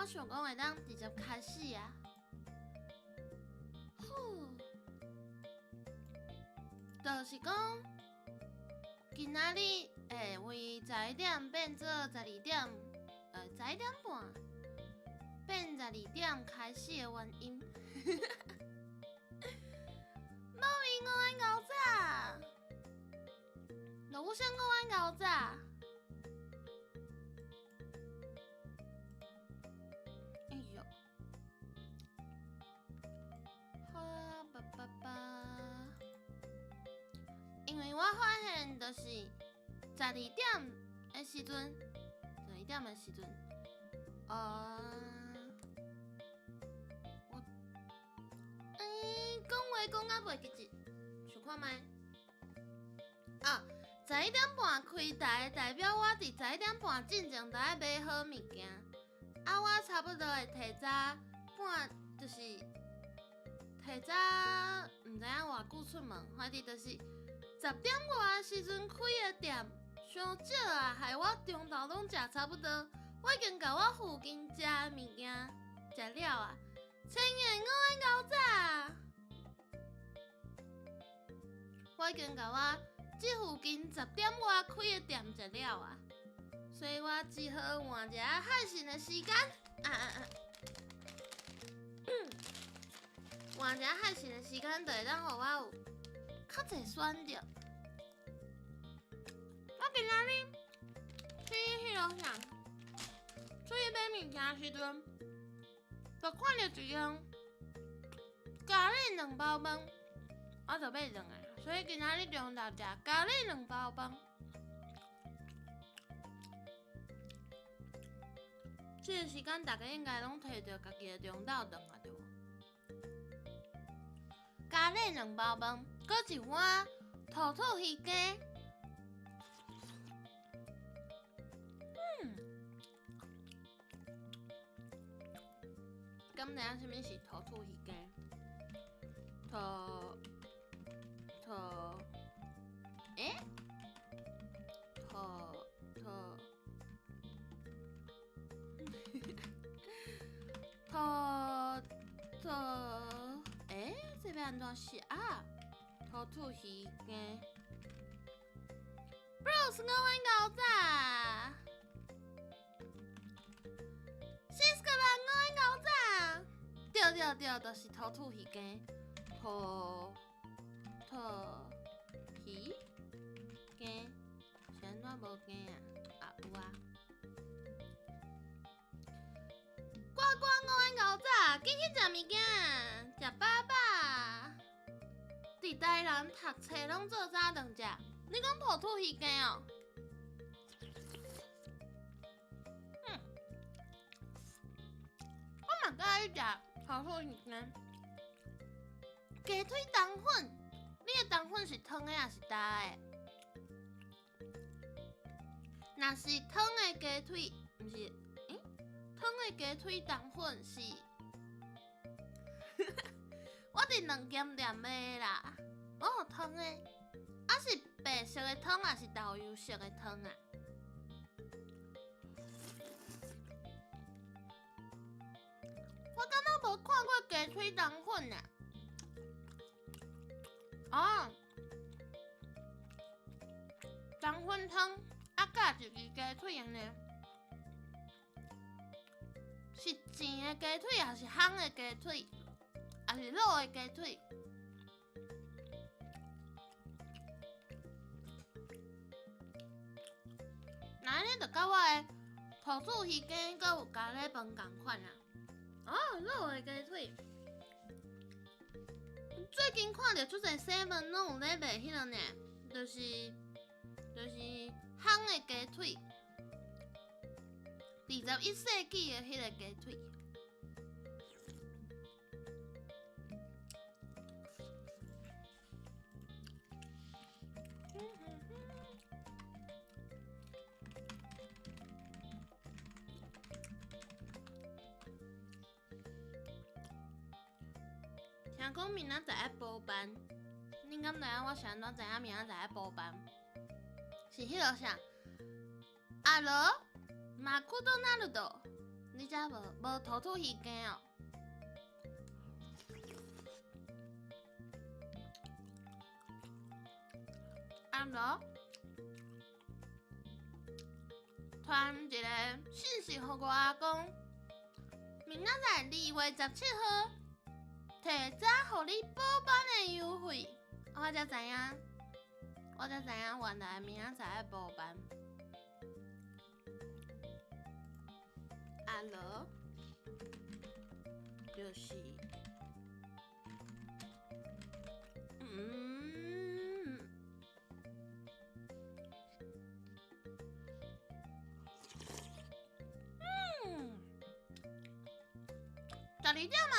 想讲会当直接开始啊。就是讲，今仔日会为11点变做12点，11点半变12点开始的原因。无伊我爱熬早，就我想我爱熬早。哎呦，好啊，爸爸爸。因为我发现，就是12点的时阵，12点的时阵，我讲话讲啊袂记一，想看卖11点半开台，代表我伫11点半进前就爱买好物件，我差不多会提早就是提早，毋知影偌久出门，反正就是10点外的时阵开的店，伤少啊，害我中昼拢食差不多。我已经甲我附近食的物件食了啊，千元我爱熬早。我已经甲我这附近10点外开的店食了啊，所以我只好换一个害神的时间换一个害神的时间，就会当互我有较侪选择。我今仔日去迄落啥，出去买物件时阵，就看到一样咖喱2包饭，我就买2个，所以今仔日中昼食咖喱2包饭。这个时间大家应该拢摕到家己的中昼顿啊，对无？咖喱2包饭，搁一碗土鱼羹。敢知影什么是土鱼羹？这要安怎写啊？土鱼羹。Bruce， 我爱熬早。Cisco 啦，我爱熬早。对，就是土鱼羹。土鱼羹，是安怎无羹啊？有啊。乖，我爱熬早，紧去食物件，食饱饱。伫台南读册拢做早顿食，你讲土鱼羹哦？我嘛介意食土鱼羹。鸡腿冬粉，你的冬粉是汤的还是焦的？若是汤的鸡腿，毋是？汤的鸡腿冬粉是，我伫2间店买啦。汤的，是白色的汤还是豆油色的汤啊？我敢若无看过鸡腿冬粉啊！冬粉汤加一支鸡腿安尼，是煎的鸡腿还是烘的鸡腿，还是卤的鸡腿？那安尼就甲我的土鱼羹佮有咖喱饭同款啊！卤的鸡腿。最近看到出侪7拢有咧卖迄个呢，就是烘的鸡腿，21世纪的迄个鸡腿。听讲明仔载爱补班，恁敢知影我是安怎知影明仔载爱补班？是迄落啥？阿罗马库多纳鲁多你遮无土土鱼羹哦？按咯，传一个信息给我讲，明仔载2月17号，提早予你报班的优惠。我才知影，原来明仔载要报班。按咯，就是。12点嘛，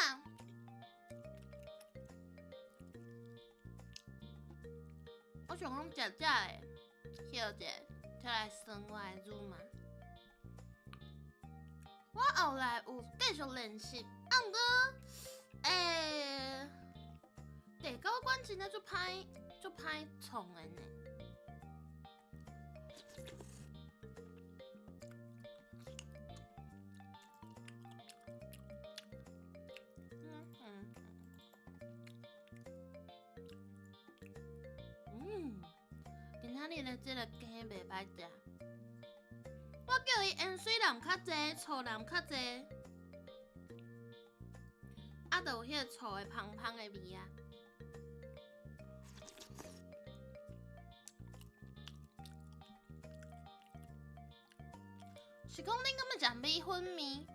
我想讲食食的，休者才来算我的乳嘛。我后来有继续练习，毋过，第9关真的足歹创的呢。今仔日的这个羹袂歹食，我叫伊盐水淋较济，醋淋较济，啊，就有迄个醋的芳芳的味啊。是讲恁敢要食米粉面？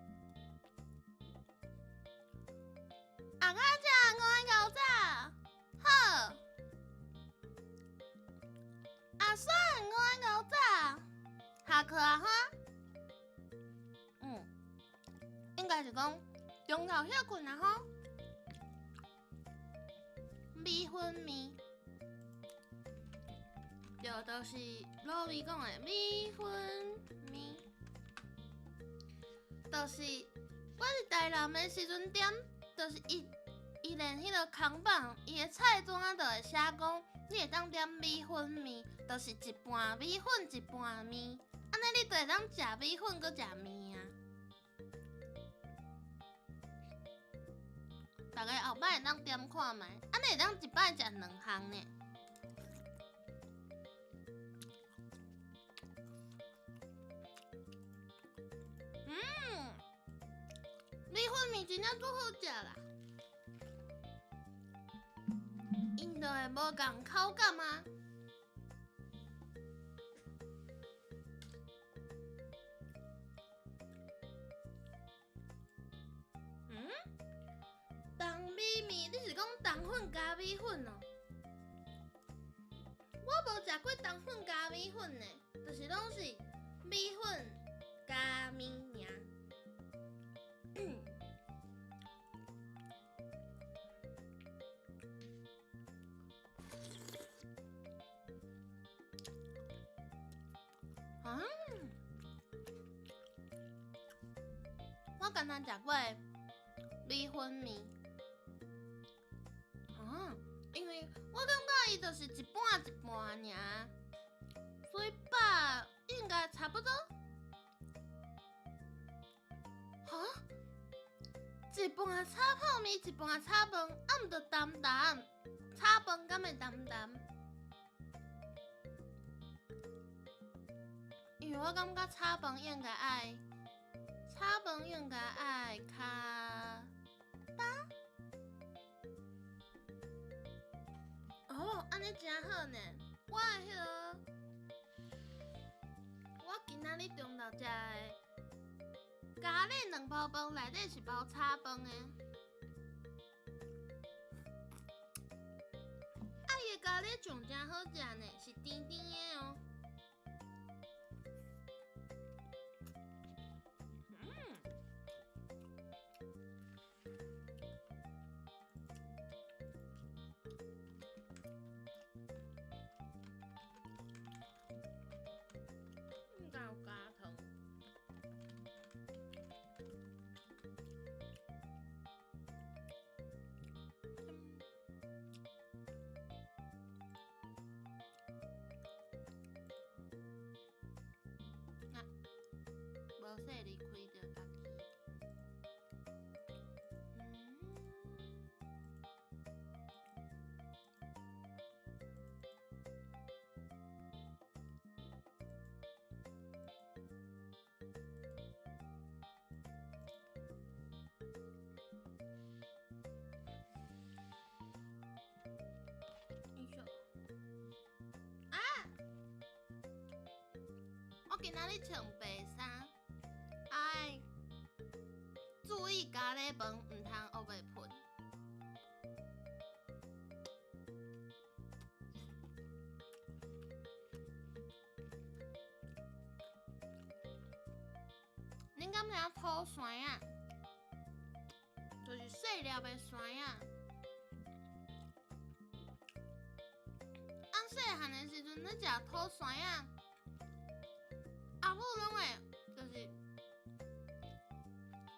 啊，我食5豆早，好。啊，算5豆早，下课啊哈。应该是讲中昼休困啊吼。米粉面，对，就是老味讲的米粉面。就是我是台南的时阵点，就是伊连迄个空榜，伊的菜单啊，就会写讲，你会当点米粉面，就是一半米粉一半面，安尼你就会当食米粉搁食面啊。大家后摆会当点看卖，安尼会当一摆食2项呢。米粉面真正足好食啦，因就会无共口感啊。冬米面，你是讲冬粉加米粉哦？我无食过冬粉加米粉呢，就是拢是米粉加面尔。我刚刚食过米粉面，因为我感觉伊就是一半一半尔，所以饱应该差不多。一半炒泡面，一半炒饭，毋着淡淡，炒饭敢会淡淡？因为我感觉炒饭应该爱较焦。安尼真好呢！我今仔日中昼食的咖喱2包饭，内底是包炒饭的。伊的咖喱酱真好食呢，是甜甜的哦。无说离开着家己。今仔日穿白衫，爱注意咖喱饭唔通黑袂喷。恁敢知影土山啊？就是细粒的山啊。俺细汉的时阵，咧食土山啊，阿母拢会，就是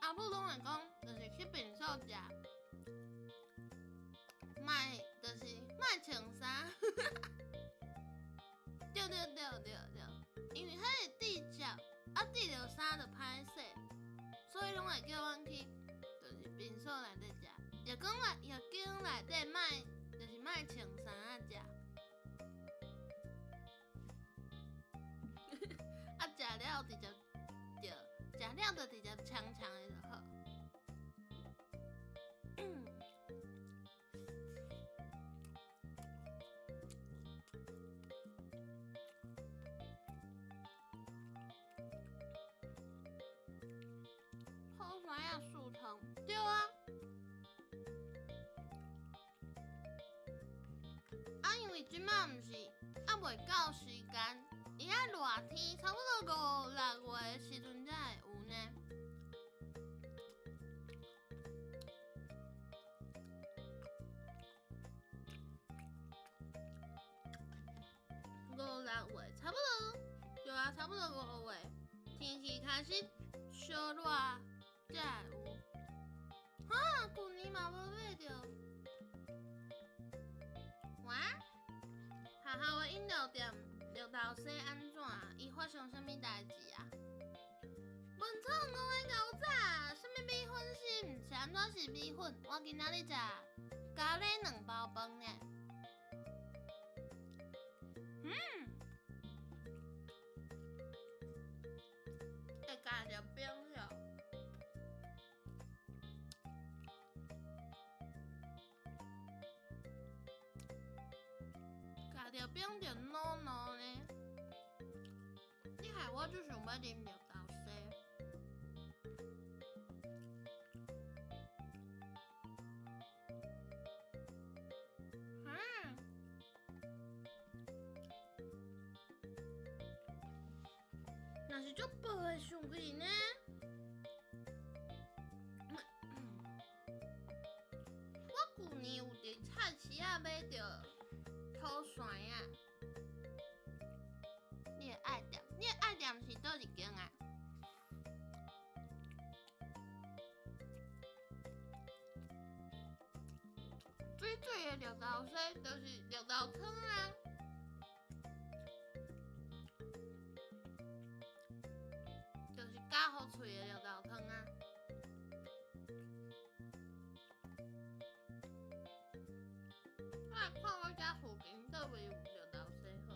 阿母拢会讲，就是去便所食，就是卖穿衫。对，因为迄个地脚，地着衫就歹势，所以拢会叫阮去，就是便所内底食，药馆内底卖，就是卖穿衫啊食。食了直接就直接呛呛的就好。土山啊，树藤，对啊。因为即马毋是未到时间。伊爱热天，差不多5、6月的时阵才会有呢。5、6月，差不多，对啊，差不多5月，天气开始小热，才会有。哈，旧年嘛无买着。哇，学校的饮料店。绿豆沙安怎？伊发生啥物代志啊？文创5个牛仔，啥物米粉是？是安怎是米粉？我今仔日食咖喱2包饭呢。会加着冰了。加着冰就糯糯呢。你害我就想要啉绿豆沙。若是足薄的上去呢？我旧年有伫菜市仔买着土山啊。你的爱店是倒一间啊？水的绿豆沙就是绿豆汤啊。就是加好脆的绿豆汤啊。我来看我家附近倒位有绿豆沙好。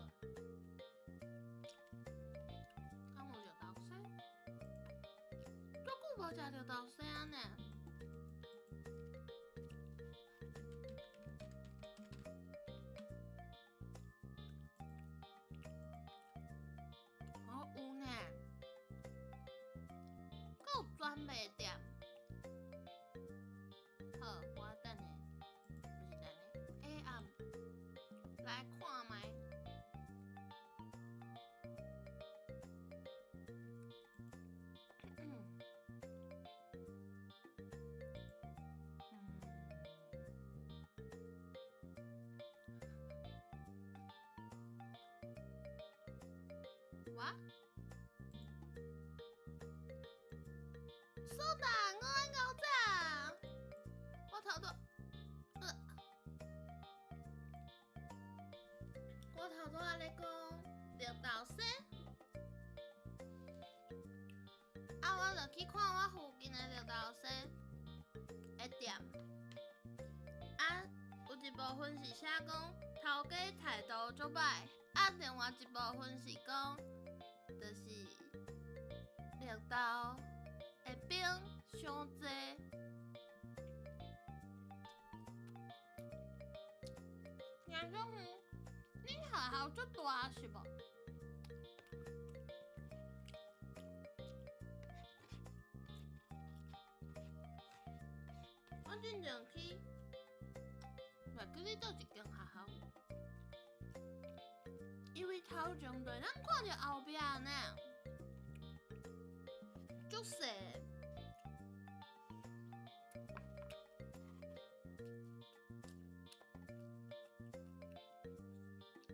敢有绿豆沙？足久无食绿豆沙呢。哦，有呢。还有专卖店。好，我等下，不是等下，下暗来看卖。我。苏打5个牛仔，我头拄仔咧讲绿豆沙，我就去看我附近的绿豆沙的店，有一部分是写讲头家态度足歹，另外一部分是讲，就是绿豆的冰伤济。听讲恁学校足大是无？我进前去，袂记哩倒一间学校，因为头前对咱看着后壁呢，足细。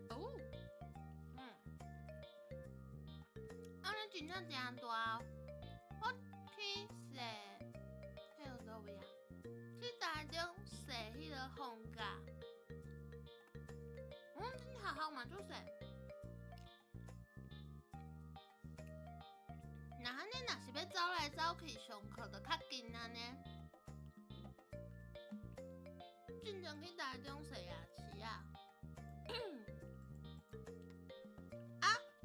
哦，安尼真正真大哦！我去踅，迄个倒位啊？去台中踅迄个放假。这学校嘛足细。那安尼若是要走来走去上课，就较近安尼。进前去台中踅夜市啊！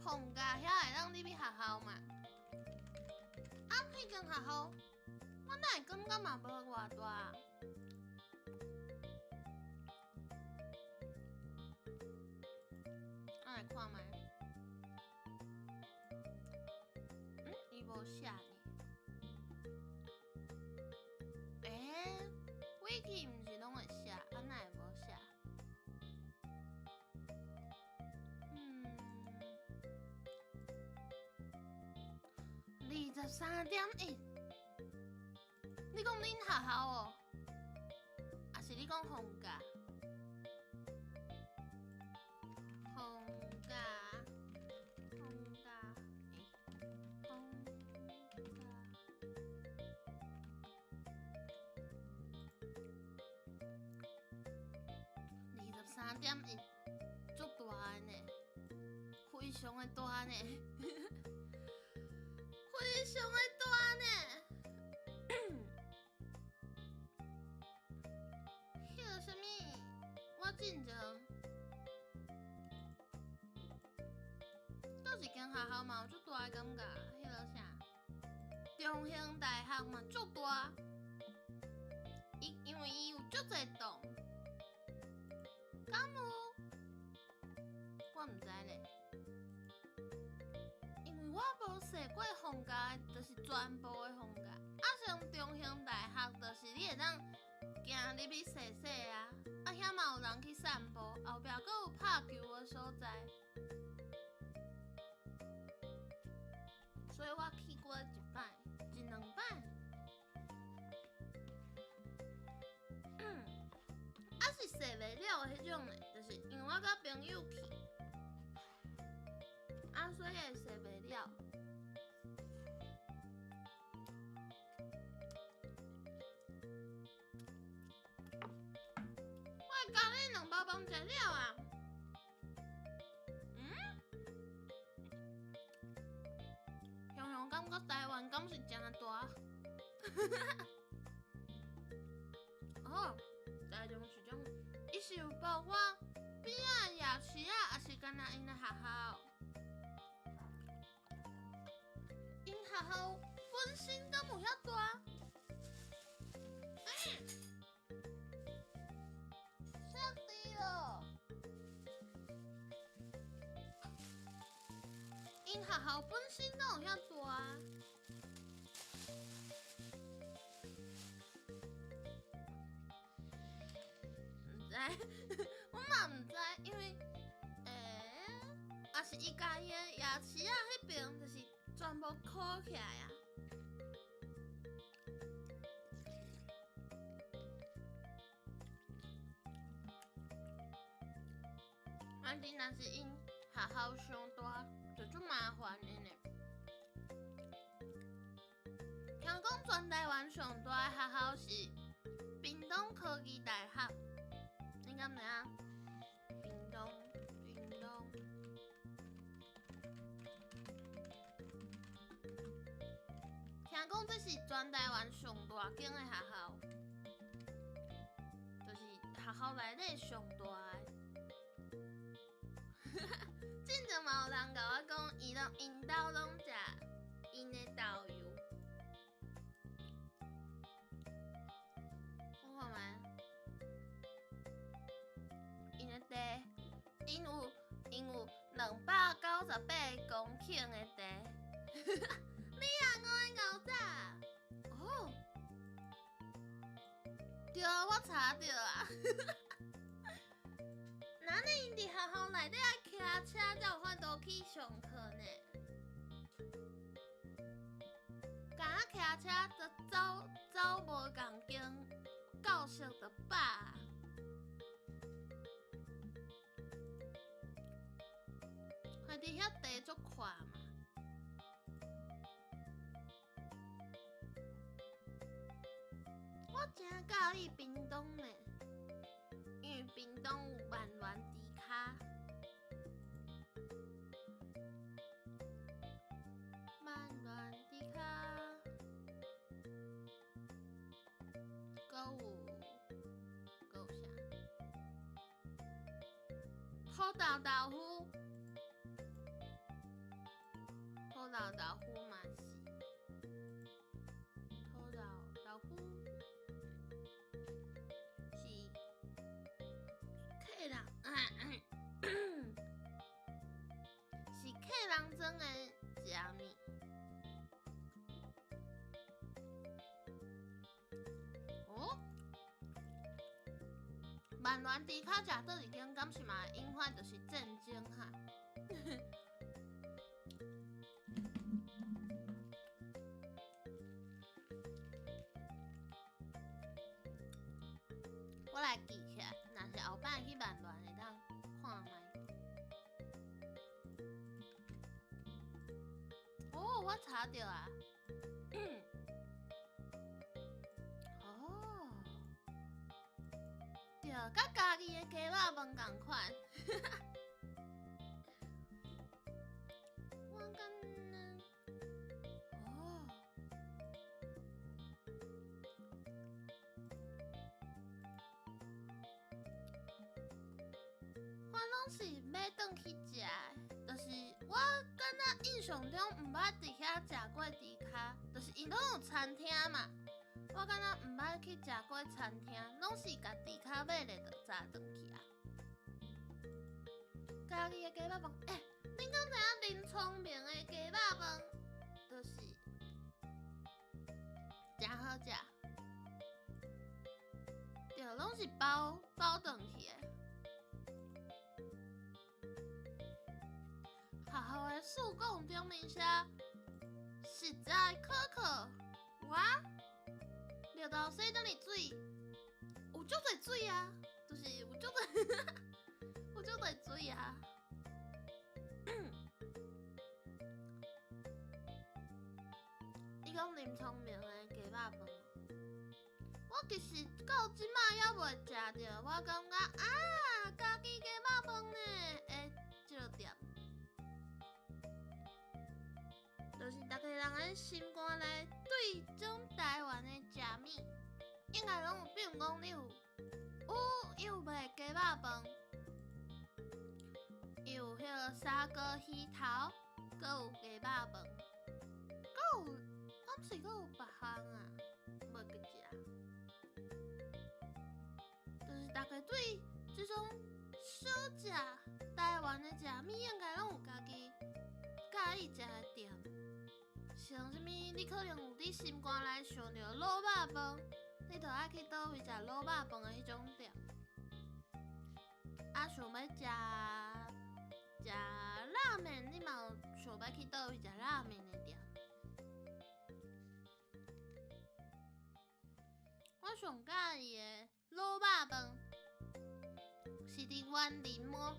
放假遐会当入去学校嘛？迄间学校，我哪会感觉嘛无偌大？我来看卖。伊无写呢。wiki 毋是拢会写，哪会无写？23.1，你讲恁学校哦？还是你讲放假？放假，23.1，足大呢，非常的大呢。非常的大呢，迄个啥物？我进前，倒一间学校嘛有足大的感觉，迄个啥？中兴大学嘛足大，因为伊有足侪栋，敢有？我毋知咧。我无踅过放假，就是全部的放假。像中兴大学，就是你会当行入去踅啊。遐嘛有人去散步，后壁阁有拍球的所在。所以我去过一摆，一两摆。是踅袂了的迄种的，就是因为我甲朋友去。所以会踅袂了。我咖喱两包饭食了啊！雄雄感觉台湾敢是真大？哦，台中是种，伊是有包括边仔夜市啊，还是干那因的学校？因学校本身敢有遐大？吓死了！因学校本身敢有遐大？唔知，我嘛唔知，因为也是伊家己的夜市啊，迄边就是全部烤起来啊。反正若是因学校伤大，就足麻烦的呢。听讲全台湾上大的学校是屏东科技大学，你敢知影？屏东。听讲这是全台湾上大间的学校，就是学校内底上大的。之前嘛有人甲我讲，因兜拢食因的豆油。我看觅，因的地，因有298公顷的地。你啊，我的牛仔！哦，我查到啊。那呢，因伫学校内底啊骑车才有法度去上课呢。敢啊骑车就走无共经，教室就饱啊。快伫遐地足快嘛。我真介意屏东呢，因为屏东有万峦猪脚。万峦猪脚，搁有啥？土豆豆腐，土豆豆腐嘛是，土豆豆腐是客人，是客人装的食物。哦，万峦猪脚食倒一间，敢是嘛？因法就是战争哈。我来记起来，若是后摆去万峦会当看卖。哦，我查到啊。哦，对，甲家己的鸡肉饭同款。我敢若，哦。我拢是要转去食的，就是我敢若印象中毋捌伫遐食过猪脚，就是因拢有餐厅嘛。我敢若毋捌去食过餐厅，拢是甲猪脚买咧就炸转去啊。家己的鸡肉饭，恁敢知影林聪明的鸡肉饭，就是真好食，对，拢是包转去的。学校的曙光中面写实在可可，哇！6道洗怎么水？有足侪水啊，就是有足侪，有足侪水啊。你讲林聪明的鸡肉饭，我其实到即摆还袂食着，我感觉啊，家己鸡肉饭呢，这个店。就是大家人的心肝内对种台湾的食物，应该拢有，比如讲你有卖鸡肉饭，有迄个沙锅鱼头，搁有鸡肉饭，搁有敢是搁有别项啊？袂记食。就是大家对这种小食台湾的食物，应该拢有家己介意食的店。像啥物，你可能有伫心肝内想到卤肉饭，你就爱去倒位食卤肉饭的迄种店。啊，想要食拉面，你嘛有想要去倒位食拉面的店。我上介意的卤肉饭是伫园林吗？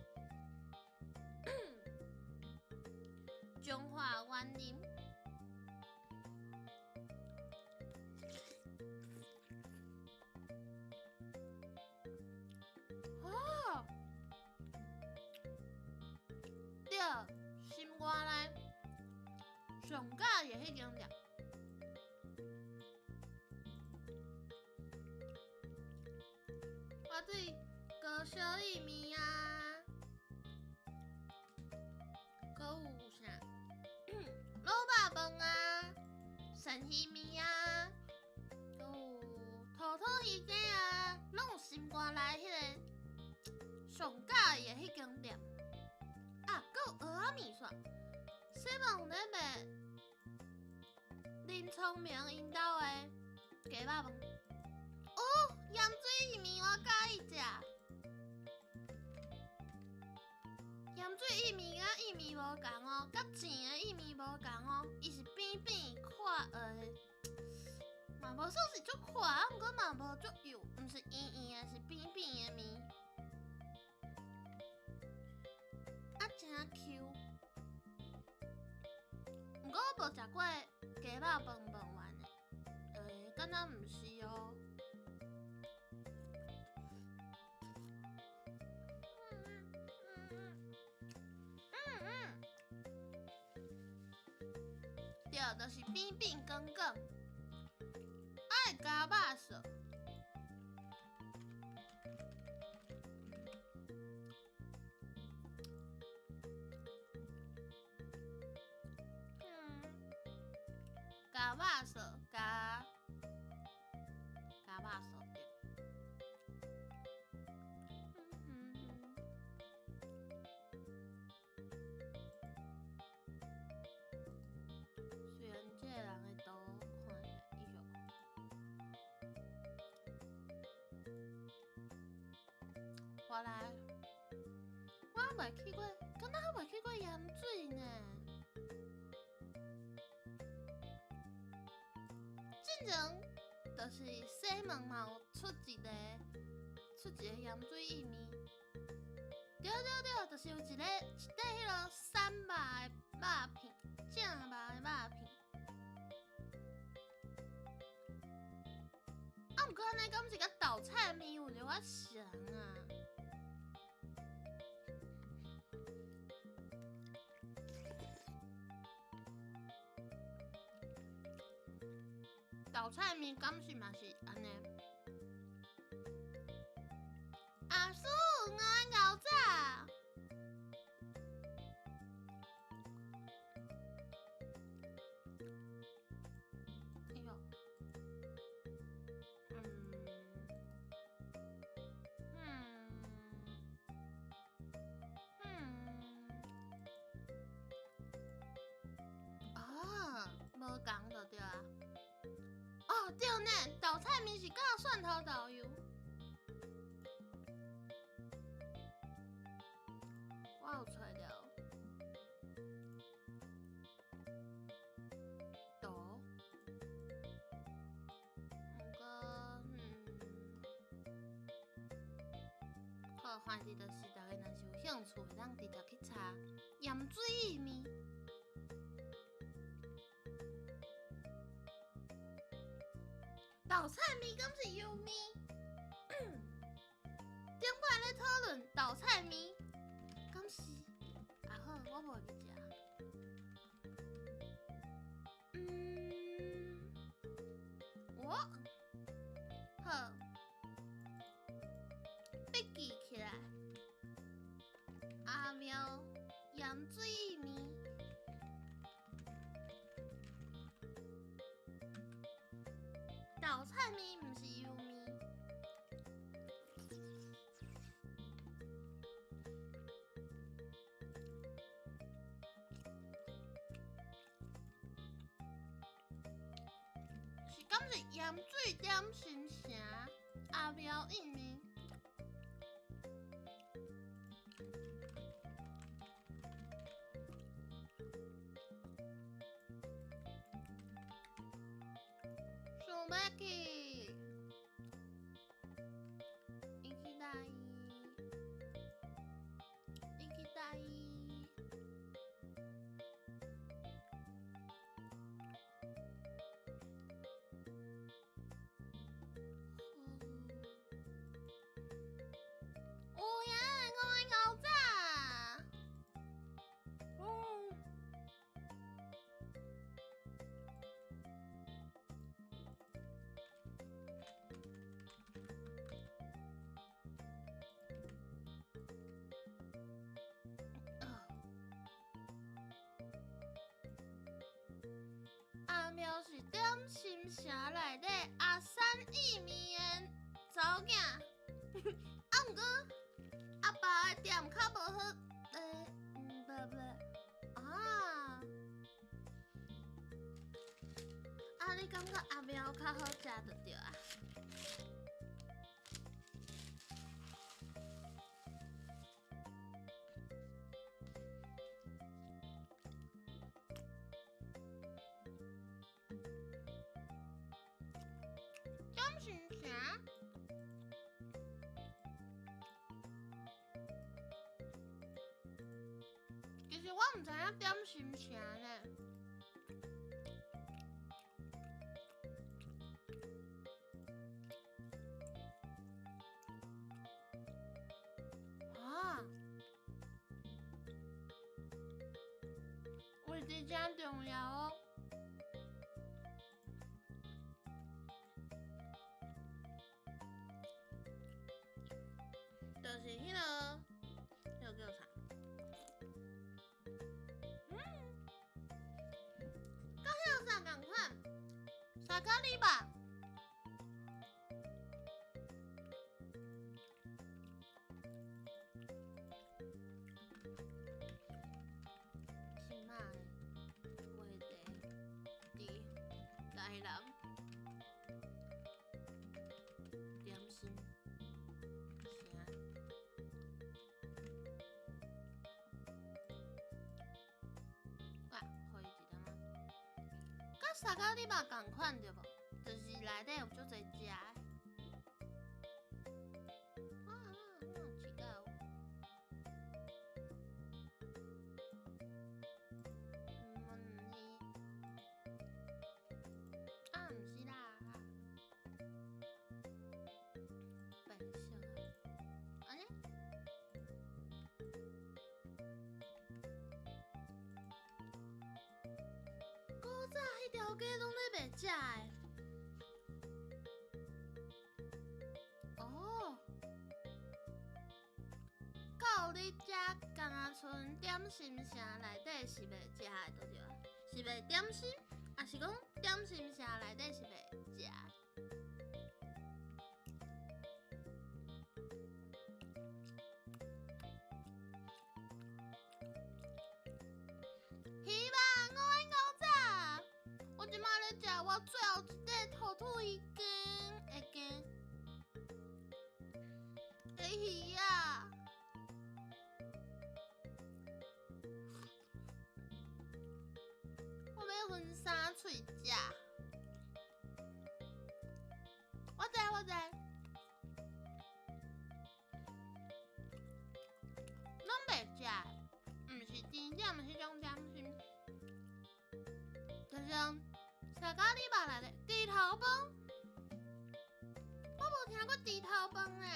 中华园林。对，心肝内上介意迄间店，我对高小玉米啊，搁有啥卤肉饭啊，鳝鱼面啊，搁有土土鱼羹啊，拢有心肝内迄个上介意的迄间店。啊，搁有蚵仔面线，希望咧卖林聪明因兜的鸡肉饭。哦，盐水薏米我介意食。盐水薏米甲薏米无共哦，甲甜的薏米无共哦，伊是扁扁块嘛无算是足块，啊，毋过嘛无足油，毋是圆圆的，是扁扁的面，啊真 Q。毋过我无食过鸡肉饭饭丸的，敢若毋是哦。对，就是扁扁光光，爱加肉色。加肉色，加肉色对。虽然这个人的图看起来伊就，我来，我未去过，敢若我未去过盐水呢。进前就是西门嘛有出一个盐水薏米，对，就是有一块迄落散肉的肉片，正肉的肉片。啊，毋过安尼敢是甲豆菜面有一点像啊？豆菜面敢是嘛是安尼？阿叔，我爱熬炸。哎呦，无共就对啊。哦，对呢，豆菜面是加蒜头豆油。我有找到。豆，毋过好，反正就是大家若是有兴趣，会当直接去查盐水薏米。豆菜面敢是油面？顶摆咧讨论豆菜面，敢是？啊好，我无去食。我好，笔记起来。阿苗盐水薏米。豆菜面毋是油面，是敢是盐水点心城阿苗薏米。想要去，行きたい。有影，我爱熬炸。阿苗是点心城内底阿三薏米的查某囝，啊毋过阿爸的店较无好，你感觉阿苗较好食就对啊。心城？其实我唔知影点心城呢。啊，位置真重要哦。就是迄个叫啥？跟迄个啥共款？巧克力吧？是嘛的？位地伫台南点心城。哇，可以一点啊！甲巧克力吧共款对无？就是内底有足侪食的。有试到。毋是啦，白色的，安尼。古早迄条街拢咧卖食的。哦，到你遮敢若剩点心城内底是卖食的，对着？是卖点心，还是讲点心城内底是卖食的？希望我爱牛仔，我即摆咧食我最后一块土土鱼羹，会羹，鱼啊！我要分3喙食。我知，拢袂食的，毋是甜点迄种点心，就像巧克力吧内底猪头饭，我无听过猪头饭呢。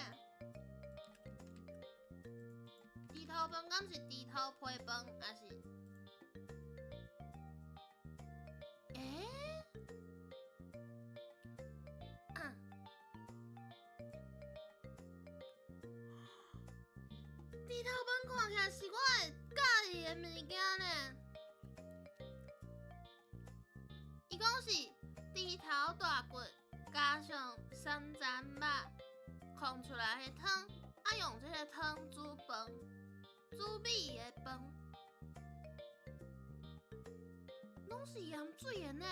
猪头饭敢是猪头皮饭，还是？猪头饭看起来是我会喜欢的物件呢。伊讲是猪头大骨加上山楂肉控出来的汤，用这个汤煮饭，煮米的饭，拢是盐水的呢。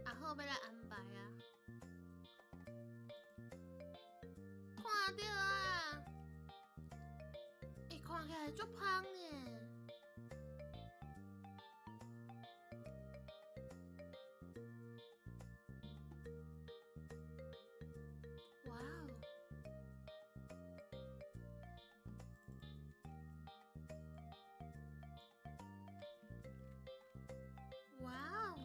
好要来安排啊！看到啊，看起来足香的。哇哦！哇哦！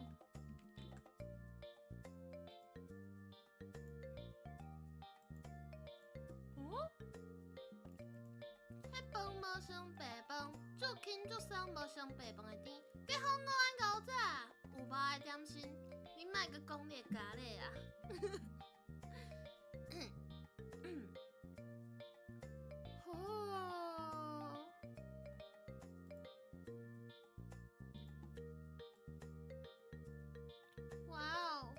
哦？迄饭无像白饭，足轻足松，无像白饭的甜。结婚我爱牛仔，有包的点心，你莫阁讲你的咖喱啊！哦，哇哦！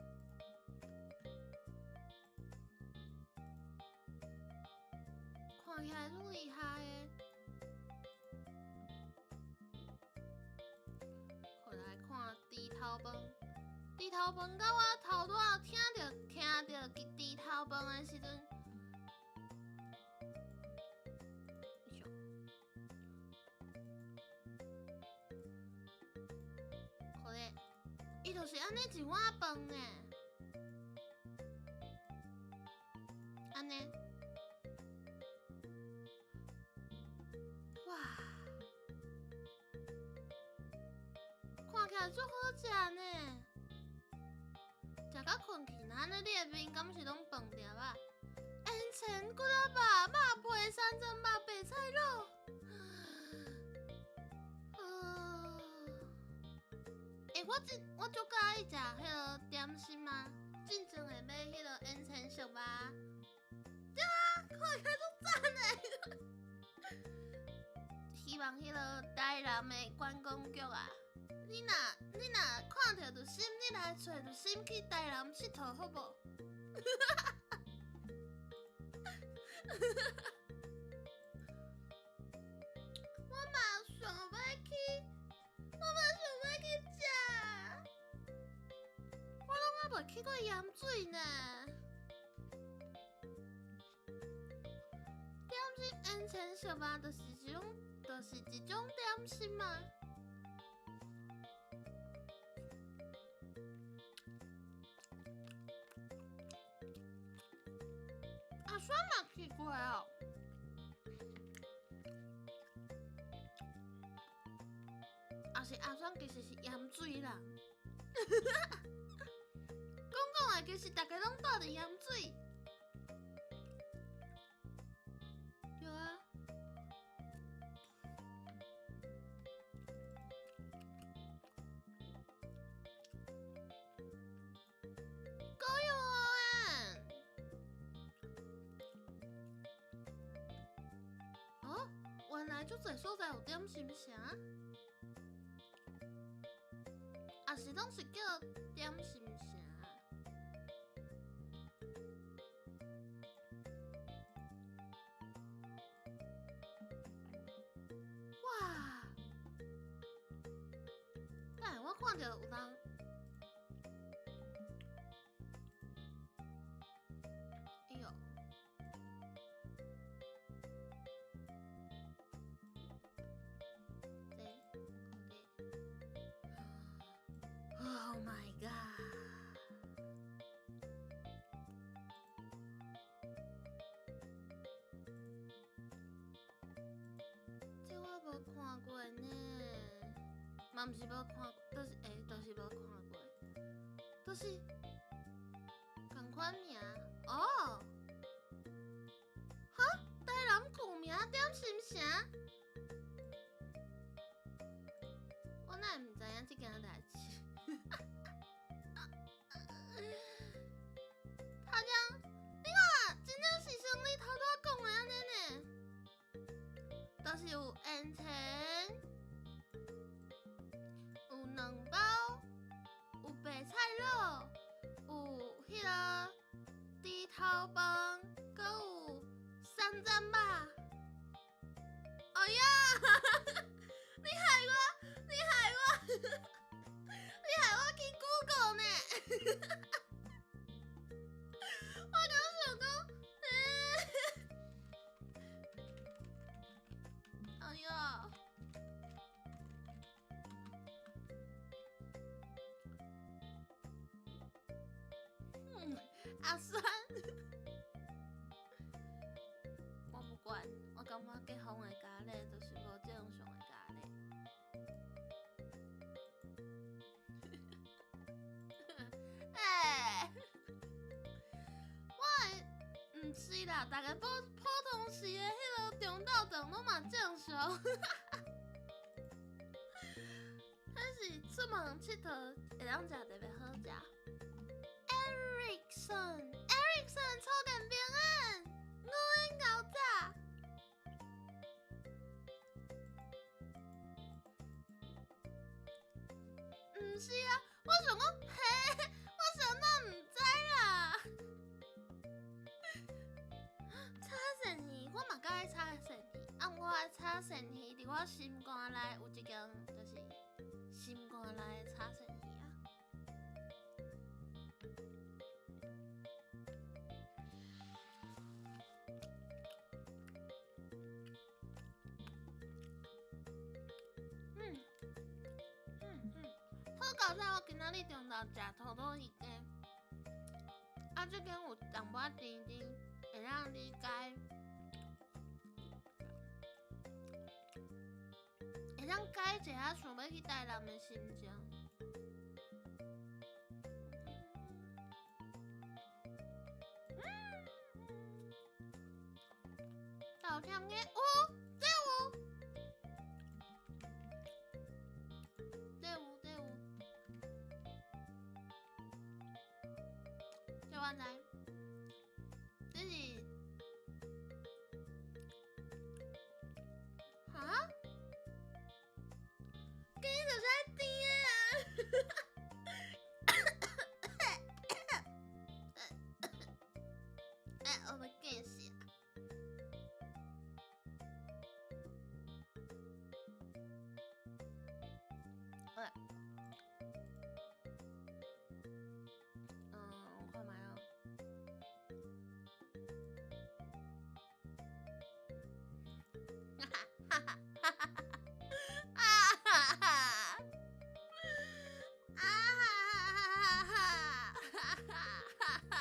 看起来足厉害的。回来看猪头饭，猪头饭甲我头拄仔听着猪头饭的时阵，可能伊就是安尼一碗饭呢。来足好食呢。食到困去，那安尼你的面敢是拢饭粒啊？烟肠骨仔肉、肉皮、山珍肉、白菜肉。我足介意食迄个点心啊，进前会买迄个烟肠小肉。对啊，看起来足赞的。希望迄个台南的观光局啊，你若看到就心，你来找就心去台南佚佗好无？我嘛想要去食，我拢还袂去过盐水呢。点心烟肠小肉就是一种点心嘛。阿酸嘛去过哦。也是阿酸其实是盐水人。讲的其实大家拢住伫盐水。对啊。够有啊！哦，原来足侪所在有点心城。也是拢是叫点心城。哇！但我看到有人，哎呦！Oh my god！ 这我无看过呢，嘛毋是无看过，就是无看过，就是同款名哦。哈，台南旧名点心城，我哪会毋知影这件代志？他讲，你看，真正是像你头拄讲的安尼呢，就是有烟肠，有两包，有白菜肉，有迄个猪头饭，搁有山珍肉。哎呀，你害我去 Google 呢。我刚想讲，哎呀，阿酸，我不管，我感觉结婚的家里就是无正常的家里。毋是啦，大家普通时的迄个中昼顿拢嘛正常。迄是出门佚佗会当食特别好食。Ericsson 粗电饼啊，5元牛杂。毋是啊，我想讲，嘿，我想到毋知啦。炒鳝鱼，我嘛介意炒鳝鱼，我的炒鳝鱼伫我心肝内有一间，就是心肝内的炒鳝鱼啊。好搞笑！我今仔日中昼食土豆鱼羹，这间有淡薄甜甜，会让你解。会当解一下想要去台南的心情。好听嘅，这有，这我知，这是，哈？跟你就是爱甜啊！我要见死。我看买哦。哈哈哈哈哈哈！啊哈哈！啊哈哈哈哈！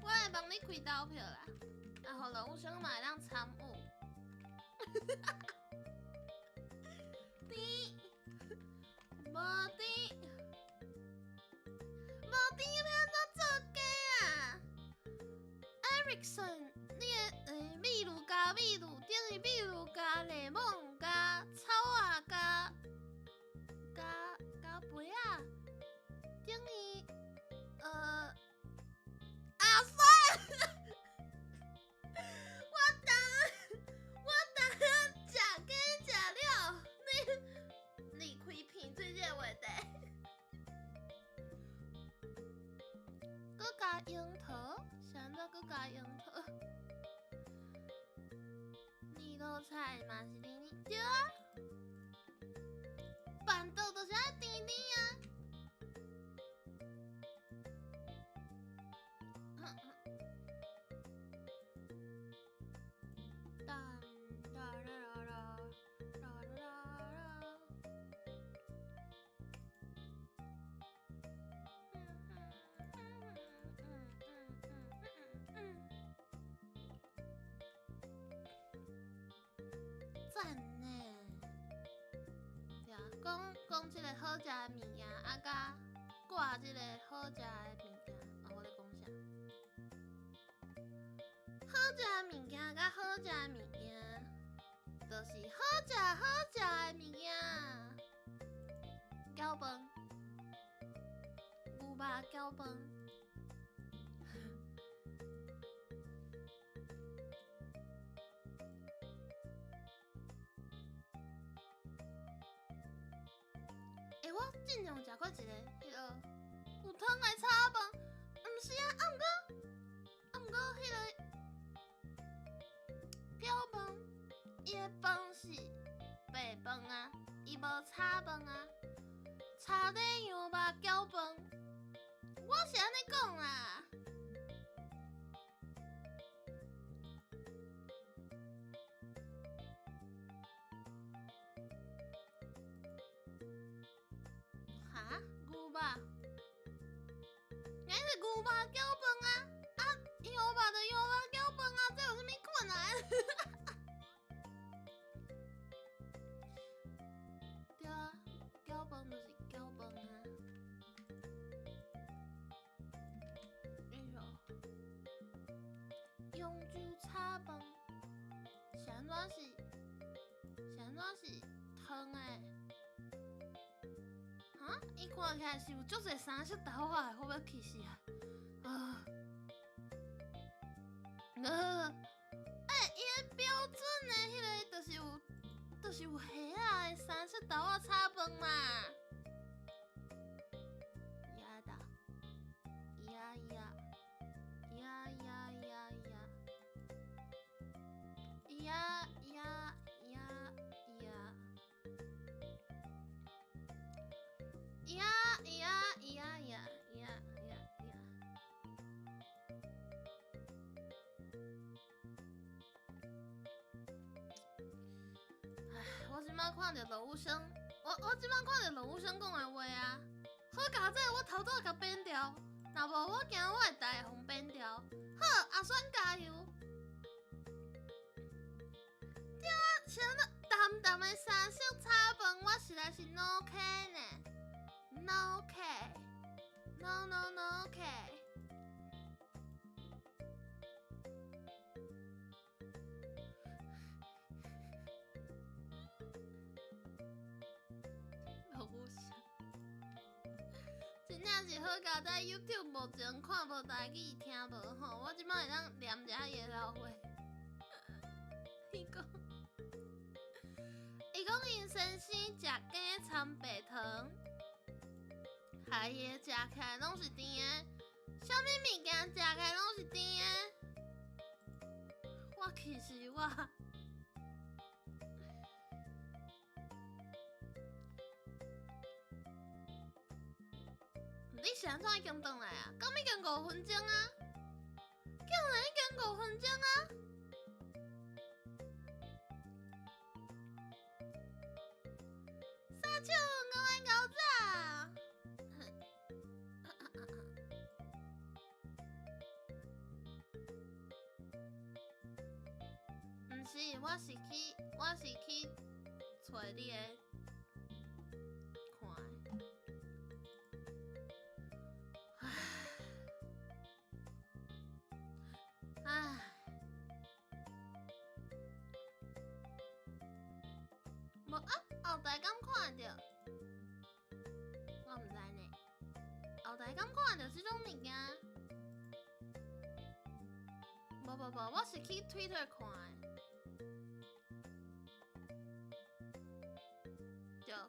我来帮你开投票啦，然后人物生嘛会当参与。甜，无甜，无甜要安怎做假啊 ？Ericsson， 你的秘鲁加秘鲁，等于秘鲁加柠檬加草啊加杯啊，等于我当食假食了，你开片做这个话题，搁加樱桃，是安怎搁加樱桃？泥豆菜嘛是甜甜，对啊，板豆就是爱甜甜啊。赞呢，对啊，讲这个好食的物件，啊甲挂这个好食的物件，我咧讲啥？好食的物件甲好食的物件，就是好食的物件。饺饭，牛肉饺饭。我真正食过一个，迄个有汤的炒饭，毋是啊，毋过迄个饺饭，伊的饭是白饭啊，伊无炒饭啊，炒底羊肉饺饭，我是安尼讲啦。哈？牛肉？原来是牛肉饺饭啊！啊，羊肉就羊肉饺饭啊，这有啥物困难？对啊，饺饭就是饺饭啊。永州炒饭，是安怎是汤的？啊！伊看起来是有足侪三色豆啊，我要气死啊！伊个标准的迄个就是有虾仔的三色豆啊炒饭嘛。呀哒，呀呀呀呀呀呀呀呀呀呀。我即摆看到罗武生，我即摆看到罗武生讲的话啊，好佳哉，我头拄甲变掉，若无我惊我会大互变掉。好，阿选加油！想到淡淡的三色炒饭，我实在是 no K 呢 ，no K，no no no K。无想，真正是好佳在 YouTube 目前看无台语听无吼，我即摆会当念一下伊的老话。伊讲因先生食鸡掺白糖，害伊食起来拢是甜的，啥物物件食起来拢是甜的。我其实你是安怎已经转来啊？刚已经5分钟啊，竟然已经5分钟啊！沙丘，我爱搞炸。毋是，我是去找你的看的。唉，无啊，后台敢看着？我毋知呢。后台敢看着即种物件？无，我是去 Twitter 看的。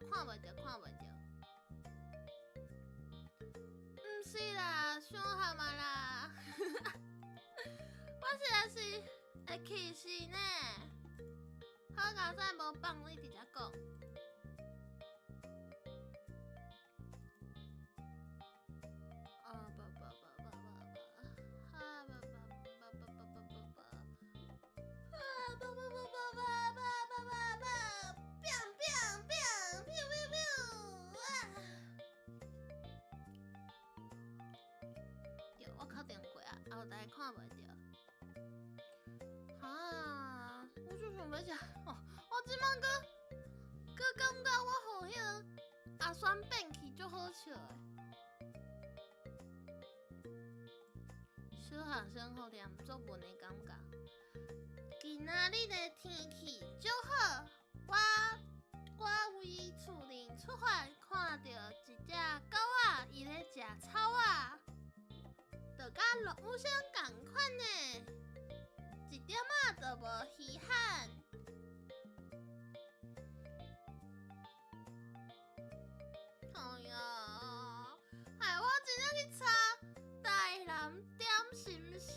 看袂着。毋是啦，伤害嘛啦。我实在是会气死呢！好佳哉无放你直接讲。我敲电话啊，后台看袂着。我就想要食我即摆搁感觉我互迄个阿酸变去足好笑的。小学生好念作文的感觉。今仔日的天气足好，我为厝里出发，看到一只狗仔，伊咧食草仔。就甲落雨声共款呢，一点仔都无稀罕。哎呀，害我真正去查台南点心城，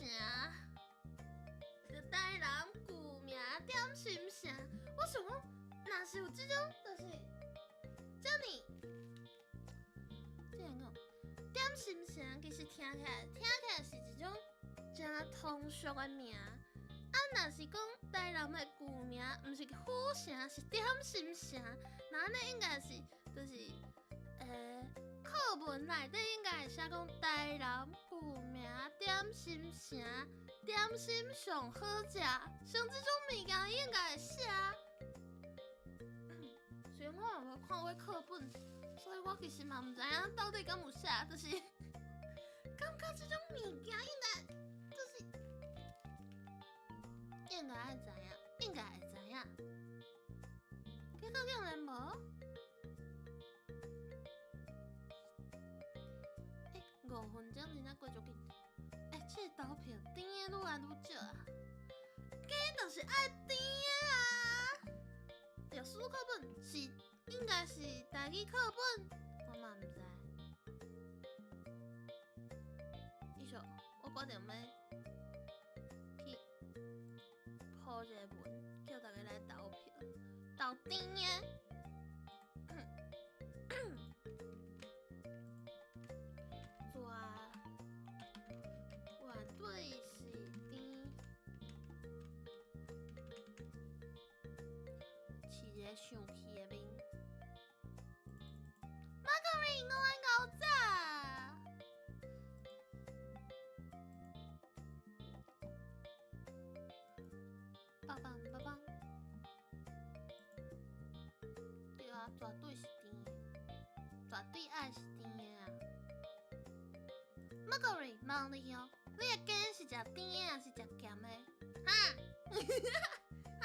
台南旧名点心城。我想讲，若是有即种，就是遮尼，点心城其实听起来是一种真通俗的名。若是讲台南的旧名，毋是府城，是点心城，那安尼应该是就是课文内底应该会写讲台南旧名点心城，点心上好食，像即种物件应该会写。虽然我也无看过课本。所以我其实嘛毋知影到底敢有写，就是感觉这种物件应该会知影，结果竟然无。5分钟真正过足紧。这个投票甜的愈来愈少啊，鸡就是爱甜的啊。历史课本是。应该是台语课本，我嘛毋知。伊说，我决定要去铺一个文，叫大家来投票，投甜的。绝对是甜，饲一个生气的面。我爱搞炸，棒棒棒棒，绝对是甜的，绝对爱是甜的啊。Margery 问你哦，你的鸡是食甜的还是食咸的？哈？哈？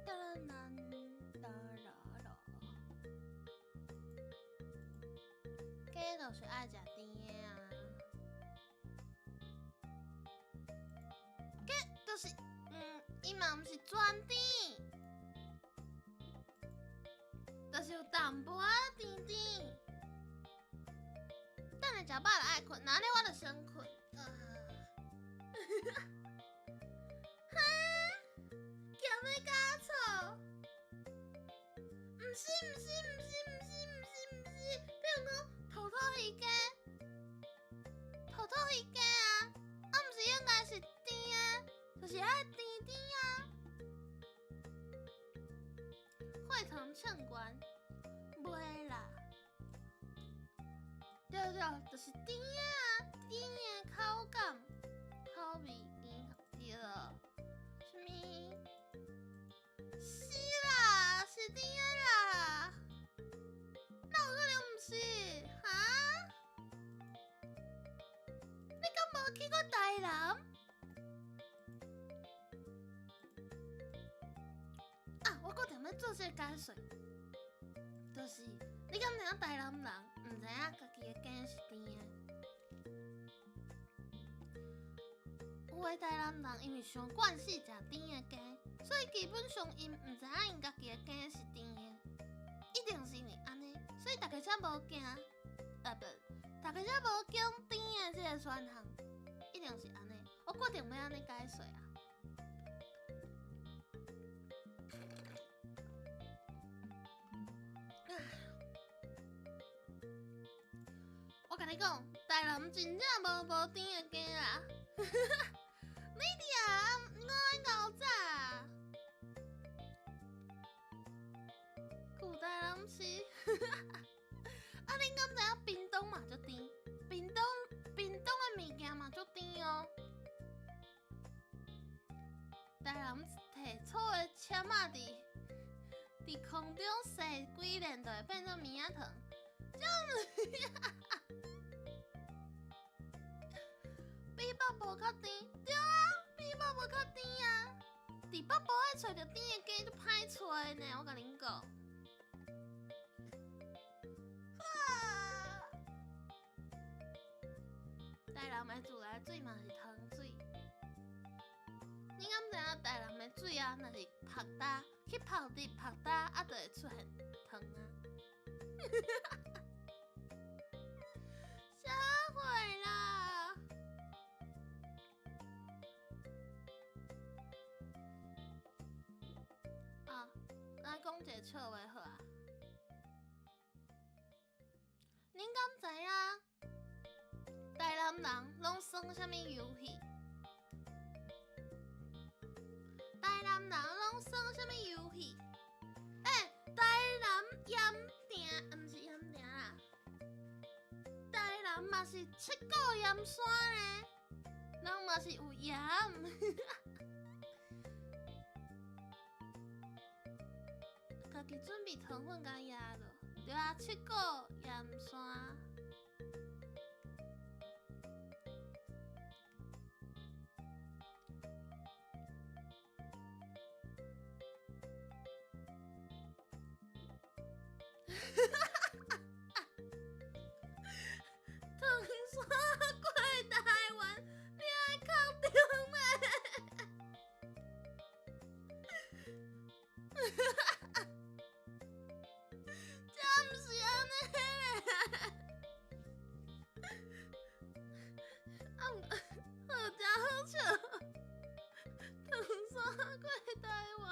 哒啦啦哒啦啦，鸡就是爱食甜的啊。就是，伊嘛毋是全甜，就是有淡薄仔甜甜。等下食饱就爱困，那呢我就先困。哈？咸的加醋？毋是，比如讲土鱼鸡，土鱼鸡啊，毋是应该是甜的？就是爱甜甜啊，血糖秤悬，袂啦。对，就是甜的啊，甜的口感，口味甜对。什么？是啦，是甜的啦。哪有可能毋是？哈？你敢无去过台南？我搁踮要做这个解说，就是你敢知影台南人毋知影家己的鸡是甜的？有的台南人因为上惯势食甜的鸡，所以基本上因毋知影因家己的鸡是甜的，一定是因为安尼，所以大家才无惊，大家才无惊甜的这个选项，一定是安尼。我决定要安尼解说啊。我甲你讲，台南真正无甜的鸡啦！你哋啊，我搞早啊！古台南市，啊，你敢知影屏东嘛足甜？屏东的物件嘛足甜哦。台南摕草的签仔伫空中洗几年就会变做棉仔糖，比北部较甜，对啊，比北部较甜啊。伫北部爱找着甜的鸡就歹找呢，我甲恁讲。台南的自来水嘛是糖水，你敢知影台南的水啊，若是晒干去泡伫晒干，啊，就会出现糖啊。啥会啦？啊，咱讲一个笑话好啊。恁敢知影台南人拢耍啥物游戏？台南人拢耍啥物游戏？台南盐埕，毋是盐埕啦，台南嘛是七股盐山呢，人嘛是有盐。家己准备糖粉甲压落，对啊，七股盐山。糖山过台湾，你爱确定咩？这毋是安尼咧。好真好笑，糖山过台湾。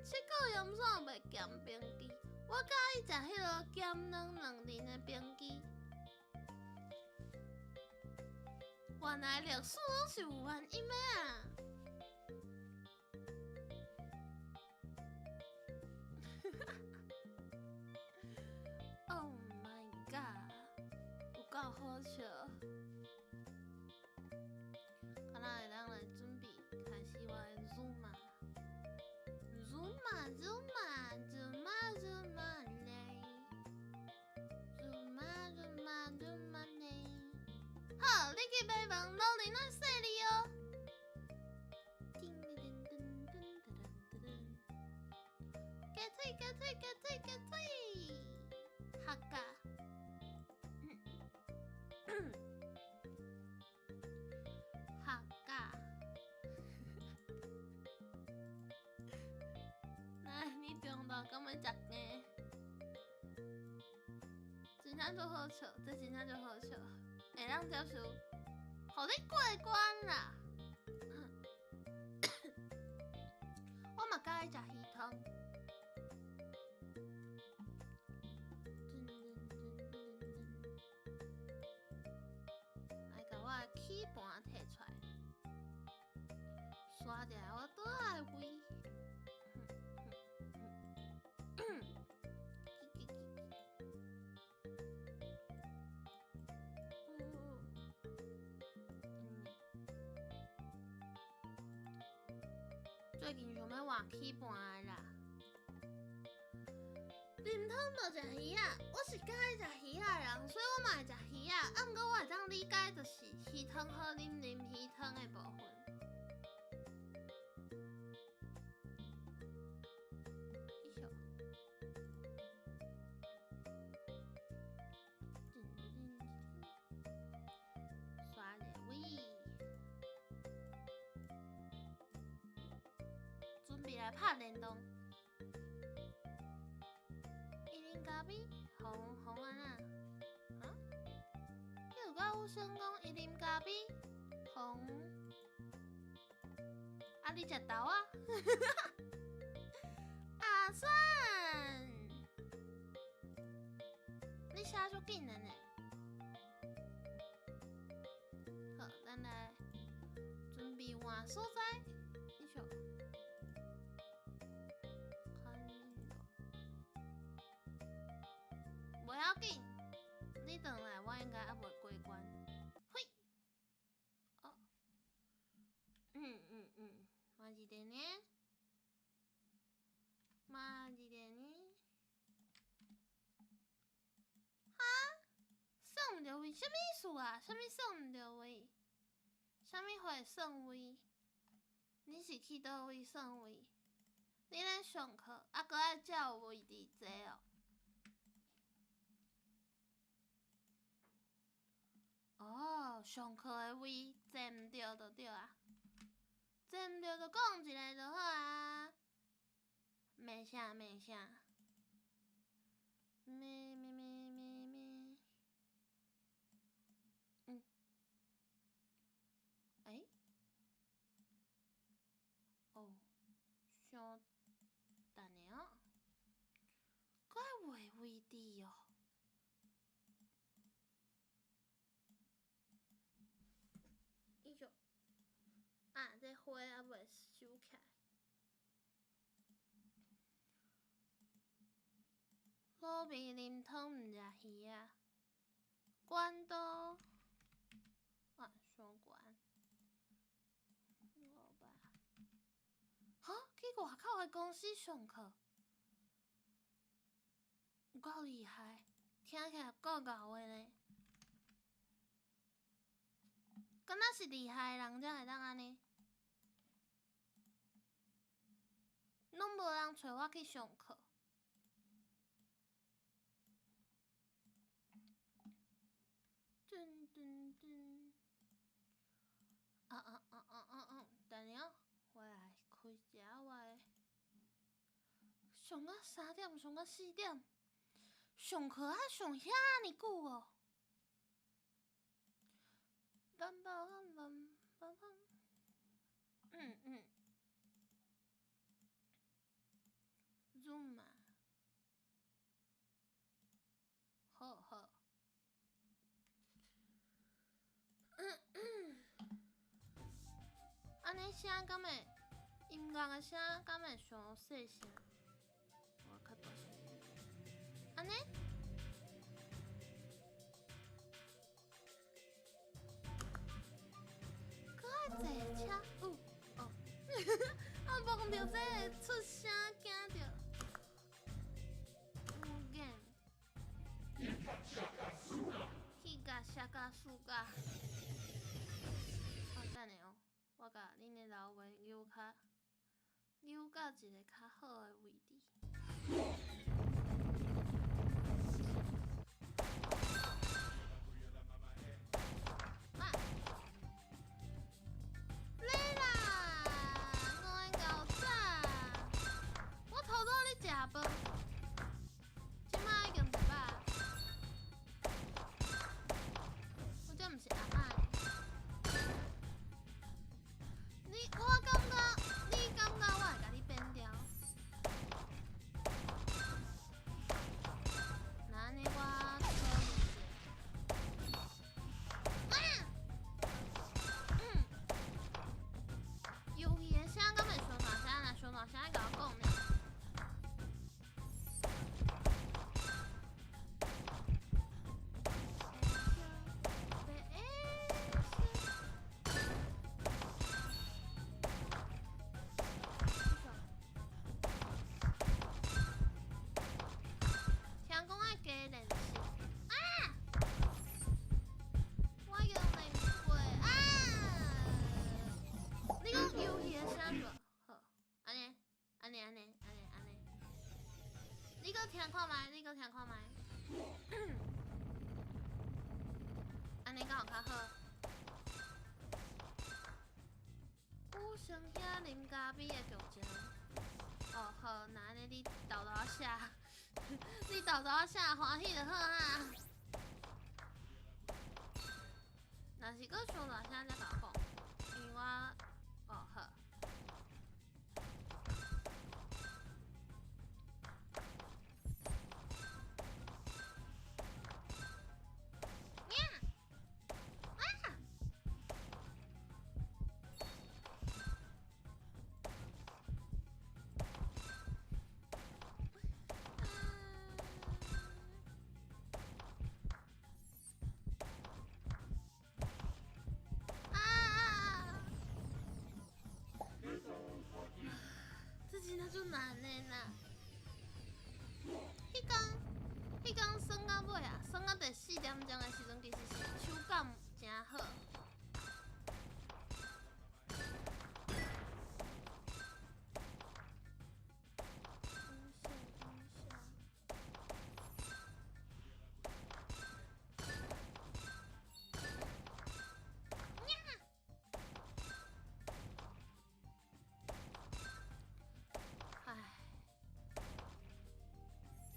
七股盐山有袂咸冰机？我介意食迄落咸软仁的冰机。原来历史拢是有原因的啊！Oh my god， 有够好笑！嘞。好，你去买房，老人来说你哦。加脆，加脆，加脆，加脆，哈嘎。哈嘎。来，你中到敢要食硬？真正就好笑，这真正就好笑，会当接受，互你过关啦。我嘛介意食鱼汤。来，甲我的起盘摕出来，刷一下我倒来胃。最近想要换起盘的啦。林通无食鱼仔，我是介意食鱼仔人，所以我嘛会食鱼仔。啊，毋过我会当理解，就是鱼汤好啉鱼汤的部分。刷一下胃，准备来拍电动。咖啡红安啊？啊？你有甲我算讲伊啉咖啡红？啊，你食豆啊？阿算，你写足紧的呢。好，咱来准备换所在，你瞧。不要紧，你等来，我应该还袂过关。嘿，哦，慢一点呢，慢一点呢。哈，算唔到位，什么意思啊？什么算唔到位？什么会算位？你是去倒位算位？你咧上课，啊，搁爱叫位伫坐哦。哦，上课的位坐唔着就对啊，坐唔着就讲一个就好啊。咩啥咩啥？咩？哦，想等下哦，搁爱换位置哦。伊就啊，这花还袂收起来。路边啉汤毋食鱼啊，关刀啊，伤关。500。哈，去外口的公司上课，有够厉害，听起来够牛的呢。敢若是厉害的人才会当安尼，拢无人找我去上课。等下，我来开一下我的。上到3点，上到4点，上课还上遐尼久哦。Zoom 啊，好。安尼声敢会音乐的声敢会伤细声？我较大声。安尼？搁爱坐车？哦，啊，忘着这个出声，惊输甲。等下哦，我甲恁的老话扭到一个较好的位置。来啦！5个狗仔，我偷偷咧食饭，即摆已经食饱。我这毋是阿嬷。我感觉，你感觉我会甲你变掉？那安尼我可以做。游戏的声敢会伤大声？若伤大声，你甲我讲呢？你搁听看卖，你搁听看卖，安尼敢有较好？有剩遐啉咖啡的剧情。哦好，那安尼你豆豆仔写，你豆豆仔写欢喜就好啦。若是搁伤大声才甲我讲，因为我哦好。真正足难的啦！迄天算到尾啊，算到第4点钟的时阵，其实是手感真好。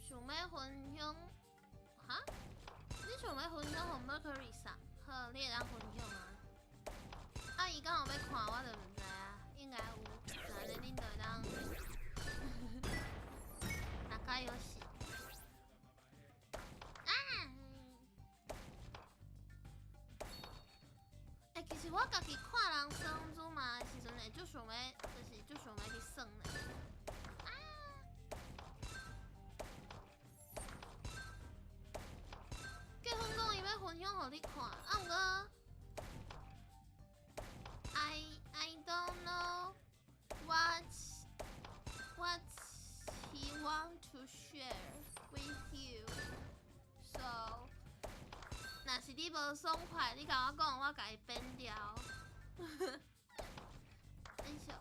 想要分享，哈？你想要分享互 Mercury 啥？好，你会当分享啊。啊，伊敢有要看，我就毋知啊。应该有，那安尼恁就会当打开游戏。啊！其实我家己看人算珠嘛的时阵，会足想要，就是足想要去算的。分享互你看，啊，毋过 I don't know what he want to share with you. So， 若是你无爽快，你甲我讲，我甲伊变掉。等一下。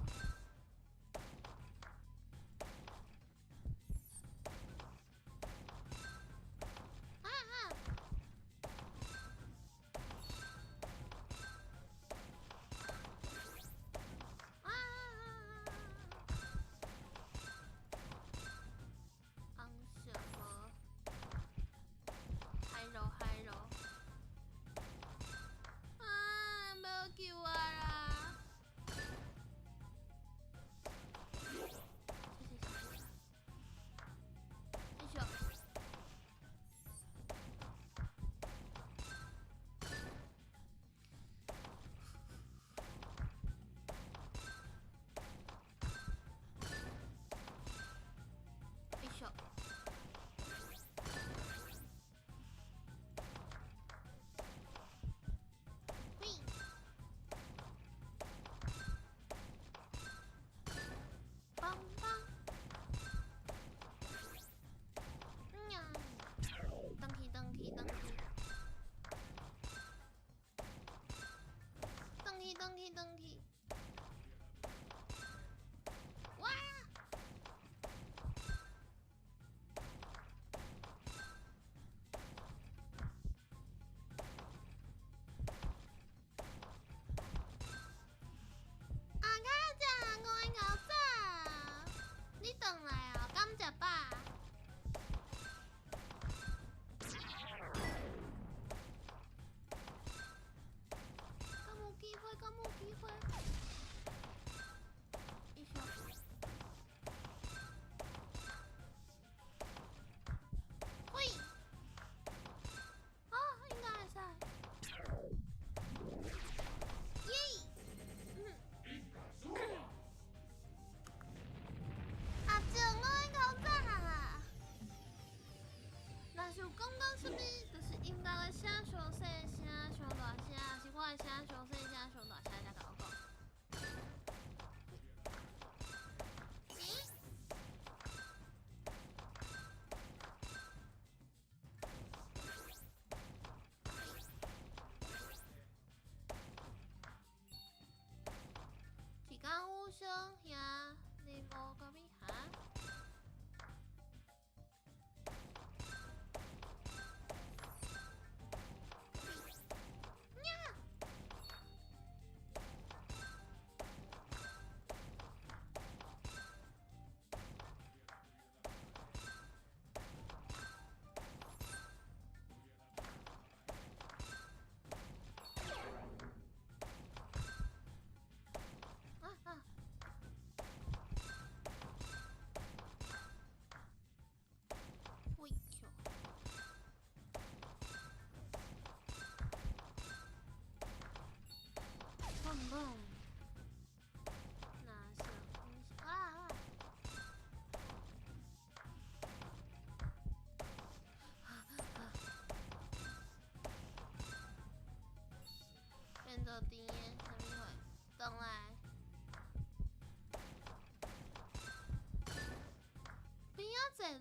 救我啦！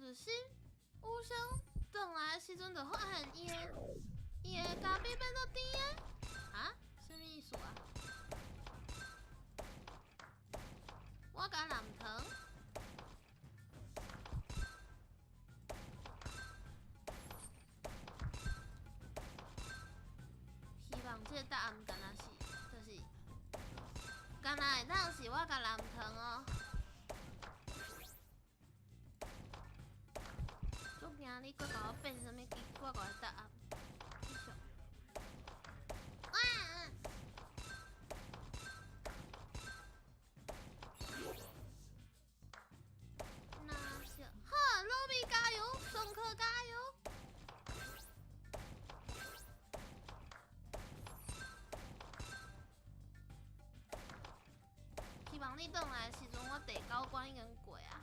着心，有时转来的时阵就发现伊的咖啡变做甜的。啊？什么意思啊？我甲蓝糖。希望这个答案敢若是，就是敢若会当是我甲蓝糖哦。足惊你搁甲我变什么奇怪怪的答案？好，罗比加油，松科加油！希望你转来的时阵，我第9关已经过啊！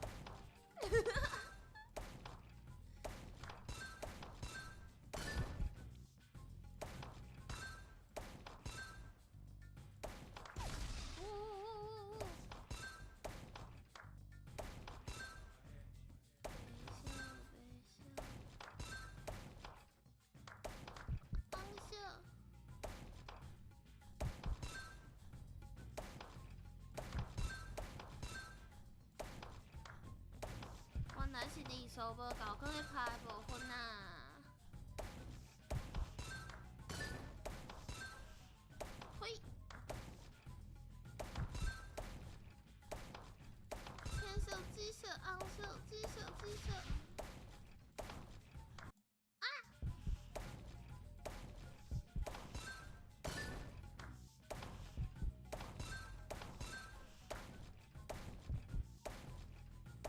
原来是离数无够，搁咧拍无分啊！嘿，天色、鸡色、昂色、鸡色、鸡色。啊！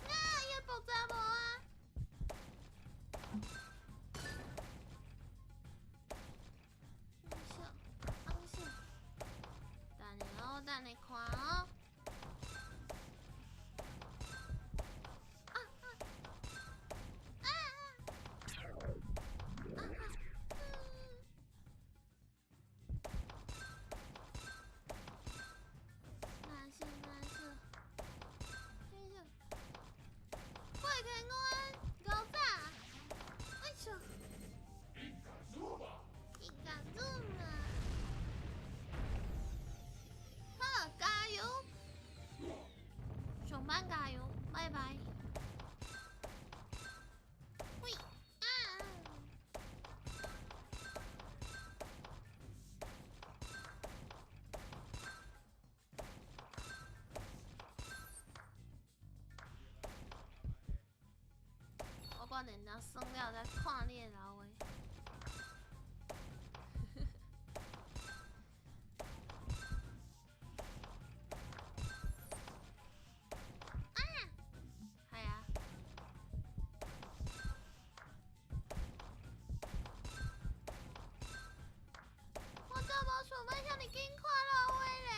啊！伊爆炸无啊！等你看哦。难受，难受。等一下，快开关，搞炸！哎呦！你敢住吗？好，加油！上班加油，拜拜。喂啊！我把人家生了再看你的老话。我想要向你紧看老话嘞。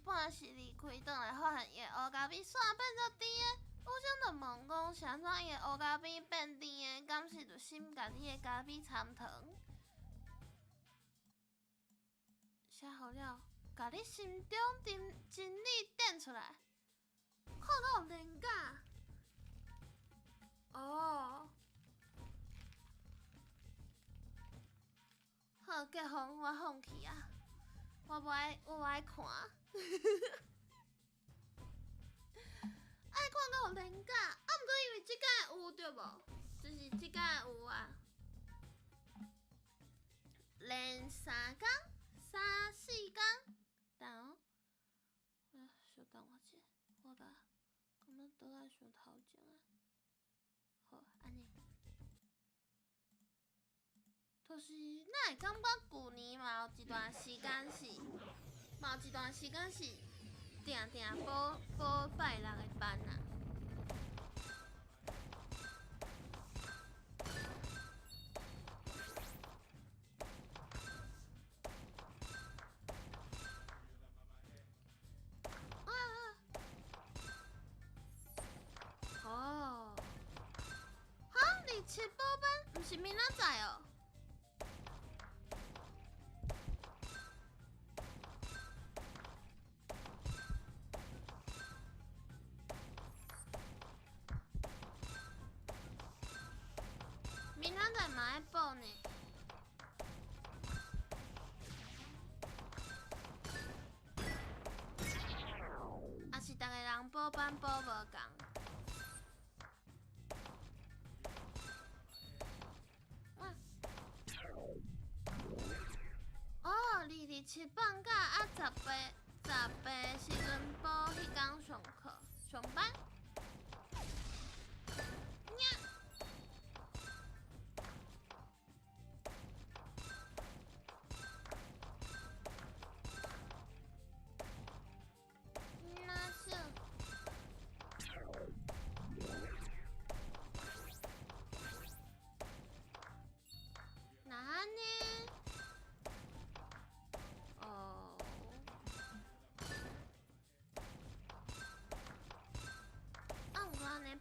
半时离开转来，发现伊的乌咖啡煞变做甜的。我想着问讲，啥怎伊的乌咖啡变甜的？敢是着心家己的咖啡掺糖？写好了，甲你心中真理点出来。看到有连假。哦。好，结婚我放弃啊！我无爱看。爱看到有连假，啊，毋过因为即届有对无？就是即届有啊。连3天、3、4天，等哦。稍等我一下，我甲感觉倒来上头前啊。好，安尼。就是，咱会感觉旧年嘛有一段时间是，定定补拜六的班啊。哦，哈，你7补班，毋是明仔载哦。明仔载嘛爱补呢。也是逐个人补班补无共。哦，27放假啊，10时阵补迄天上班。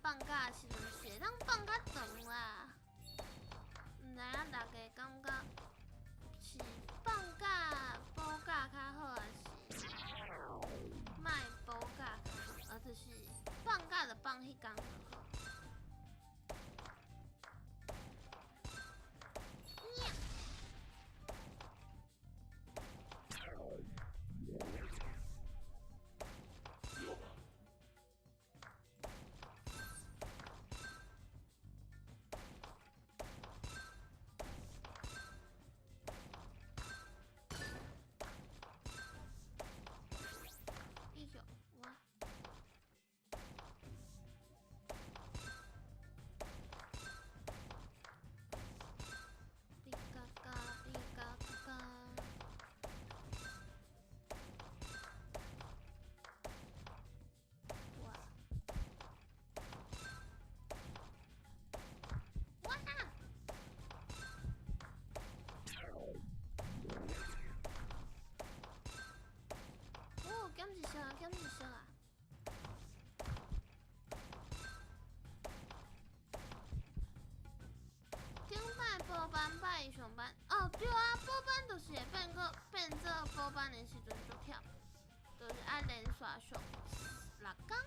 放假的时阵是会当放较长啦，毋知影大家感觉是放假补假较好，还是莫补假较好，就是放假就放迄天就好。减一小啊！顶摆补班摆伊上班，哦对啊，补班就是会变做补班的时阵足忝，就是爱连续上6天。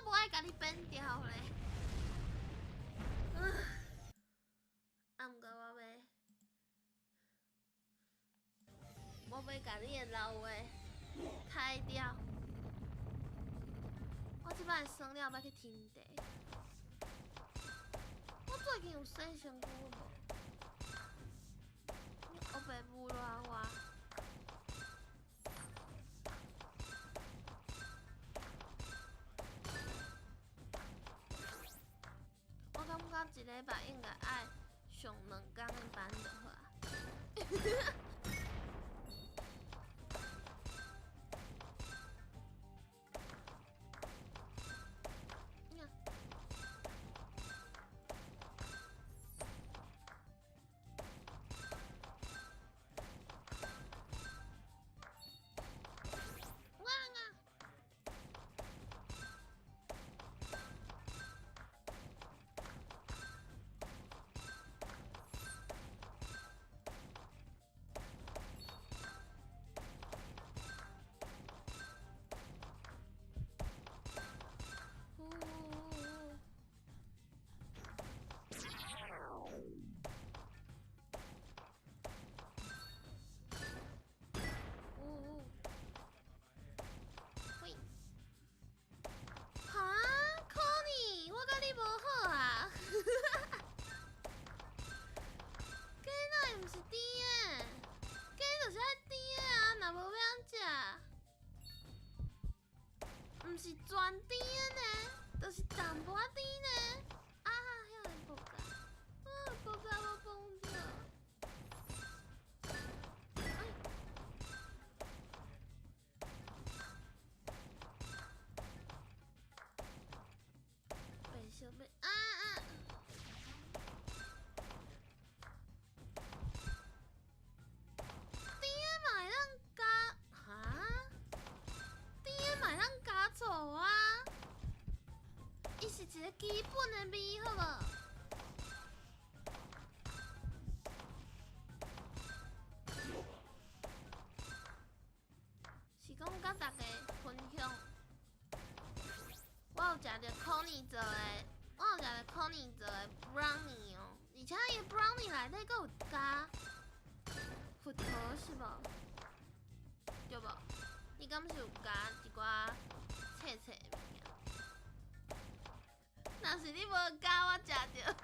我爱甲你变调咧，啊，毋过我要甲你的老话开掉。我即摆算了要去天地。我最近有洗身躯无？我爸母赖我。我感觉一礼拜应该爱上2天的班就好啊。毋是全甜的呢，就是淡薄仔甜呢。啊，遐个爆炸，爆炸要崩掉。袂小袂甜的嘛会当加哈？甜的嘛会当加醋啊？伊是一个基本的味，好无？是讲甲大家分享，我有食着 Connie 做的，brownie 哦，而且伊 brownie 内底阁有加核桃是无？对无？伊敢是有加一寡切的物件？若是你无加，我食着。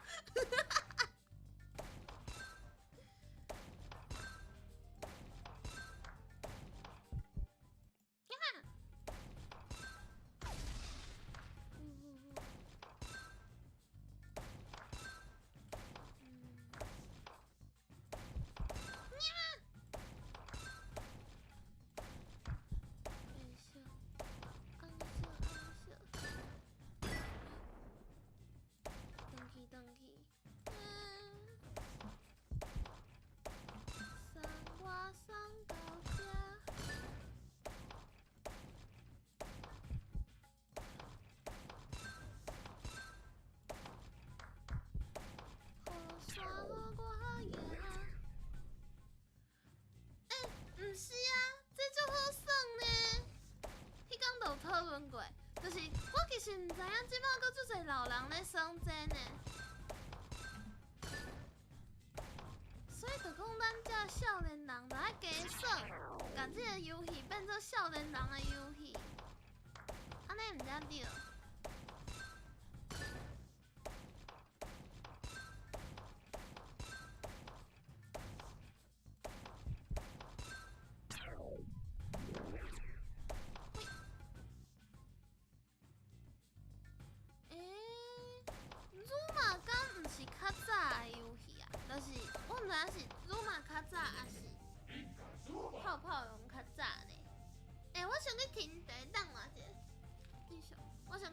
毋是啊，这足好耍呢。迄天就有讨论过，就是我其实毋知影即摆阁足侪老人咧耍这呢。所以就讲咱这少年人就爱加耍，甲这个游戏变做少年人的游戏，安尼毋才对。较早的游戏啊，就是我毋知影是鲁马较早，还是泡泡龙较早呢？我想去听第一档啊者，你想，我想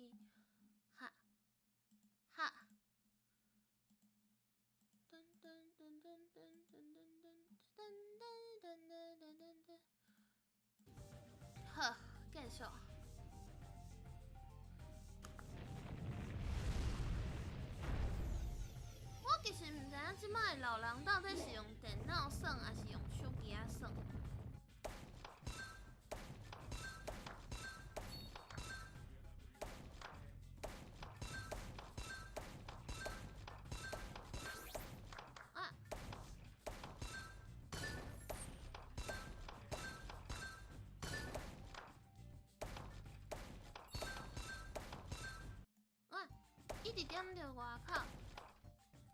去，哈哈。噔噔噔噔噔噔噔噔噔噔噔噔噔。好，继续。我其实毋知影即摆老人到底是用电脑算，还是用手机仔算。伊伫点着外口，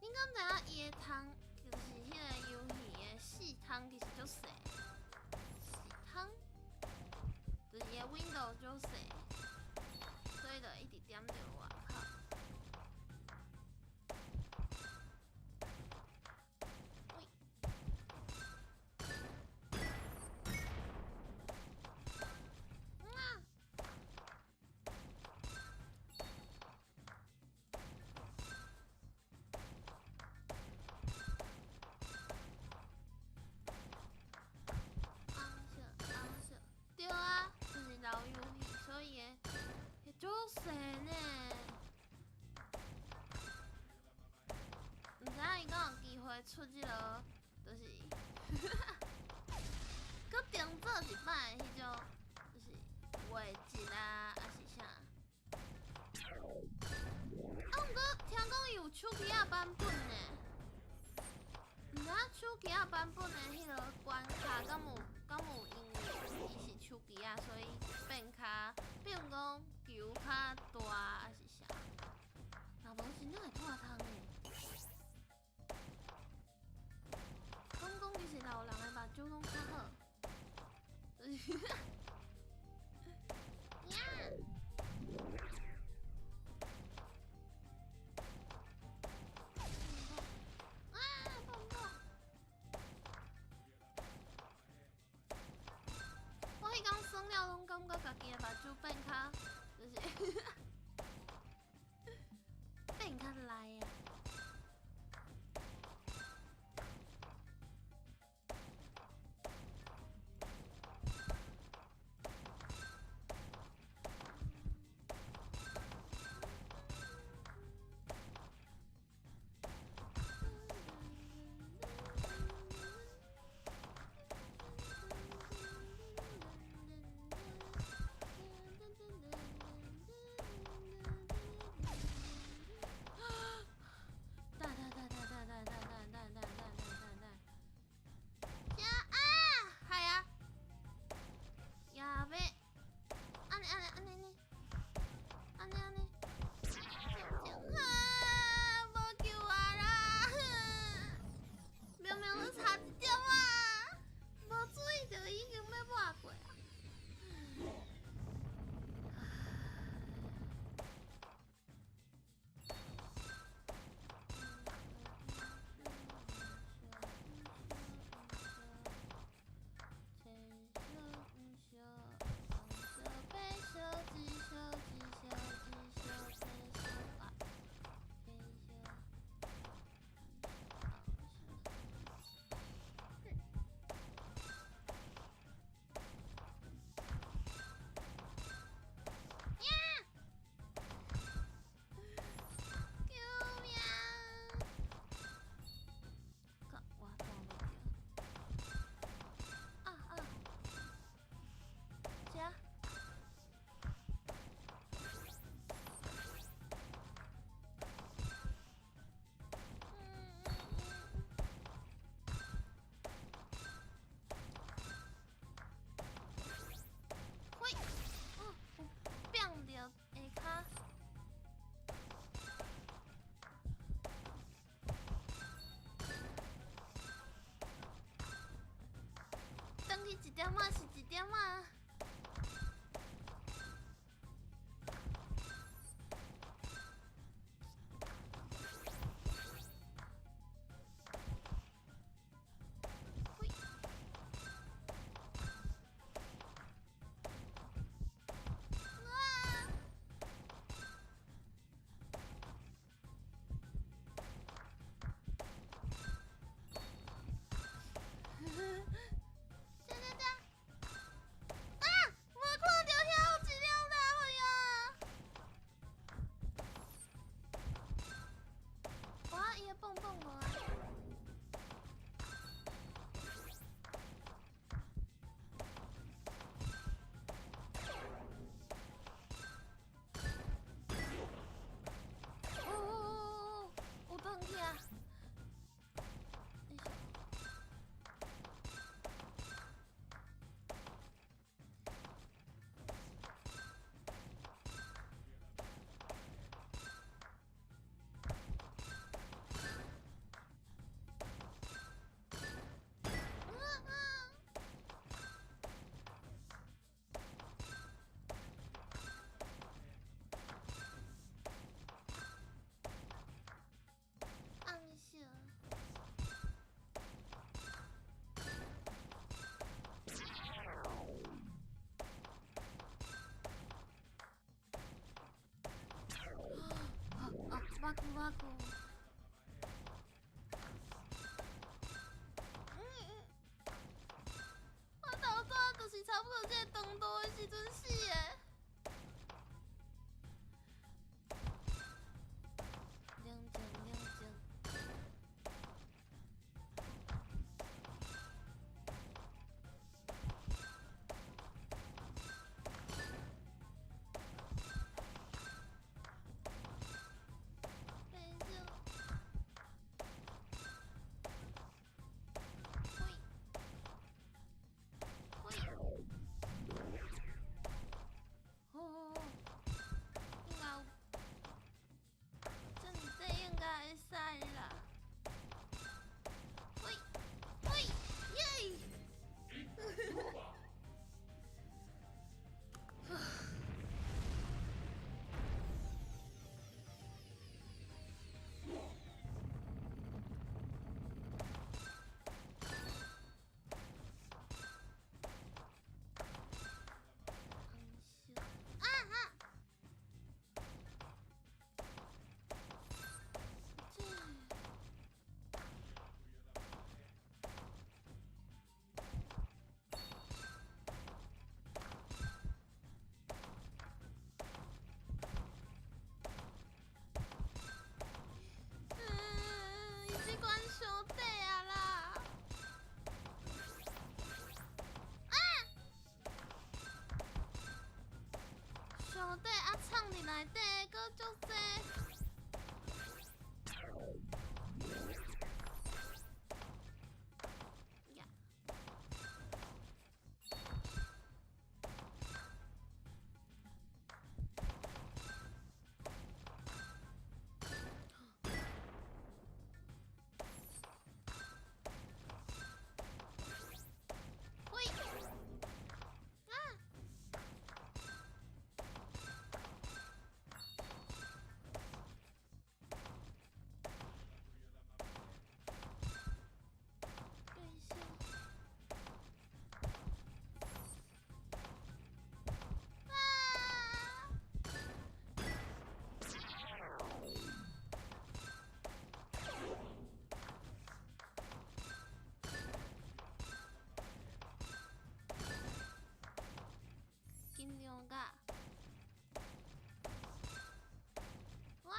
恁敢知影伊的窗就是迄个游戏的视窗，其实足细，视窗就是伊的 window 足细，所以就一直点着外口。对啊，就是老游戏，所以会足细呢。毋知影伊敢有机会出即落，就是，搁重做一摆迄种，就是画质啊，还是啥。毋过听讲伊有手机仔版本呢，毋知影手机仔版本的迄落关卡敢有因为伊是手机仔，所以变较，比如讲球较大，还是啥？若无真正会破窗的。讲其实老人的目睭拢较好。我迄工算了，拢感觉家己的目睭变较，就是变较赖啊。登去一点仔是一点仔。找不到这个东道的时阵死的。冷静，冷静。上底啊，藏伫内底，搁足济。呀！喂！啊！紧张甲！哇！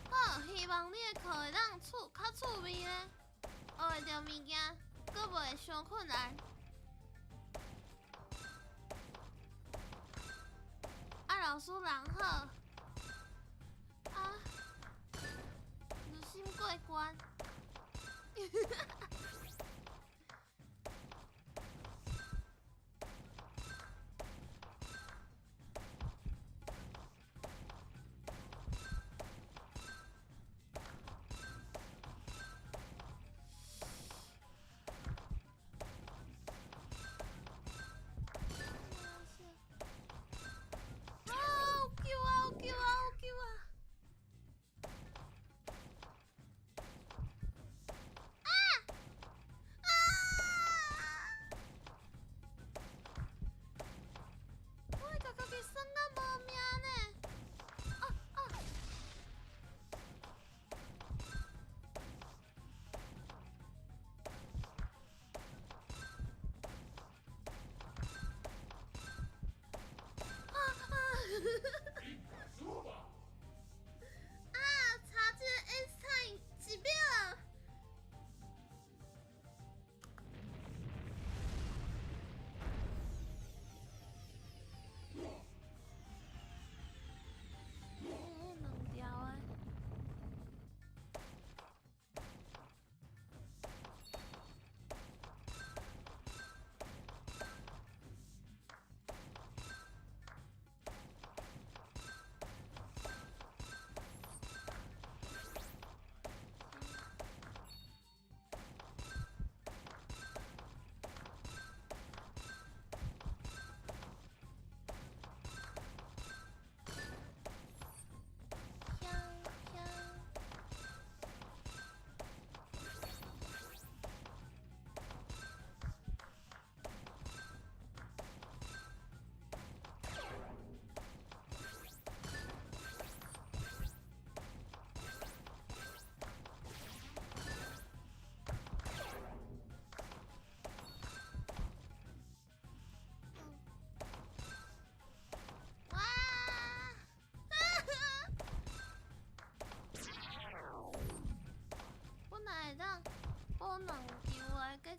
好，希望你的课会当较趣味咧，学会着物件，搁袂会伤困难。啊，老师人好。啊，入心过关。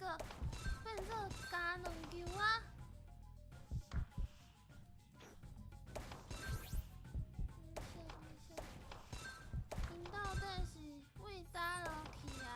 个变做加两球啊！因到底是为倒落去啊？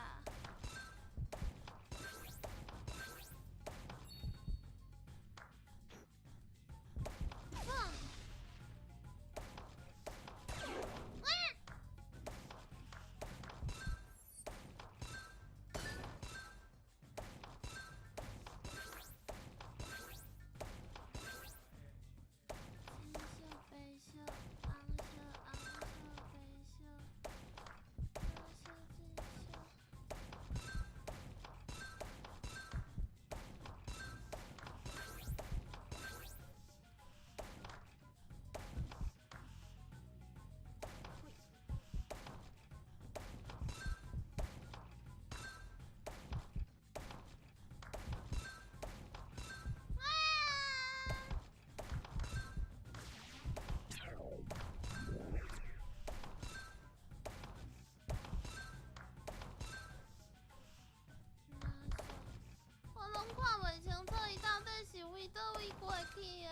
看袂清楚，伊到底是为倒位过去的？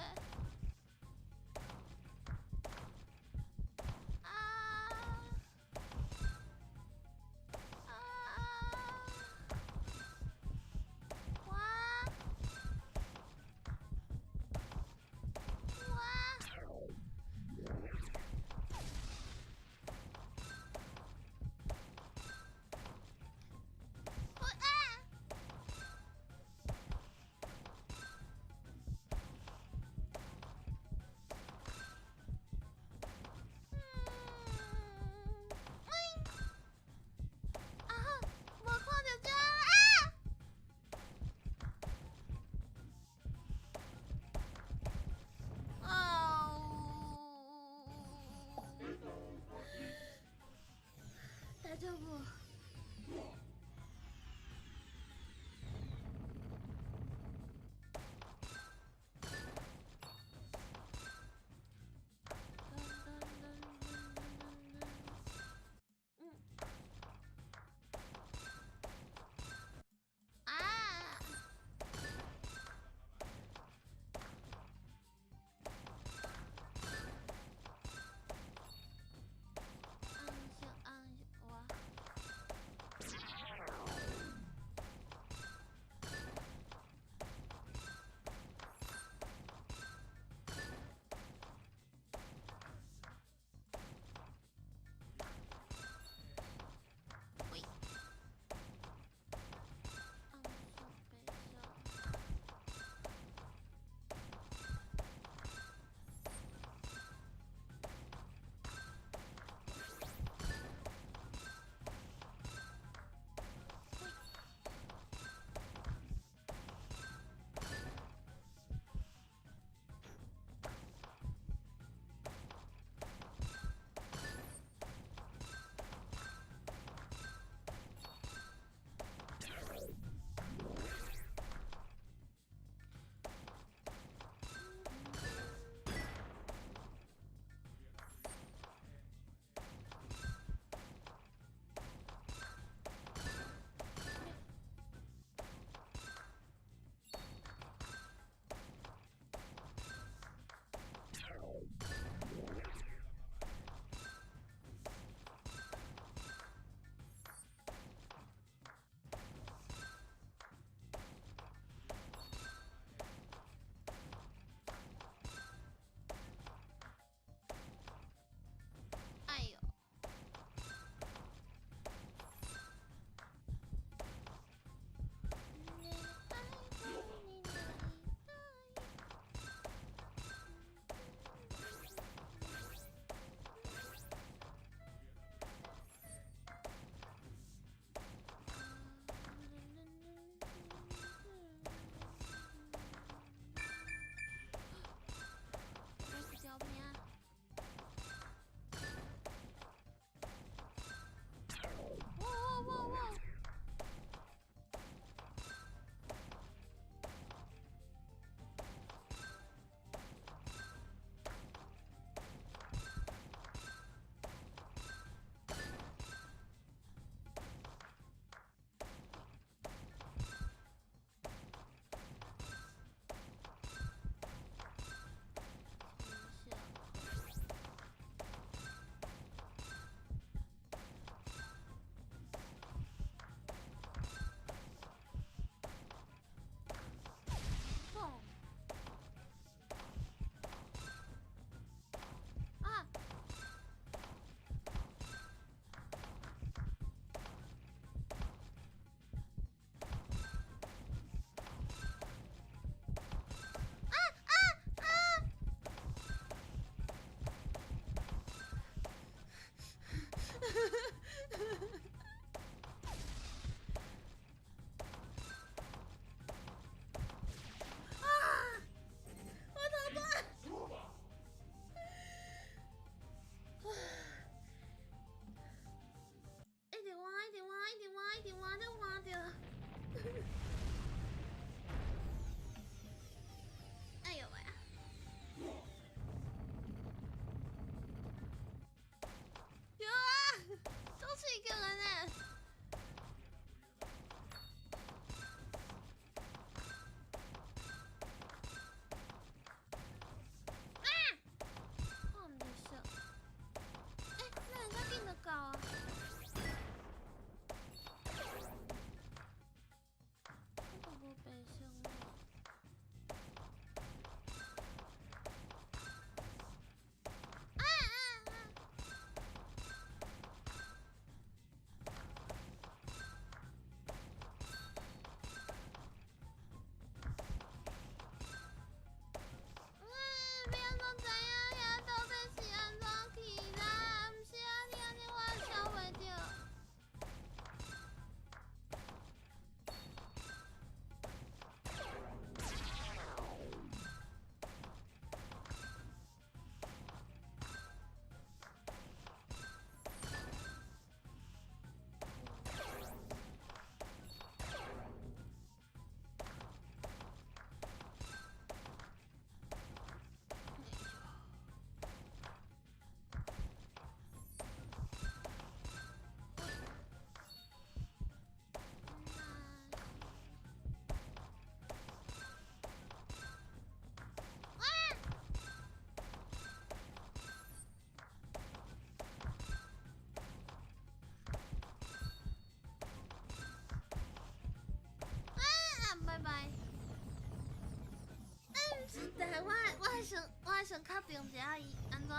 先确定一下伊安怎？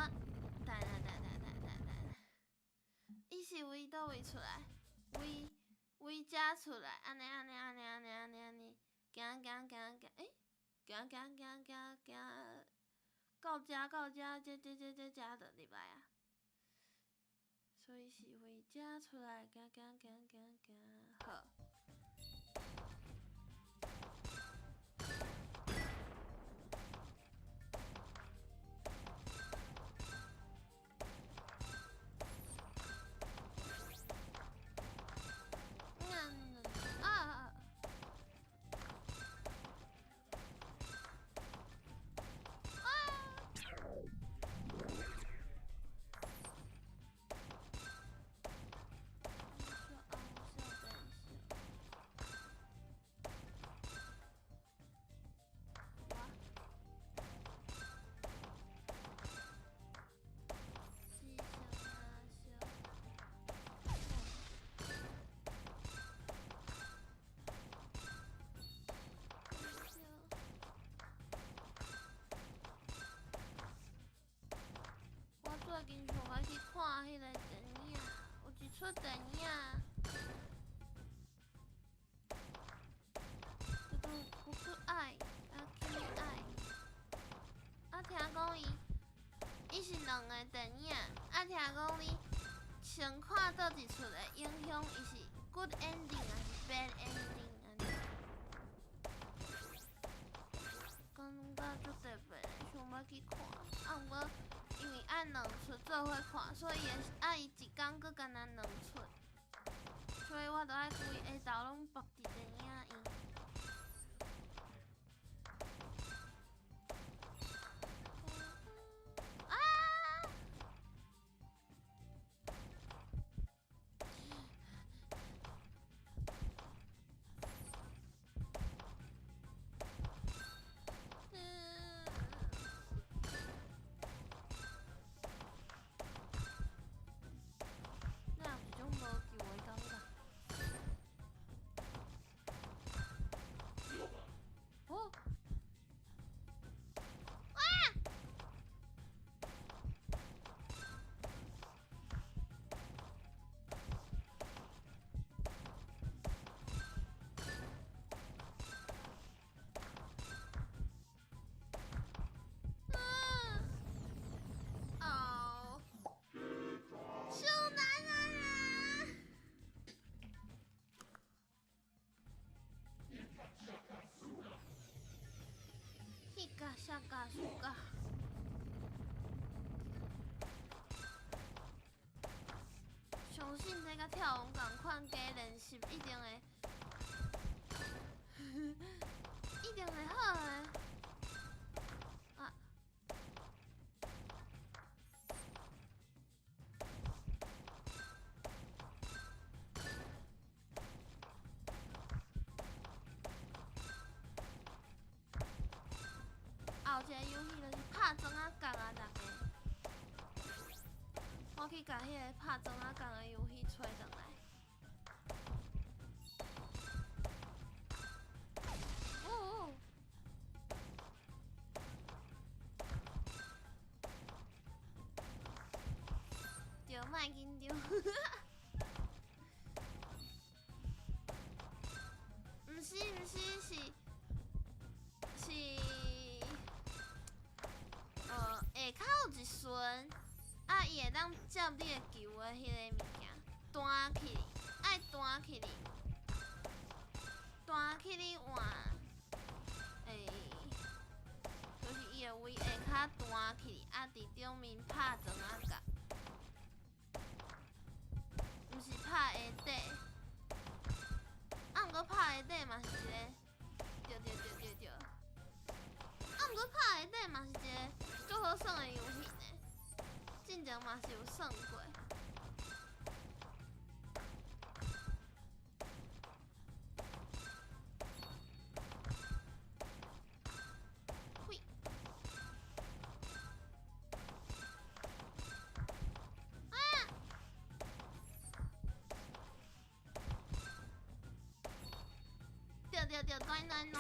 等，伊是为倒位出来？为遮出来？安尼，行，诶，行，到遮，这就入来啊。所以是为遮出来，行，好。最近想要去看迄个电影，有一出电影，叫做《不可爱》君爱。听讲伊是两个电影，听讲你先看倒一出会影响伊是 good ending 还是 bad ending 安尼。感觉足特别的，想要去看，毋过。因为爱两出做伙看，所以伊一工搁干那两出，所以我著爱规下昼拢绑伫电影院。下嘎苏嘎，相信这甲跳舞共款加练习，一定会，一定会好诶。啊！后一个游戏就是拍砖仔角啊，大家。我去甲迄个拍砖仔角的游戏找转来。对，莫紧张。毋是，是。下骹有一旋，伊会当接你的球的迄个物件，弹起，爱弹起哩，弹起哩换，就是伊会为下骹弹起，伫顶面拍砖仔角，毋是拍下底，毋过拍下底嘛是一个，对。毋过拍下底嘛是一个足好耍的游戏呢，之前嘛是有耍过。嘿，对，暖。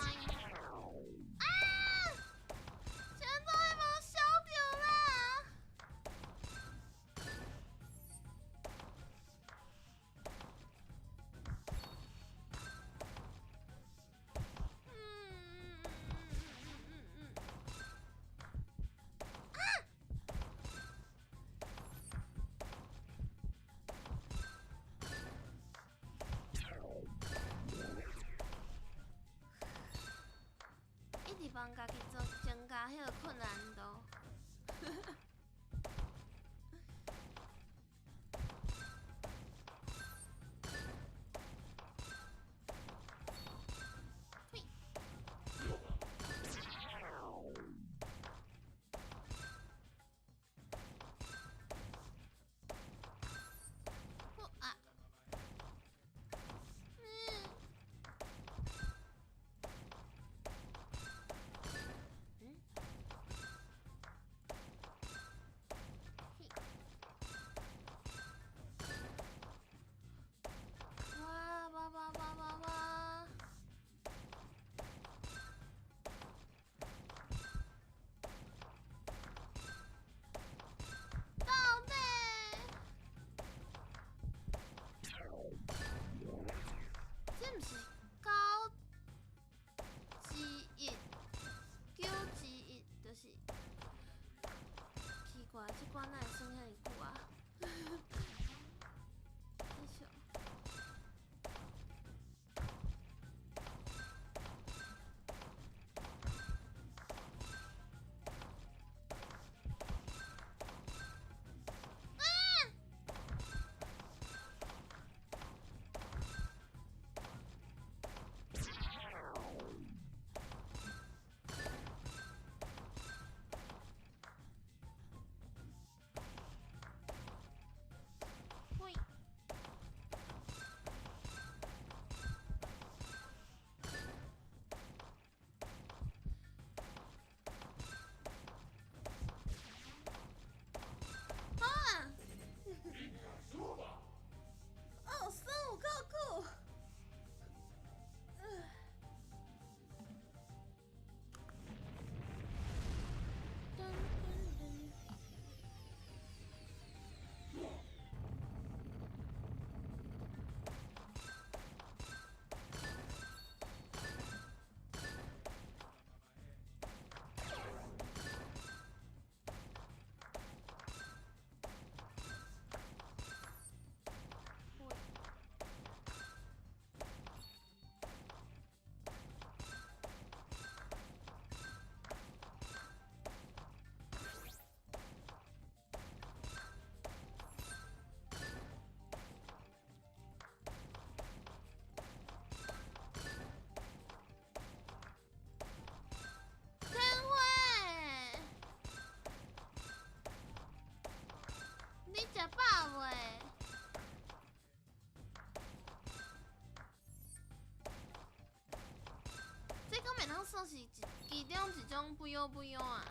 用一种不用啊。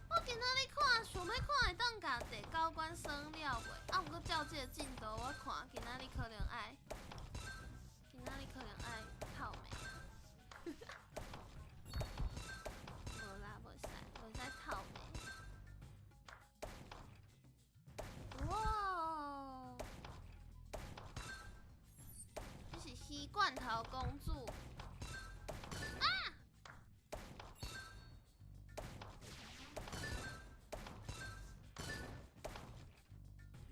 我今仔日看，想要看会当甲第9关算了袂？啊，毋过照这个进度，我看今仔日可能爱泡妹啊。无啦，袂使泡妹。哇！这是鱼罐头公主。啊！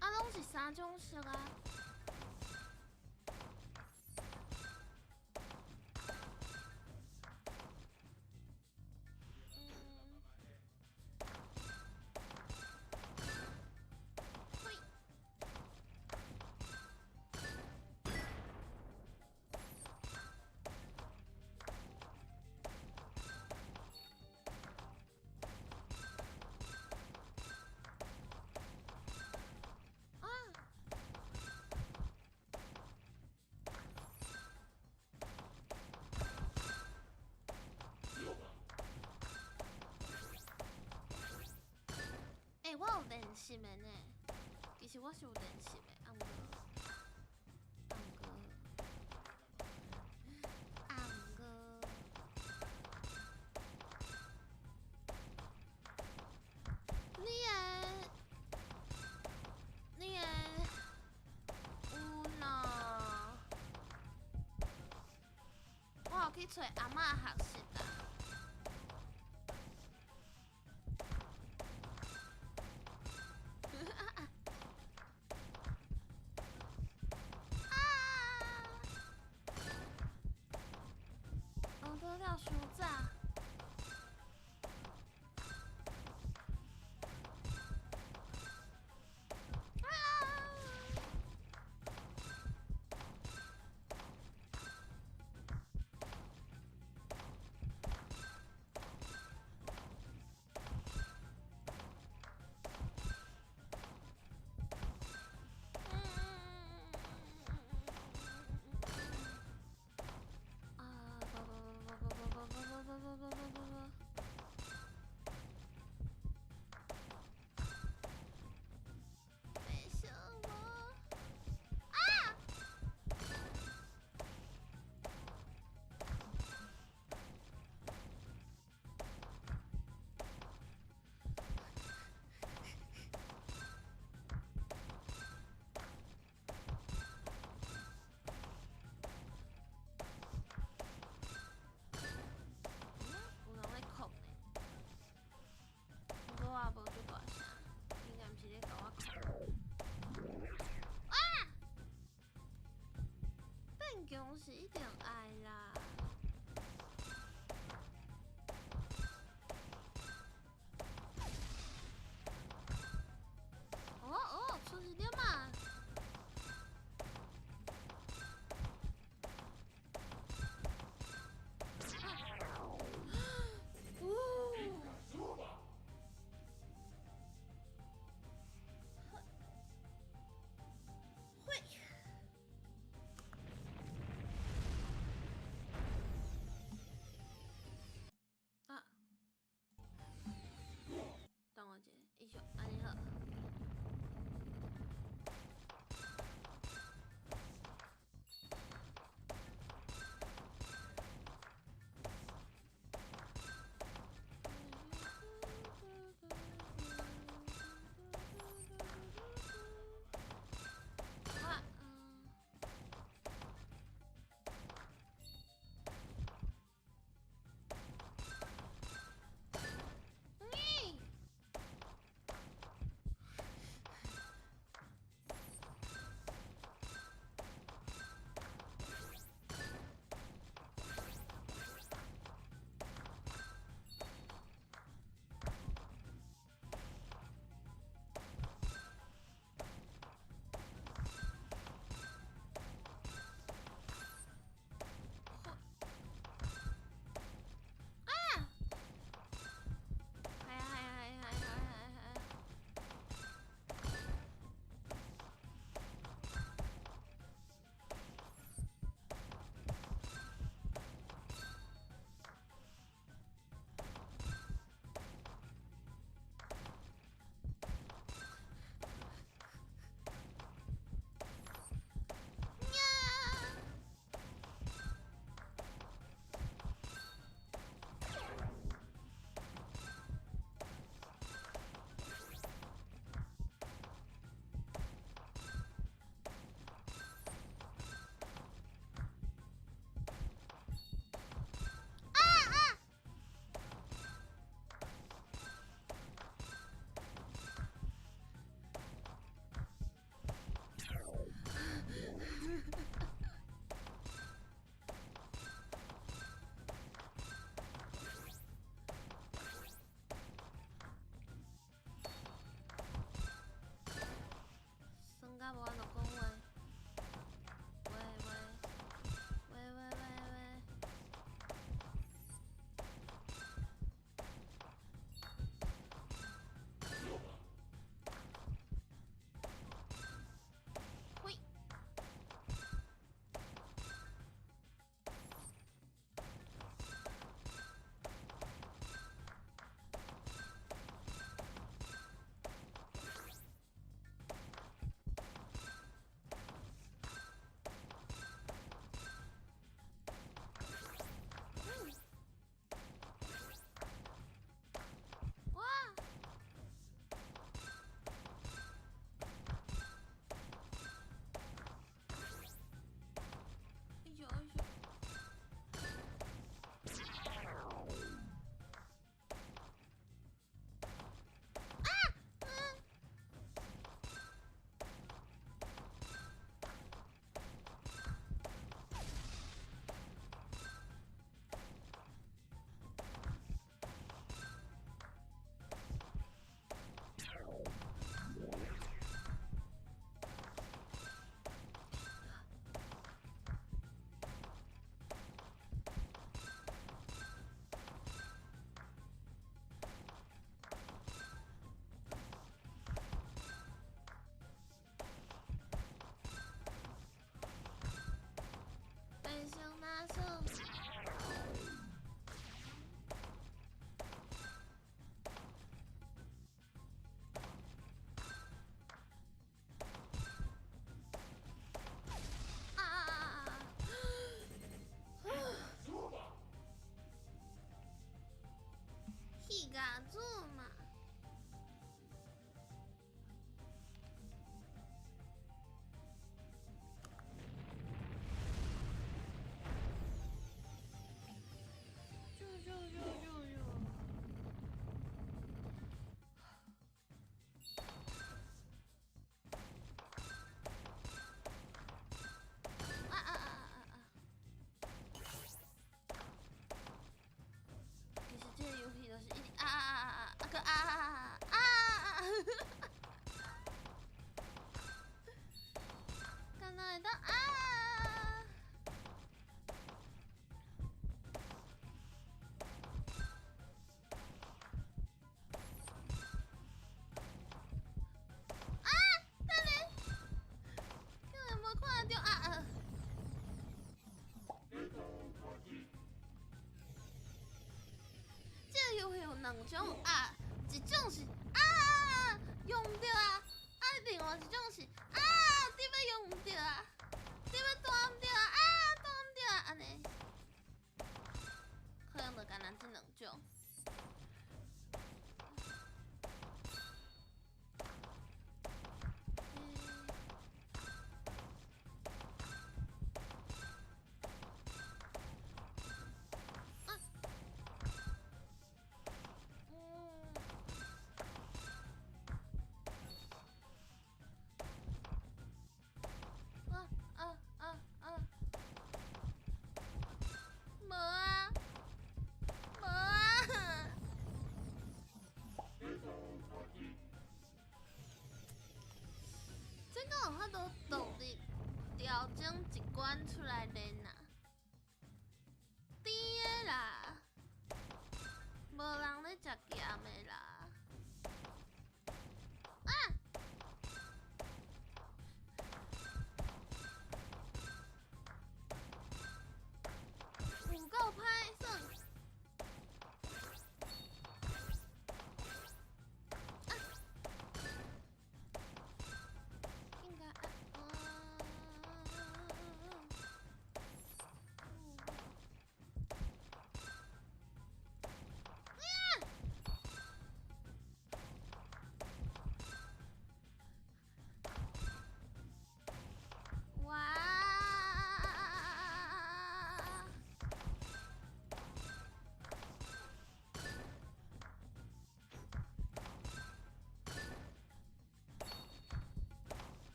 啊，拢是3种色啊。我有练习的呢，其实我是有练习的，啊毋过，你的有喏，我有去找阿嬷学习啦。得了酥炸。两种啊，一种是用唔着啊，另外一种是你要用唔着啊，你要带唔着啊，带唔着啊，安尼，可能就干咱这两种。有法度动力调整一关出来练啊，甜的啦，无人咧食咸的啦。有够歹耍。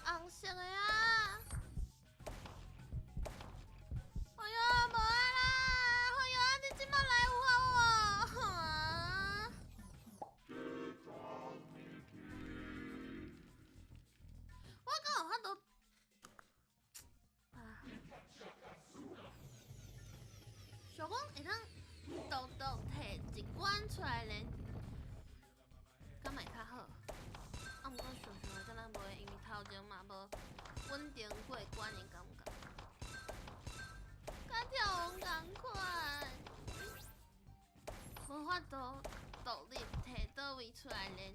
红色的啊！哎哟，无啊啦！哎哟，你即摆来有法啊？我敢有法度想讲会当摕一罐出来练，敢会较好。毋过想想敢若袂，因为头前嘛无稳定过关的感觉，甲跳舞同款，无法度独立摕倒位出来练。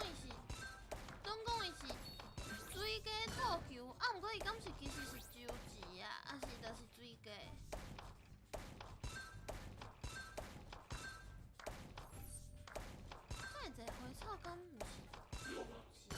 伊是，总讲伊是水鸡套球，啊，毋过伊敢是其实是周志啊，啊是就是水鸡。这个花草敢毋是周志？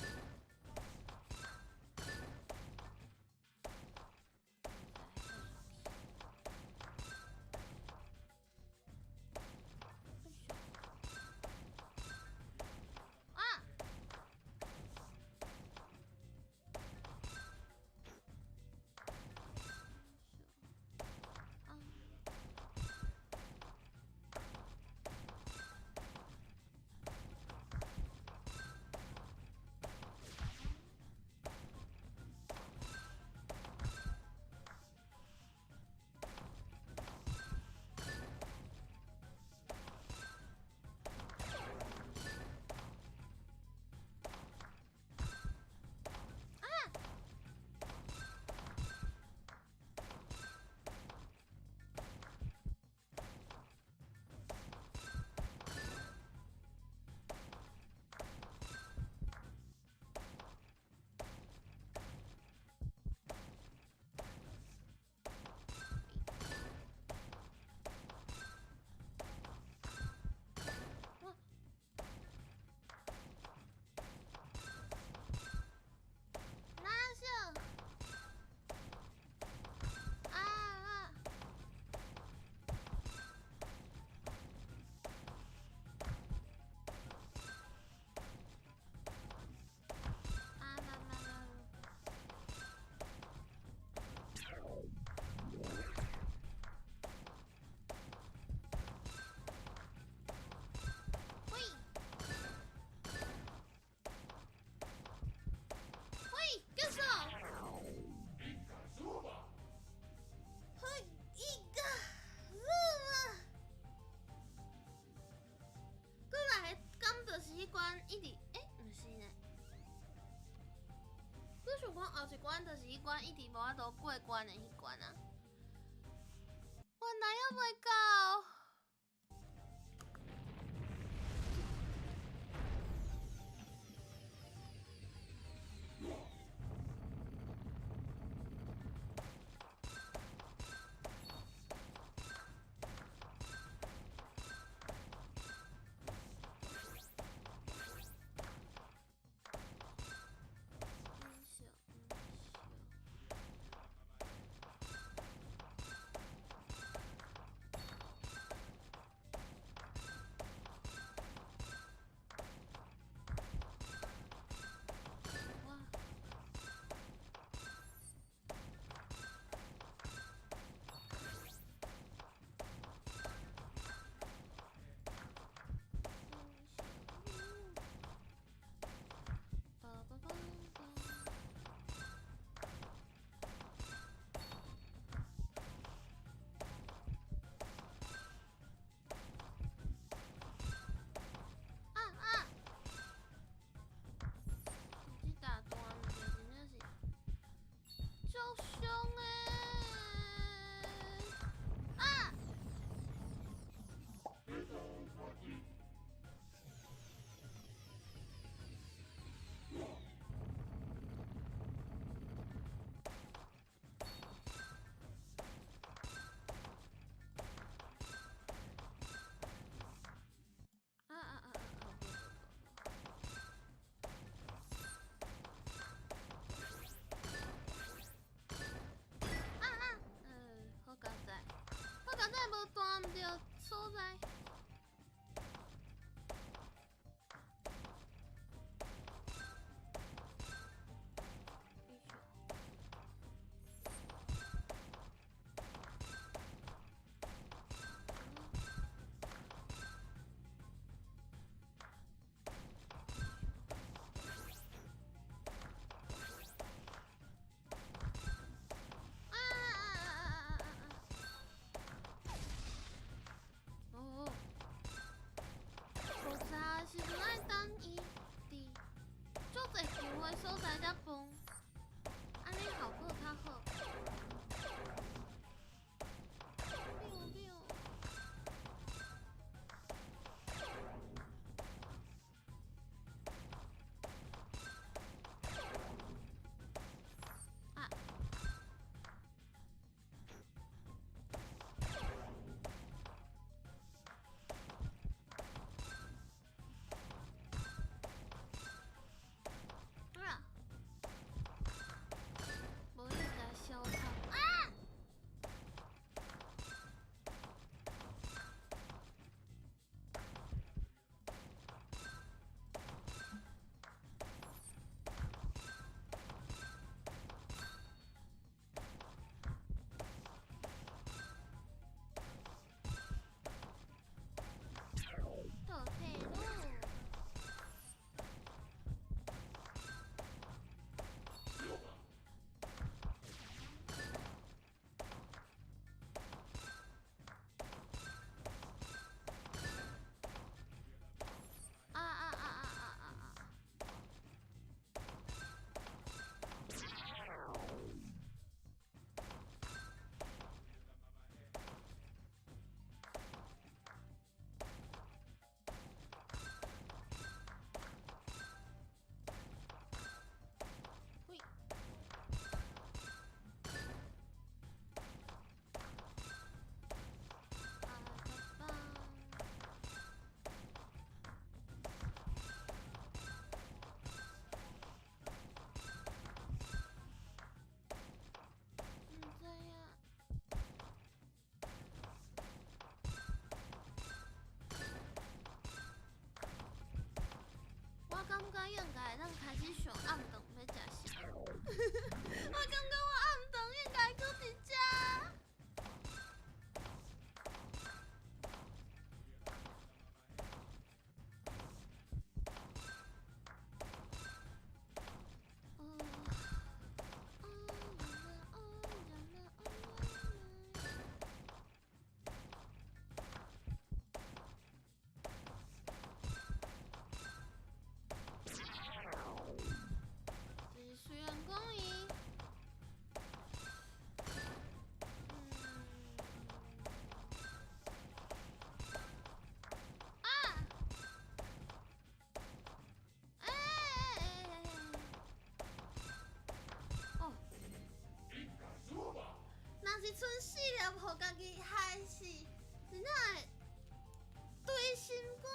一直毋是呢，我想讲后一关就是迄关一直无法度过关的迄关啊，原来还袂到。应该咱开始上暗顿要食啥？我感觉我暗顿应该搁伫遮。虽然讲伊，哦，若是剩4粒，互家己害死，真正会对心肝。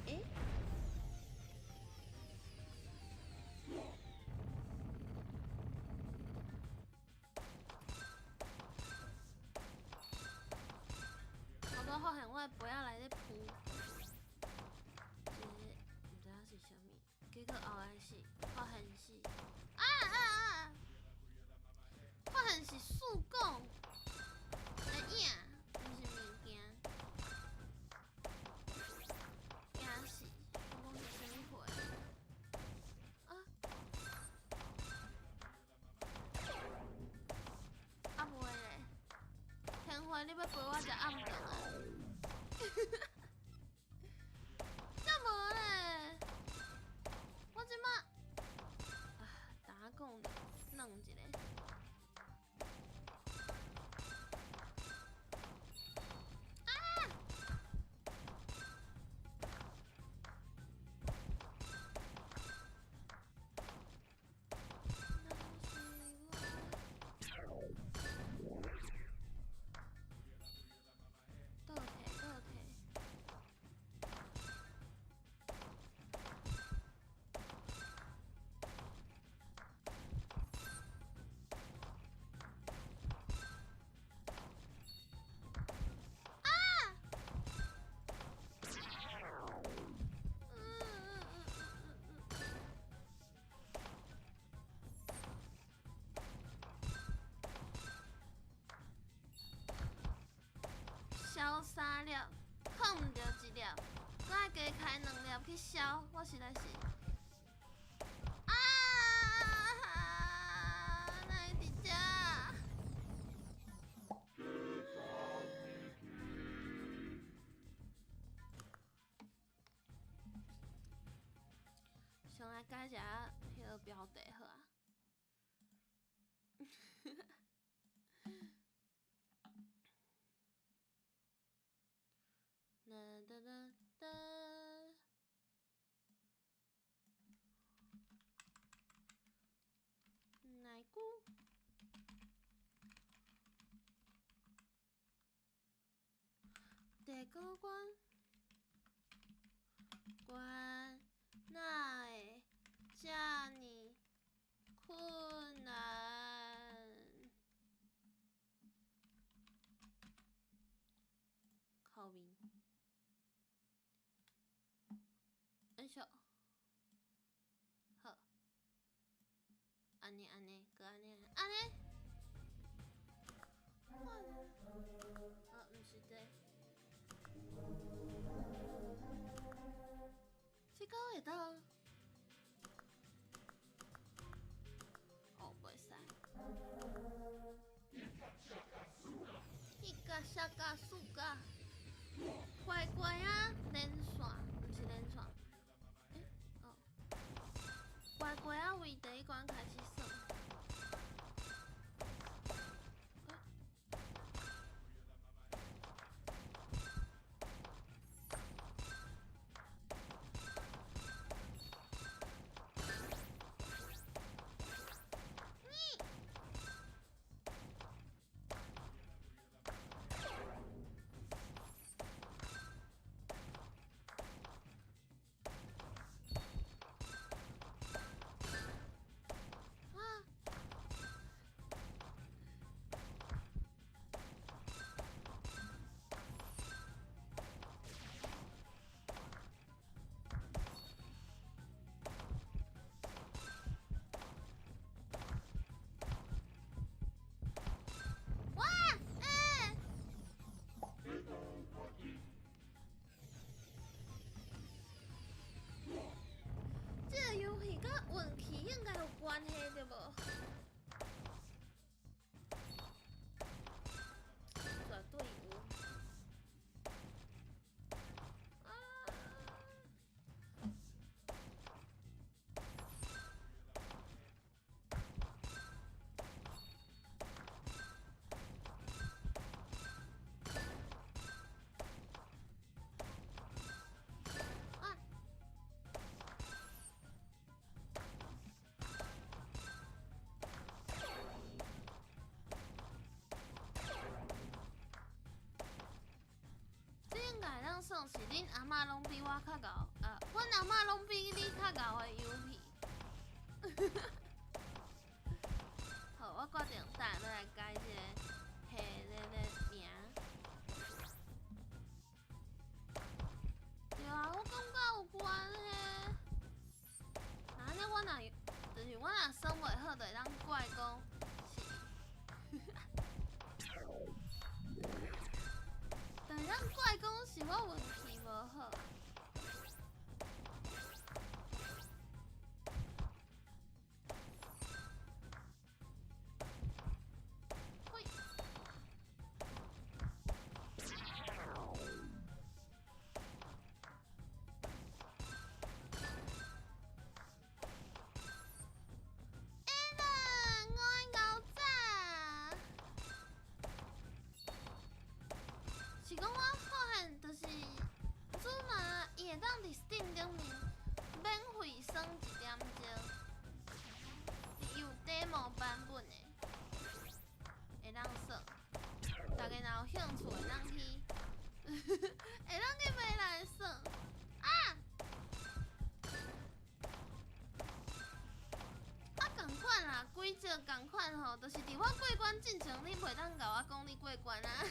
诶？好多发现我的杯仔内咧扑，即个毋知影是啥物，结果后来是发现是发现是树讲的影，毋是物件，惊死！我讲是啥物货？袂咧，天花你要陪我食暗顿啊？则无咧，我即马等下讲弄一个。消3粒，放毋着1粒，搁爱加开2粒去消，我实在是哪会伫遮？上来改一下迄个标题好啊。哒哒哒哒，奶菇，第9关，关哪会遮尼困难？靠面。よいしょ。好，安尼，搁安尼。毋是这。这个会当？哦，袂使。伊个下个树个，乖乖啊，连线，毋是连线。乖乖啊，为第1关开始算。算是恁阿嬷拢比我较敖，阮阿嬷拢比你较敖的油皮。好，我决定等下要来改一个下个名。对啊，我感觉有关嘿。安尼我若就是我若算袂好，就会当怪讲是，就会当怪讲是我运气无好。是讲我发现，就是主嘛，伊会当伫 Steam 顶面免费耍1点钟，有 demo 版本的，会当耍。大家若有兴趣，会当去，会当去买来耍。共款啦，规则共款吼，就是伫我过关进程，你袂当甲我讲你过关啊。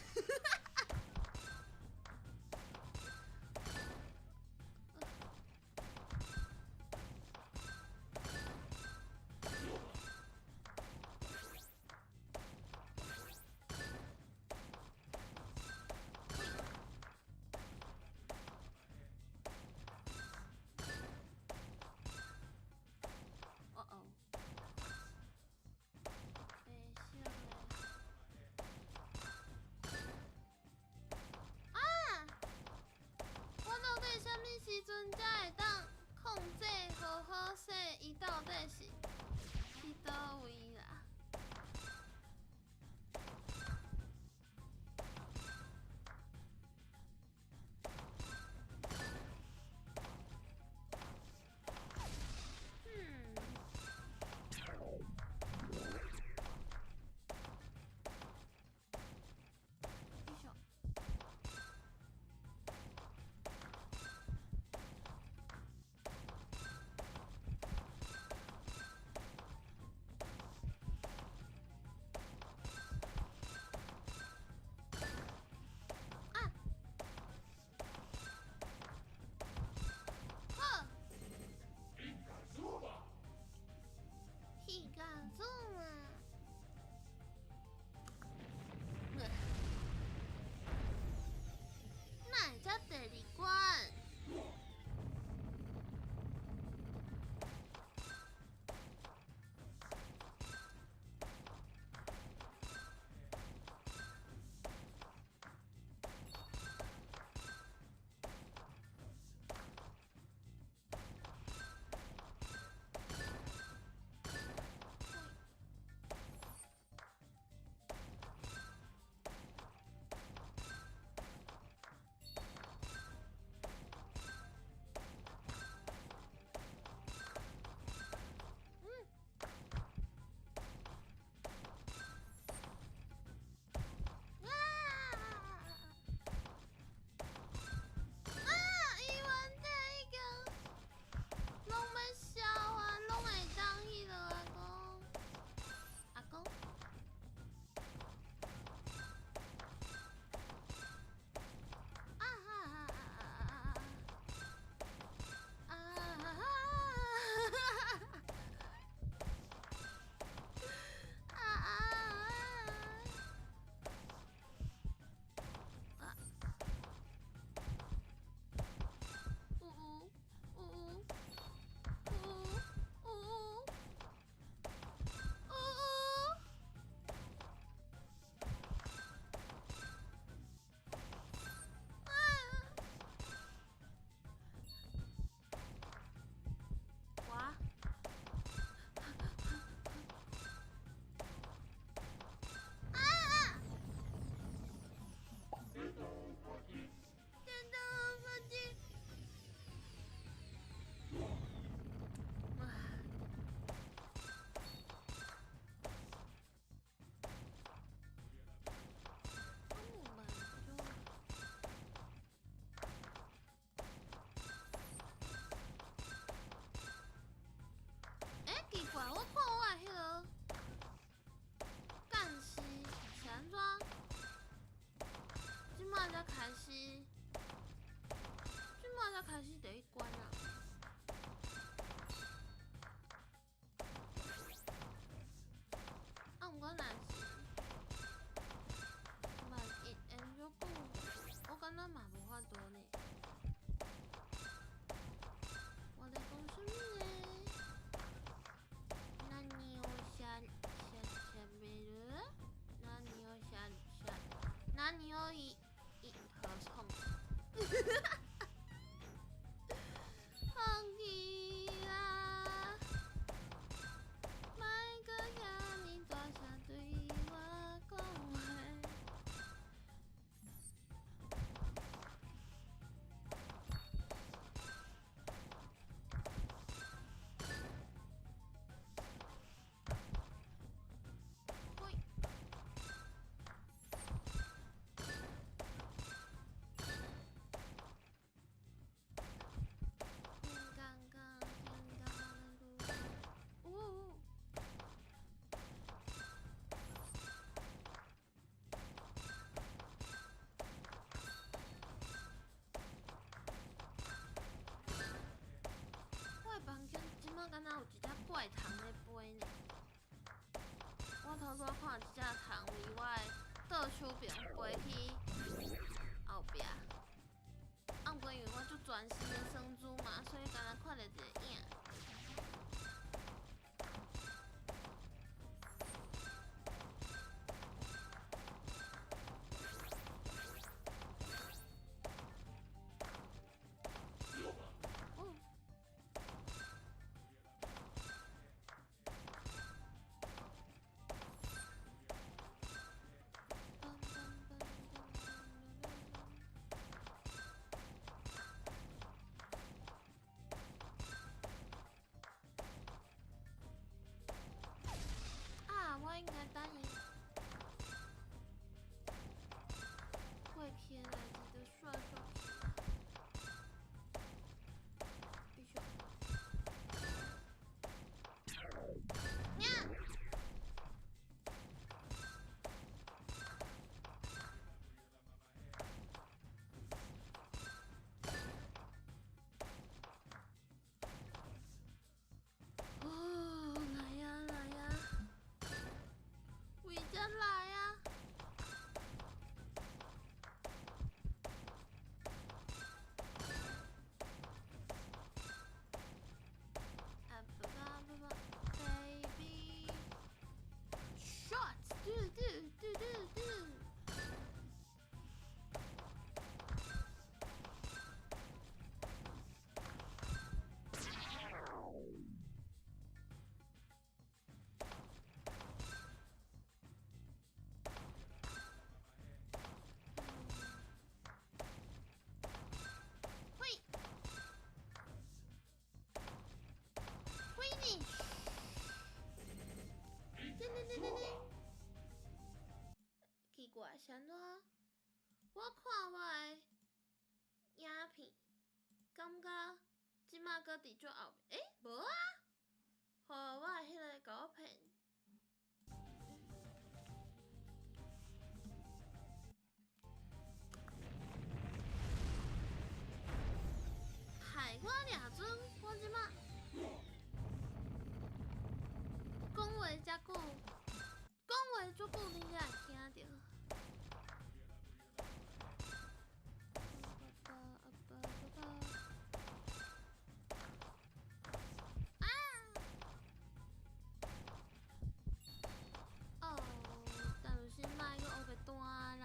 开始，即马才开始第一关啊。啊，毋过若是万一延续久，我感觉嘛无法度呢。我在讲什么呢？何をしゃべる？何を何从？放弃啦！莫搁遐尼大声对我讲话。喂。房间即马敢若有一只怪虫咧飞呢。我头拄看一只虫离我的倒手边飞去后壁，啊，毋过因为我足专心的耍珠嘛，所以敢若看到一个影。我应该等伊会偏来这个帅帅。来呀！啊不不 ，baby shots， 嘟嘟嘟嘟嘟。奇怪，是安怎？我看我的影片，感觉即马搁伫足后面。无啊！互我的迄个甲我骗。害我俩准，我即马讲话遮久，讲话足久，你才会听着。哦，但是莫个黑白单啦。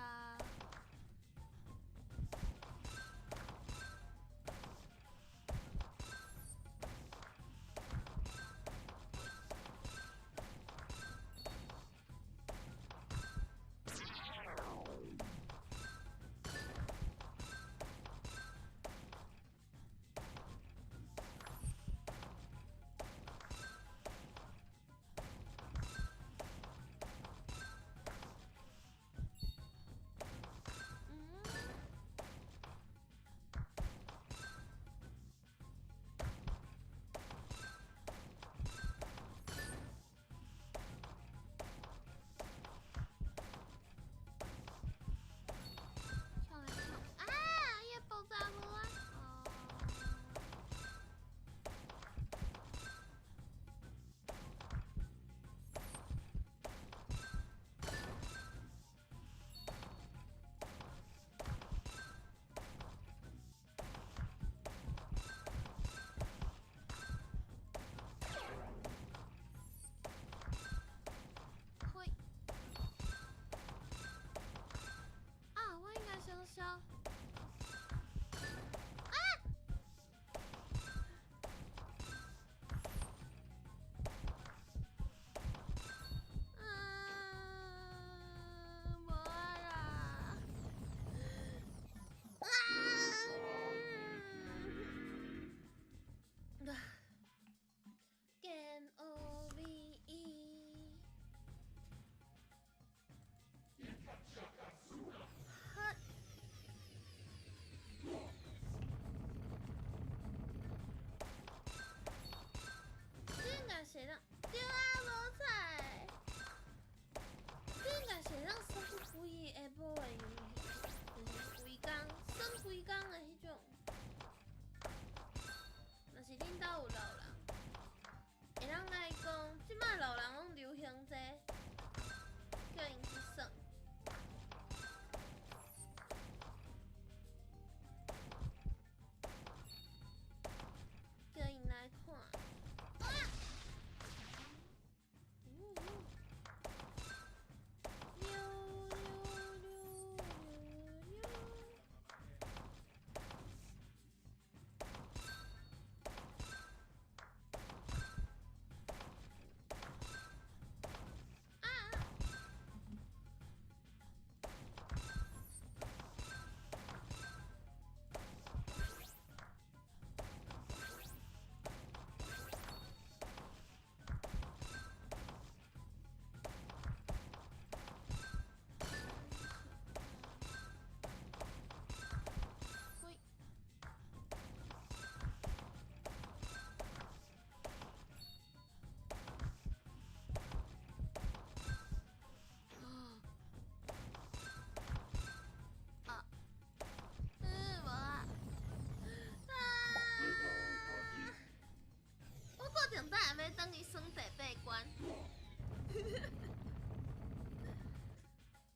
等于算第八关。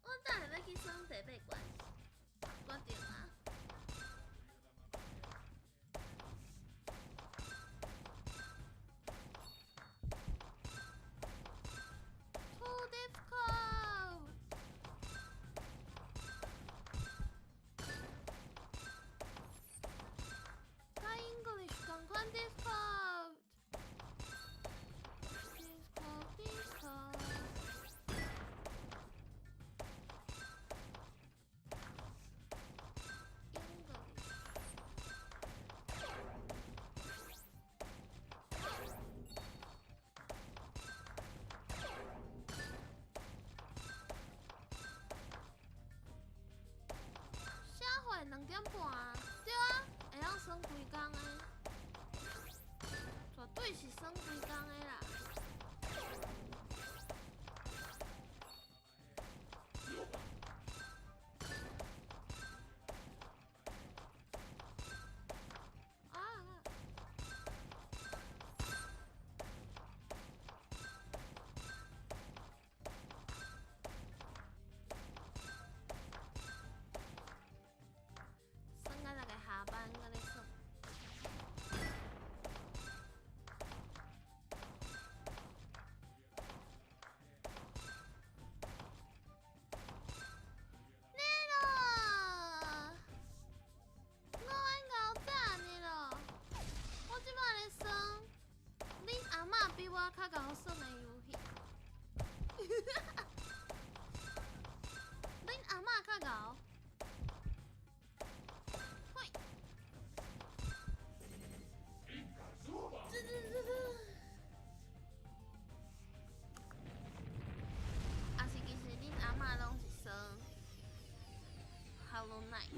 我等下要去算第八关，决定啊。Too difficult. Thai English 同款 difficult. Difficult. English 2点半，对啊，会晓算几工的，绝对是算几工的啦。下班甲咧算。比我较甲我算的游戏，恁阿嬷较甲我。喂，啊是其实恁阿嬷拢是算 Hollow Knight。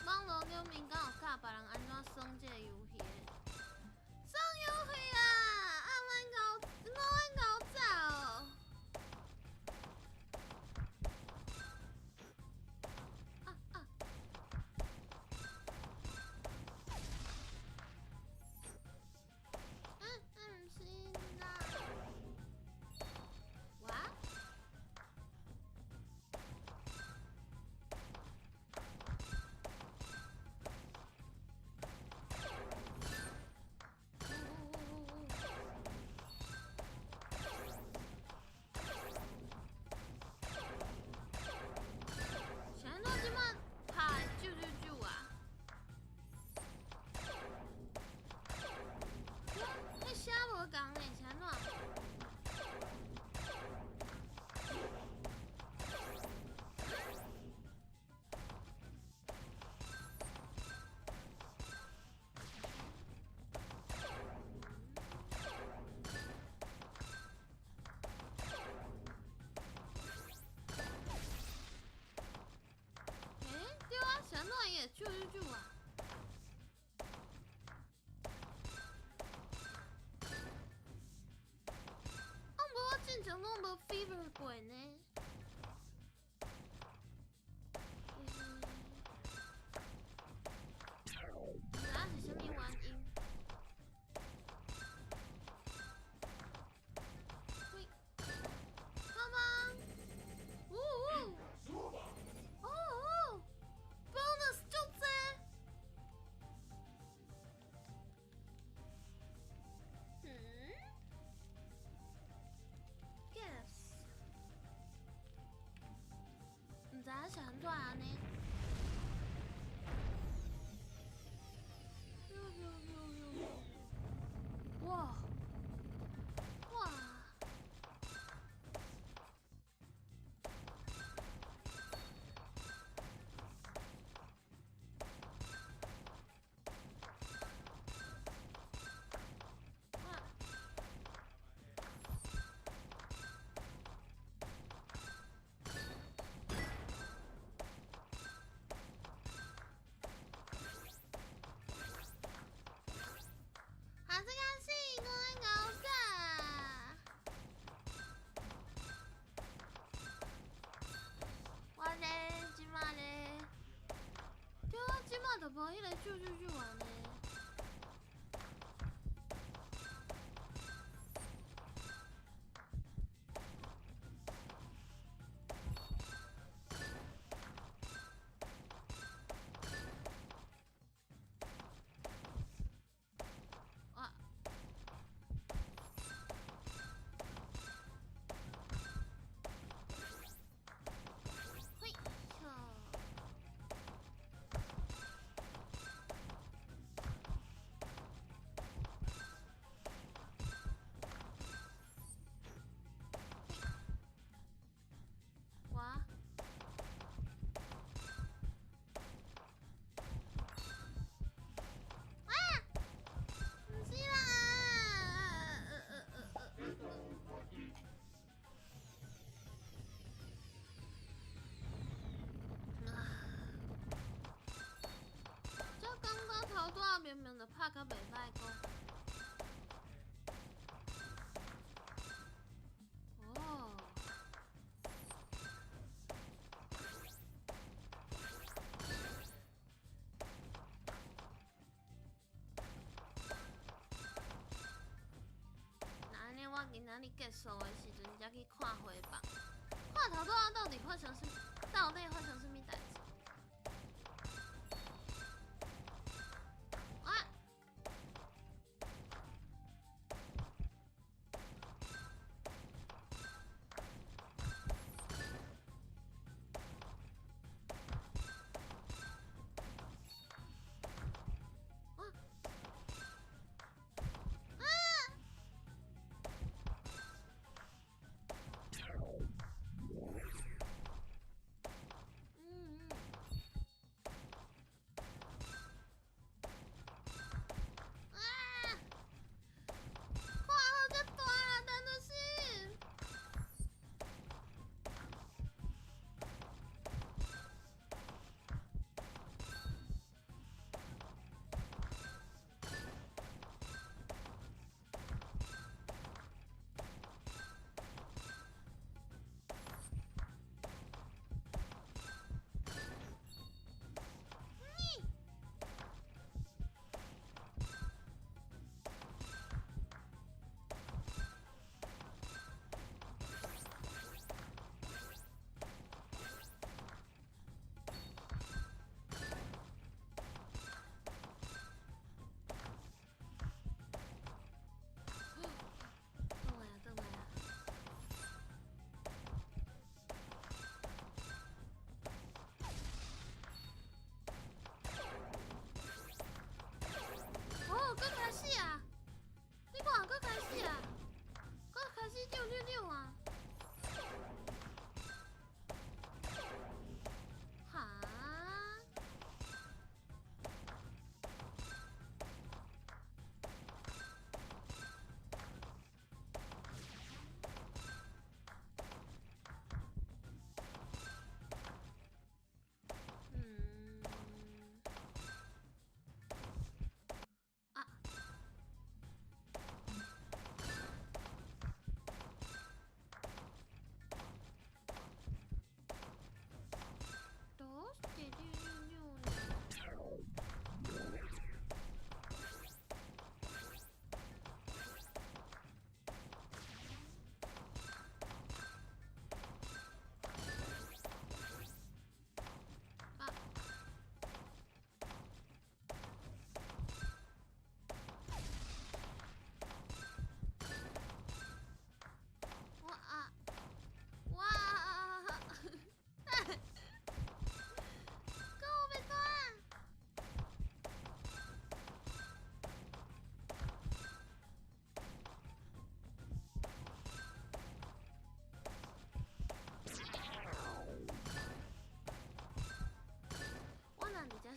网络上面敢有教别人安怎算这个游戏的？算游戏啊！我搞早。是啦。哇？写无共诶，是安怎？对啊，是安怎伊会啾啊？进前拢无 fever 过呢。不知影是啥物原因。喂 ，Come on！ bonus 就这。Guess， 唔知影是安怎安尼。哇！哇！迄个啾啾啾安尼。明明就拍甲袂歹讲。哦。那安尼，我今仔日结束的时阵才去看回放，看头拄仔到底发生什么代志？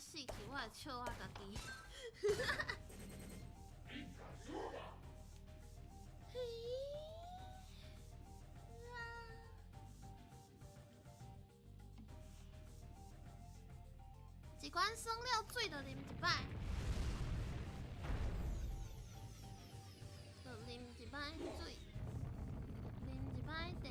死去，我会笑我家己。一罐酸了水就啉一摆，就啉一摆水，啉一摆茶。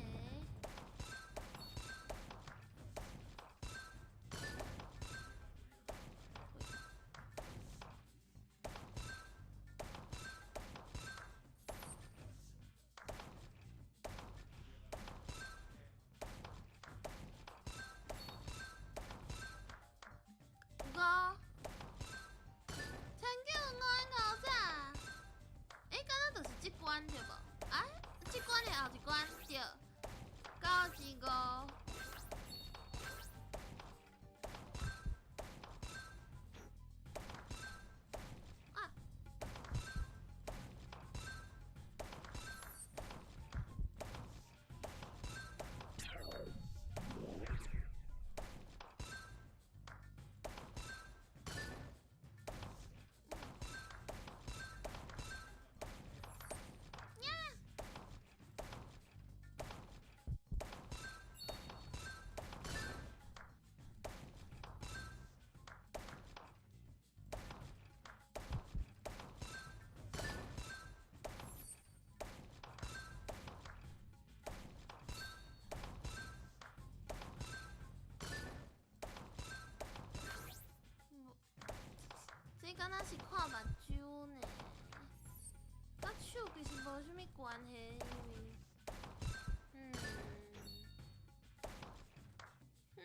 手其实无啥物关系，因为，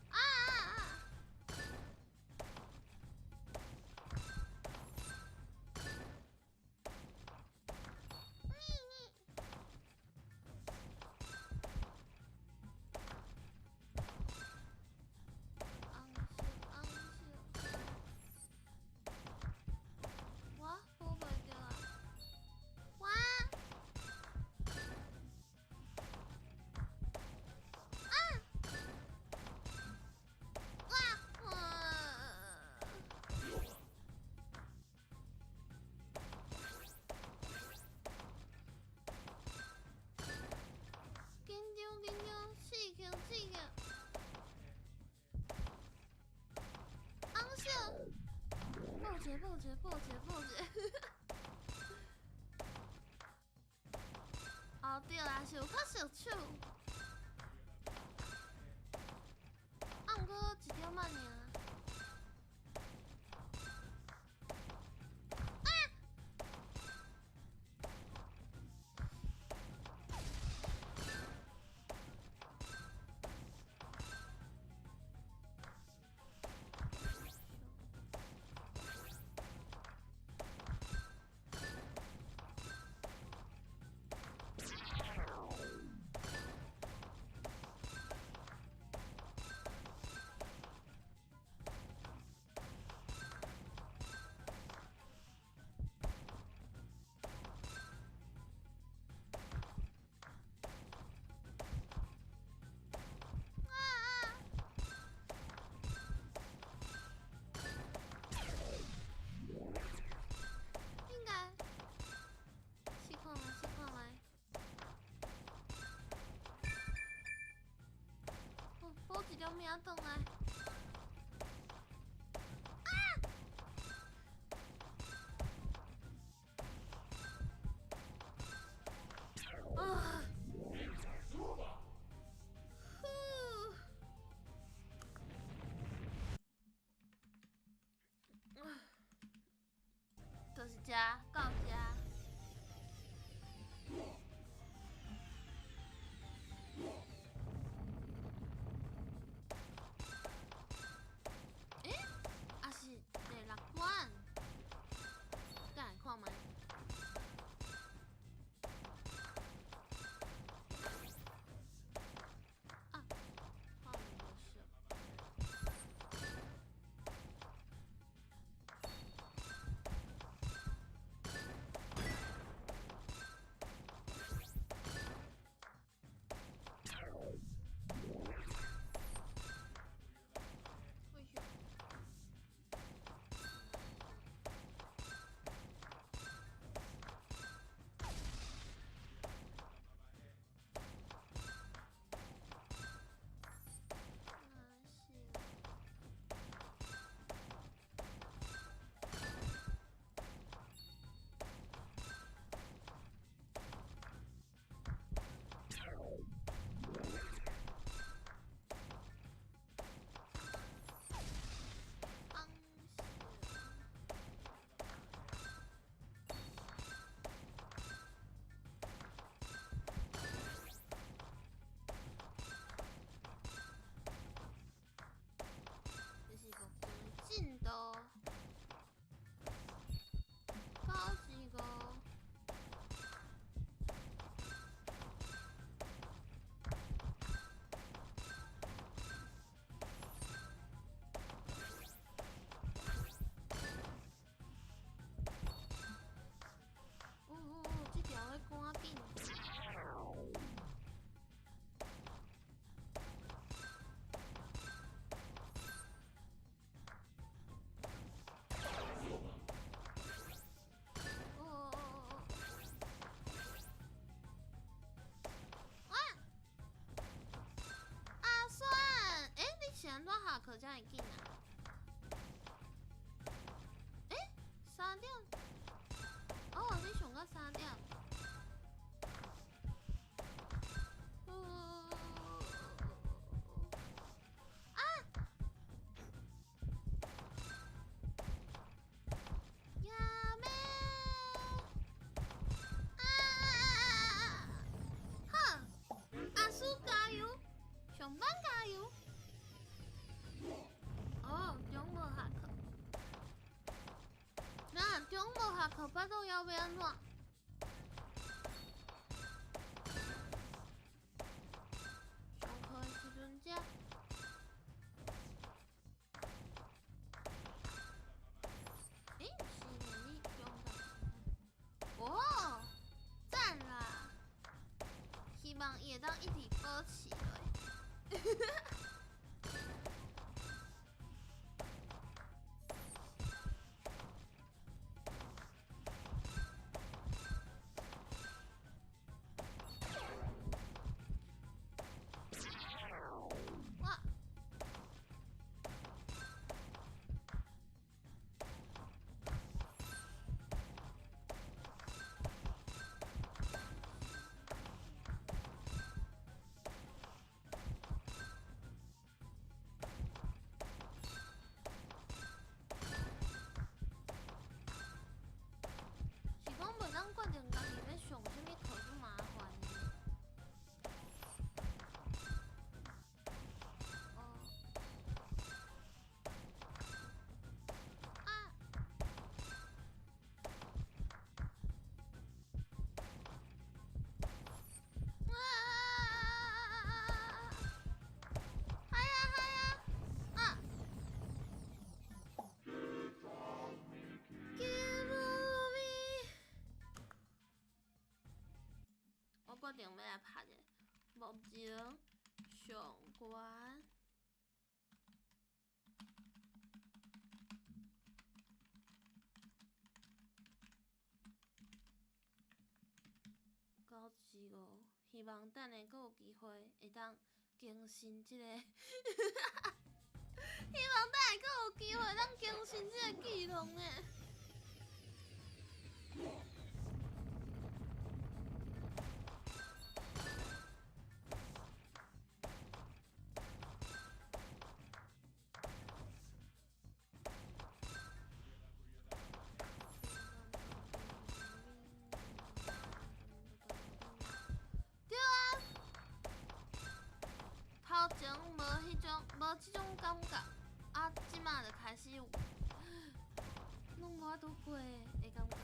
啊啊啊！我保袂着啊！我紧张，死去！昂笑！报捷！哦对啦，是有较小手，毋过一条慢尔。应该试看卖。补一条命转来。啊！就是这，到这。诶，也是第6关，等下看卖。啊，看无熟。进度高级个。这条要赶紧。前段下课才会紧啊？3点？哦，你上到3点。やめ加油！哦，中无下课。那中无下课，巴肚要安怎？上课的时阵食。诶，是呢，你中到。哦，赞啦！希望伊会当一直保持落。哇！是讲袂当决定家己要上啥物课就麻烦呢。哦。啊！啊！嗨呀嗨呀！啊！我决定要来拍一个目前上悬。95，希望等下阁有机会会当更新即个，希望等下阁有机会当更新即个记录呢。对啊，头前无即种感觉，啊，即马就开始有，拢无法度过的感觉。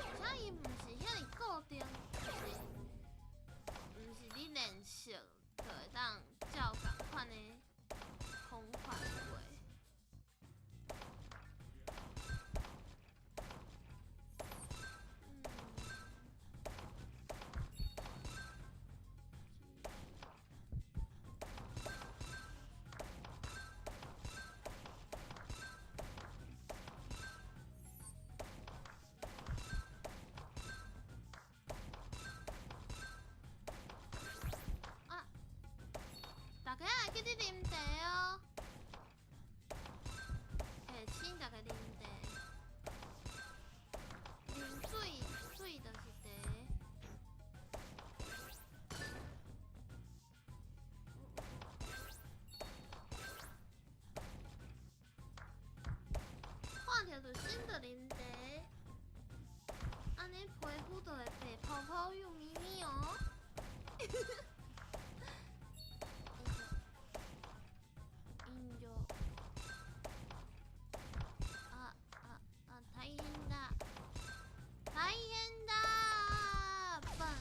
而且伊毋是遐尼固定，毋是你练习就会当照共款的方法过。大家会记得啉茶哦，下请大家啉茶，啉水，水就是茶。看到就先着啉茶，安尼皮肤就会白泡泡又咪咪哦。大変だ大変だバン。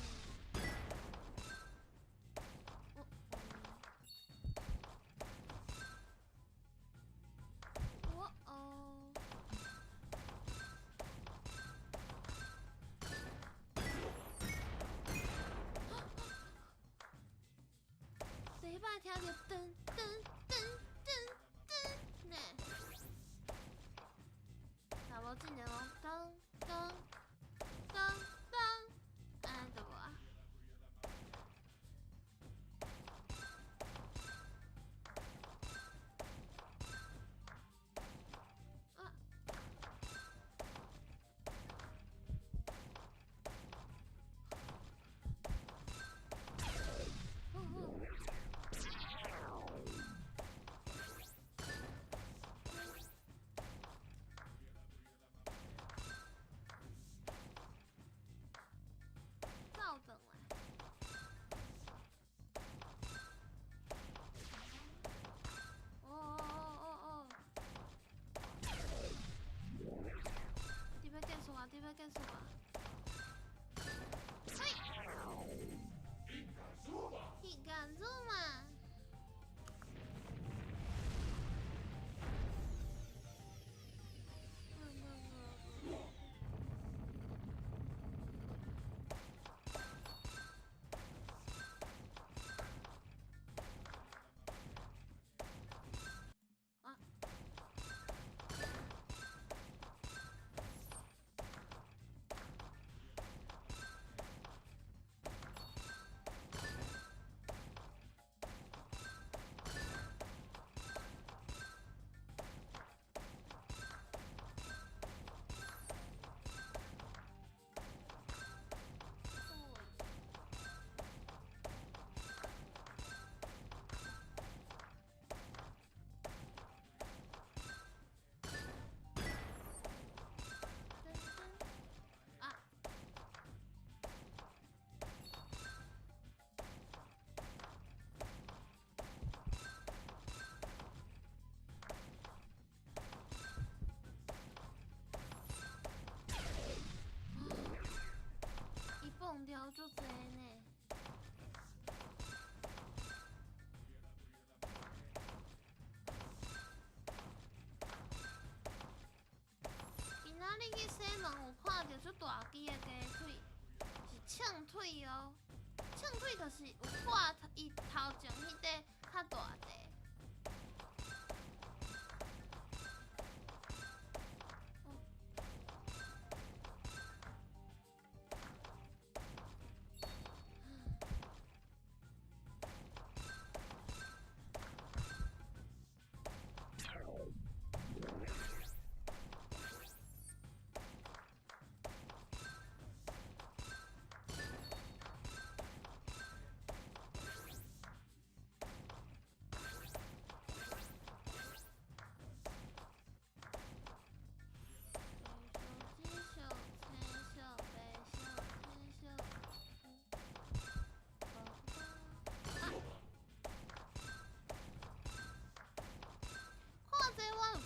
おお第一摆听到噔噔噔噔噔呢，若无进前讲噔噔噔噔，安尼就无啊。大只的鸡腿，是秤腿哦。秤腿就是有挂伊头前迄块较大块。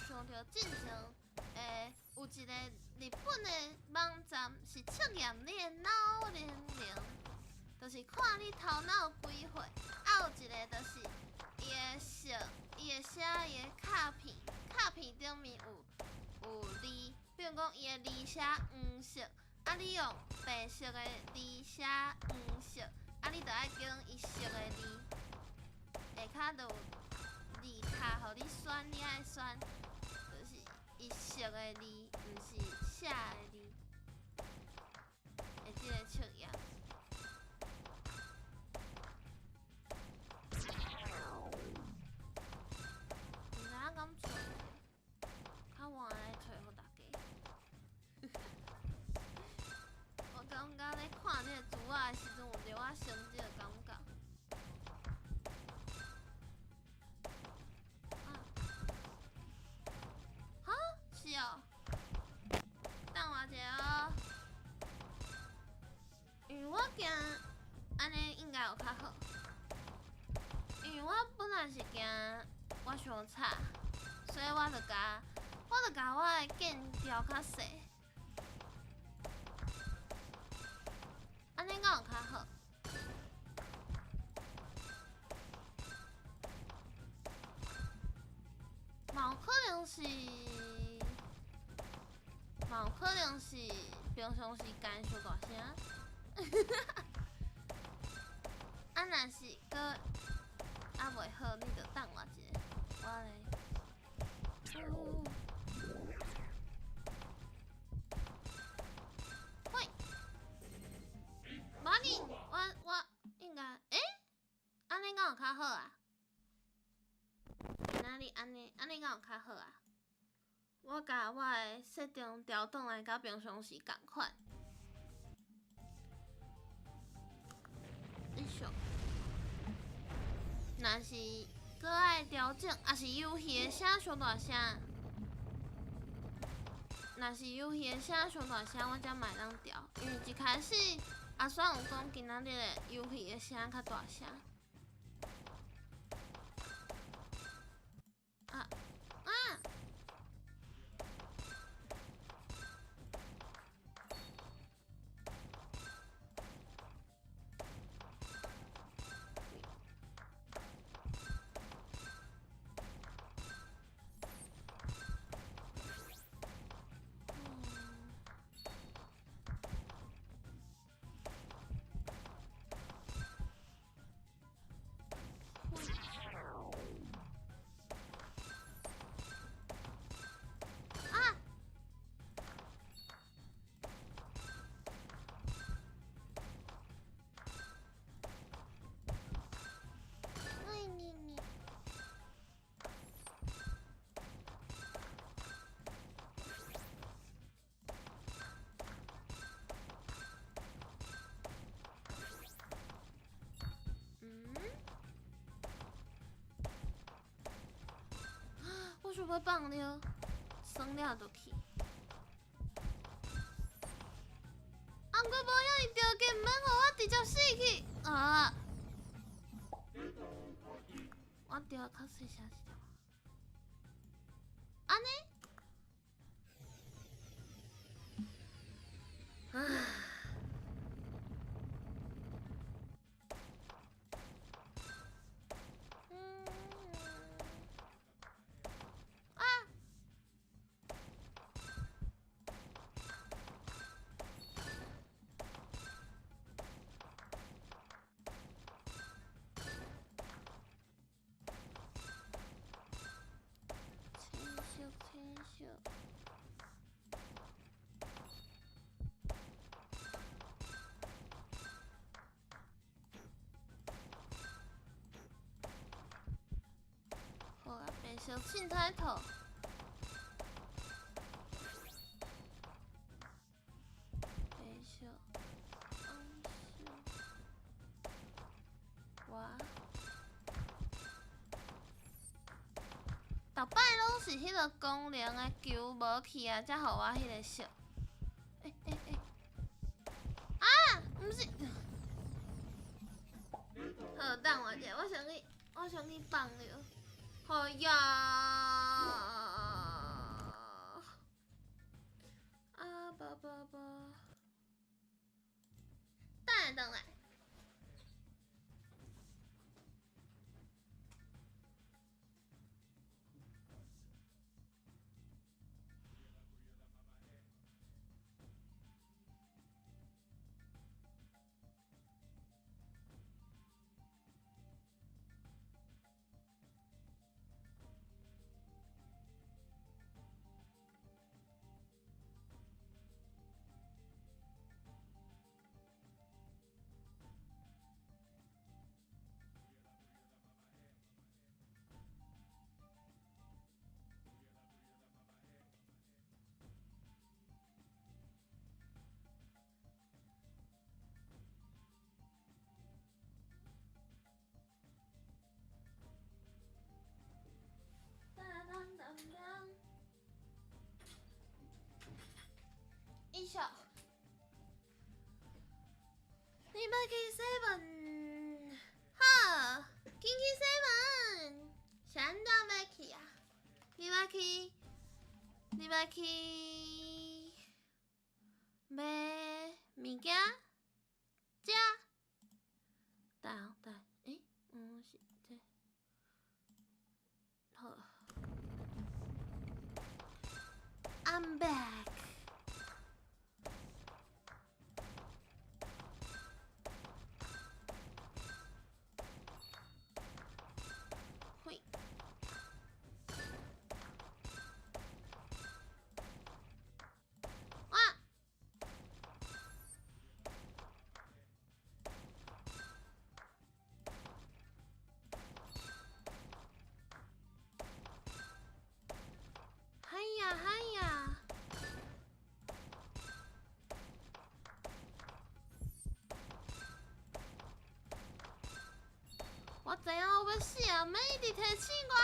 想到进前，有一个日本的网站是测验你的脑年龄，就是看你头脑有几岁。啊，有一个就是伊的色，伊会写伊的卡片，卡片顶面有字，比如讲伊的字写黄色，啊你用白色的字写黄色，啊你就爱跟伊色的字，下骹就有字卡，互你选，你爱选。伊色的字，毋是写的字，即个测验。毋知影敢找，较晚来找互大家。我感觉咧看即个图仔的时阵，有着我升即个感觉。是哦，等我一下哦，因为我惊安尼应该有较好，因为我本来是惊我伤差，所以我就甲我的键调较细，安尼敢有较好。嘛有可能是平常时间伤大声，啊若是搁袂好，你就等我一下，我来。喂，无你，我应该，安尼敢有较好啊？哪里安尼敢有较好啊？我甲我的设定调转来甲平常时共款。若是搁爱调整，也是游戏的声伤大声。若是游戏的声伤大声，我才卖当调。因为一开始阿爽有讲今仔日的游戏的声较大声。我想要放了，算了就去。啊，毋过无遐伊条件，毋免互我直接死去。我调较细声一点。安尼？小凊彩头。白小我逐摆拢是迄个公粮的球无去啊，才互我迄个笑。啊，毋是。好，等我者，我想去放了。好呀！啊，宝宝宝，等来。一小，你要去7？好，紧去7。是安怎要去啊？你要去买物件？食？等，是这。好 ，I'm back。嗨呀！我知影我要死啊！免一直提醒我。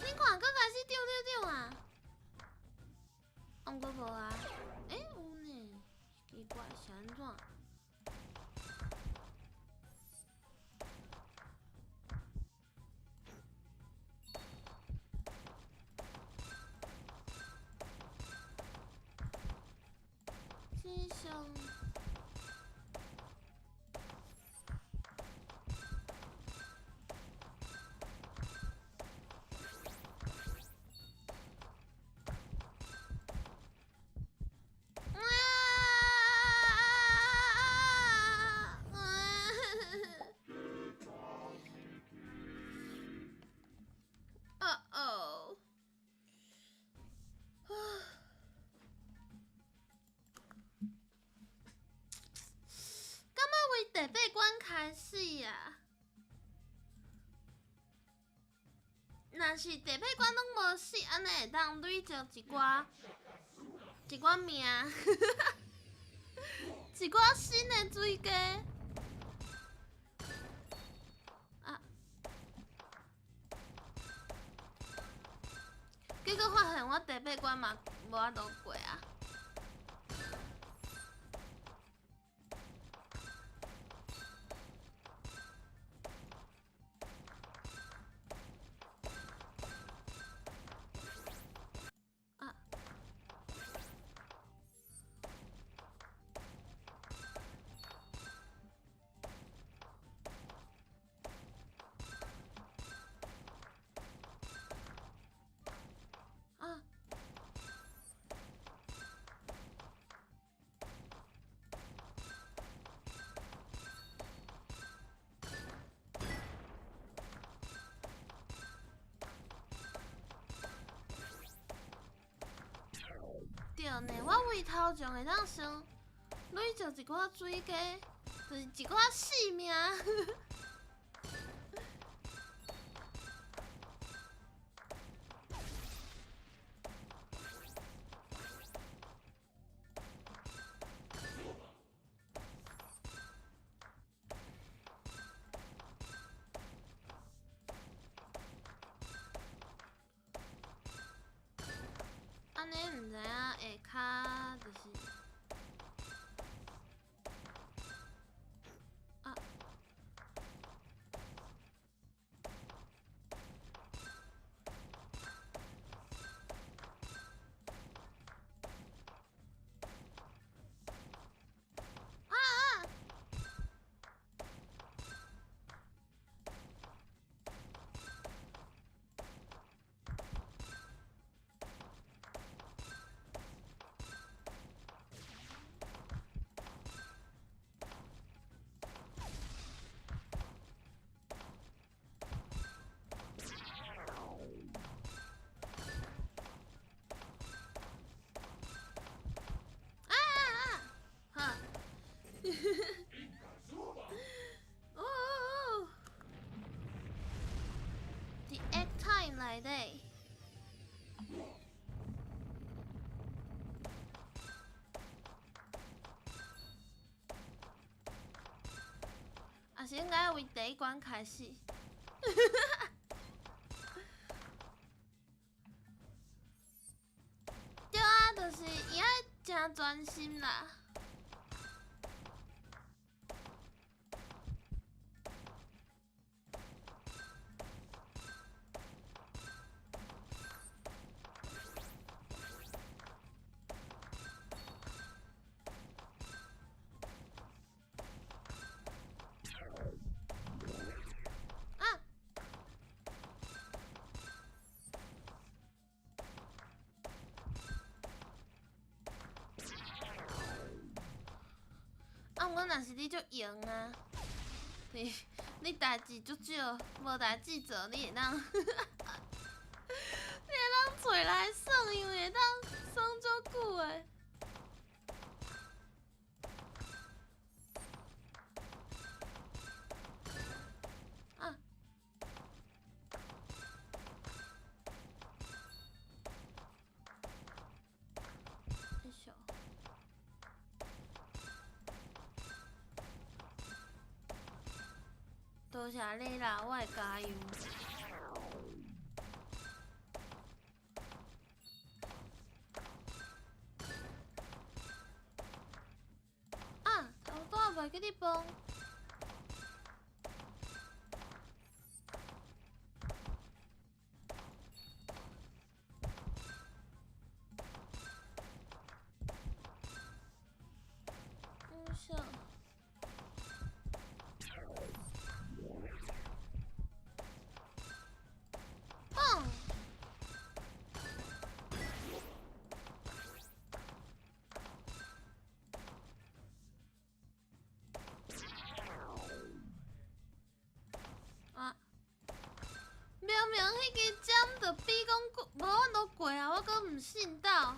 你看，搁开始丢啊！毋过无啊？有呢，奇怪是安怎？真相。第8关开始啊！若是第8关拢无死，安尼会当累着一寡命，一寡新的水鸡。啊！结果发现我第8关嘛无法度过啊！呢，我胃头上会当先累着一寡水鸡，就是一寡性命。安尼毋知影下骹就是啊。哦 ，The egg time 来嘞！啊，是应该为第一关开始。对啊，就是伊爱真专心啦。我若是你就赢啊！你代志足少，无代志做，你会当，你会当找来耍，因为会当耍足久的。啊！哎呦！多谢你啦，我会加油。啊，头拄仔袂记你帮。明明迄支针就比讲无阮都过啊，我阁毋信到。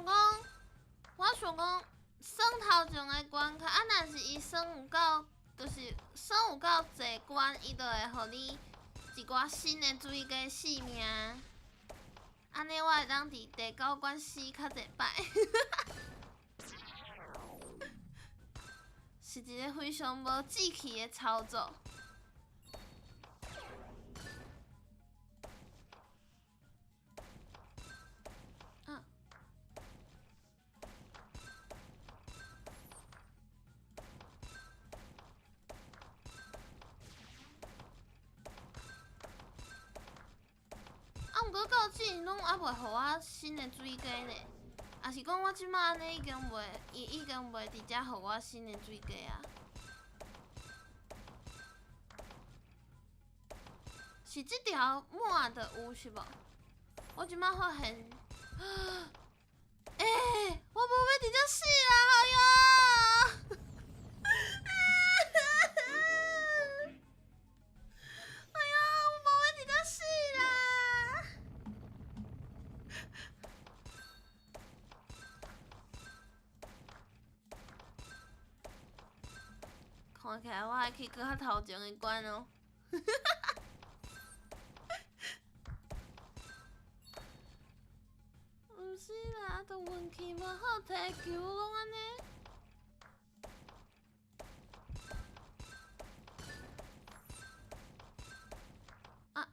想讲，我想讲，算头前的关卡，若是伊算有够，就是算有够济关，伊就会互你一寡新的水果性命。安尼我会当伫第9关死较济摆。是一个非常无志气的操作。毋过到即拢还袂互我新的水果呢，也是讲我即摆安尼已经袂，伊已经袂直接互我新的水果啊。是即条满的有是无？我即摆发现，我无要直接死啦，哎呀！哎呀，我无要直接死啦！看起来我还去搁较头前的关哦。毋是啦，都运气无好摕球讲安尼。啊！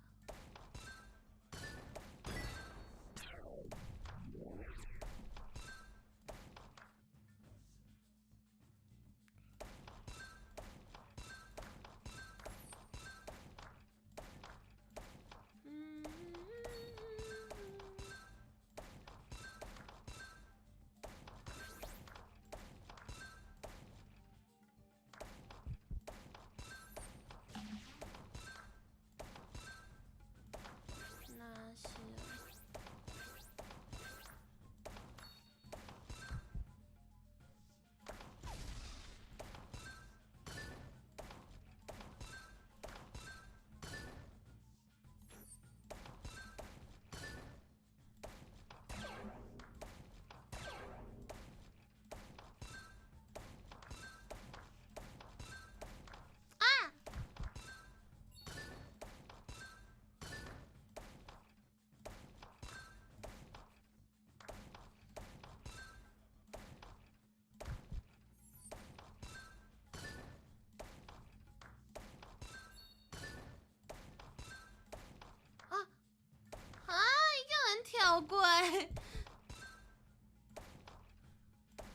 跳过，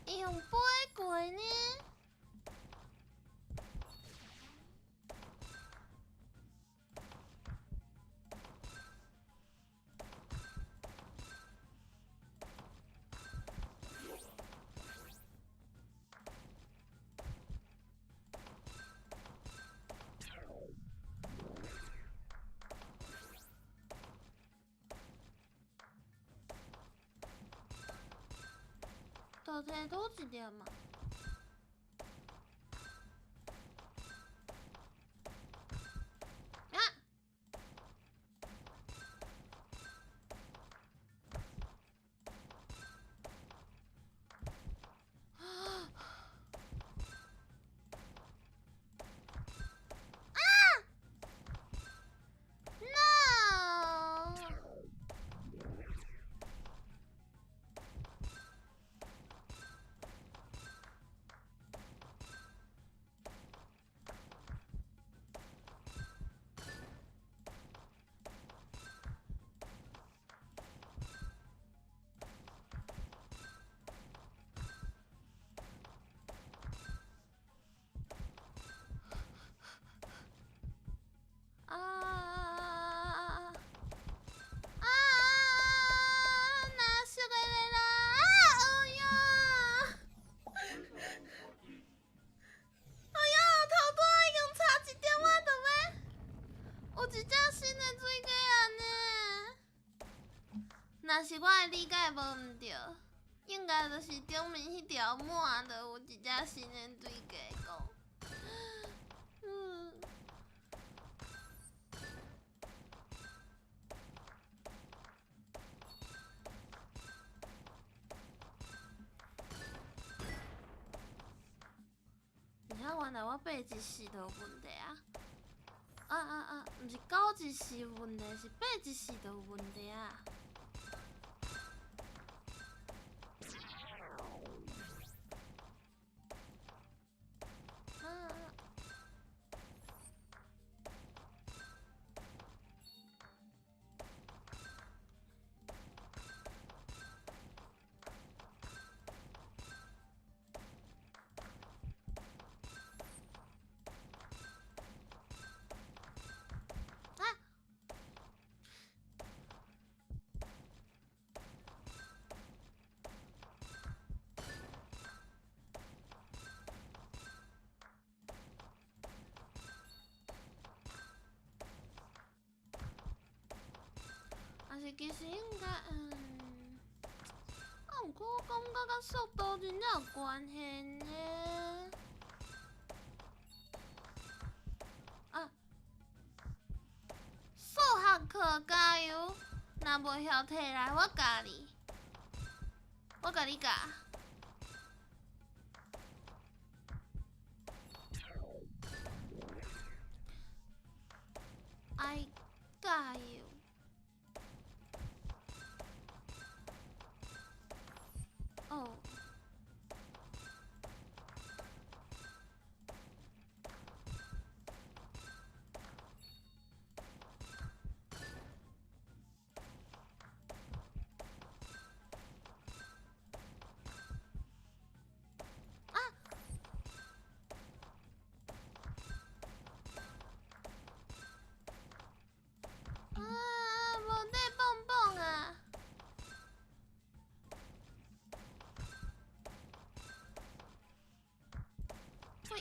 伊用飞过呢？到底倒一粒嘛？啊！若是我的理解无毋对，应该就是顶面迄条满的有一只新的水鸡讲。原来我爬一世都有问题啊！毋是高一世有问题，是爬一世都有问题啊！但是其实应该，毋过我感觉甲速度真正有关系呢。数学课加油！若袂晓摕来，我教你，我甲你教。I got you。哦。无得蹦蹦啊！喂。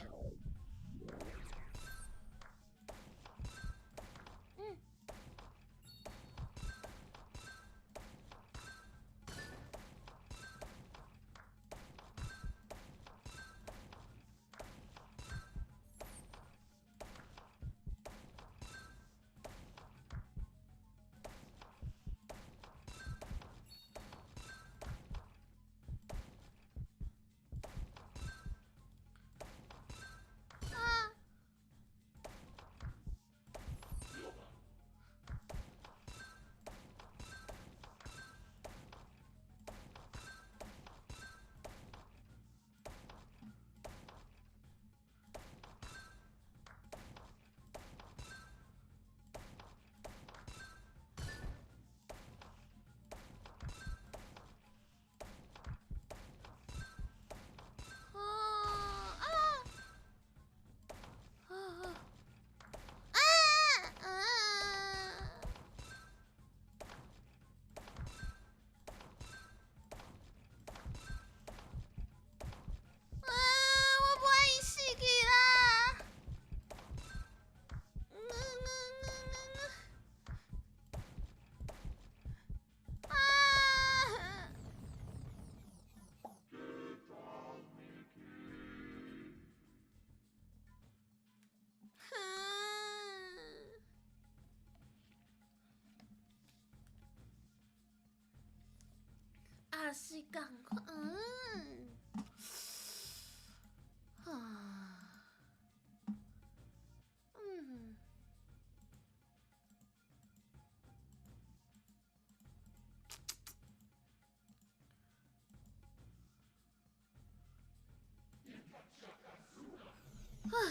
也是共款，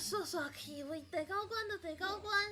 刷刷气味，第9关就第9关。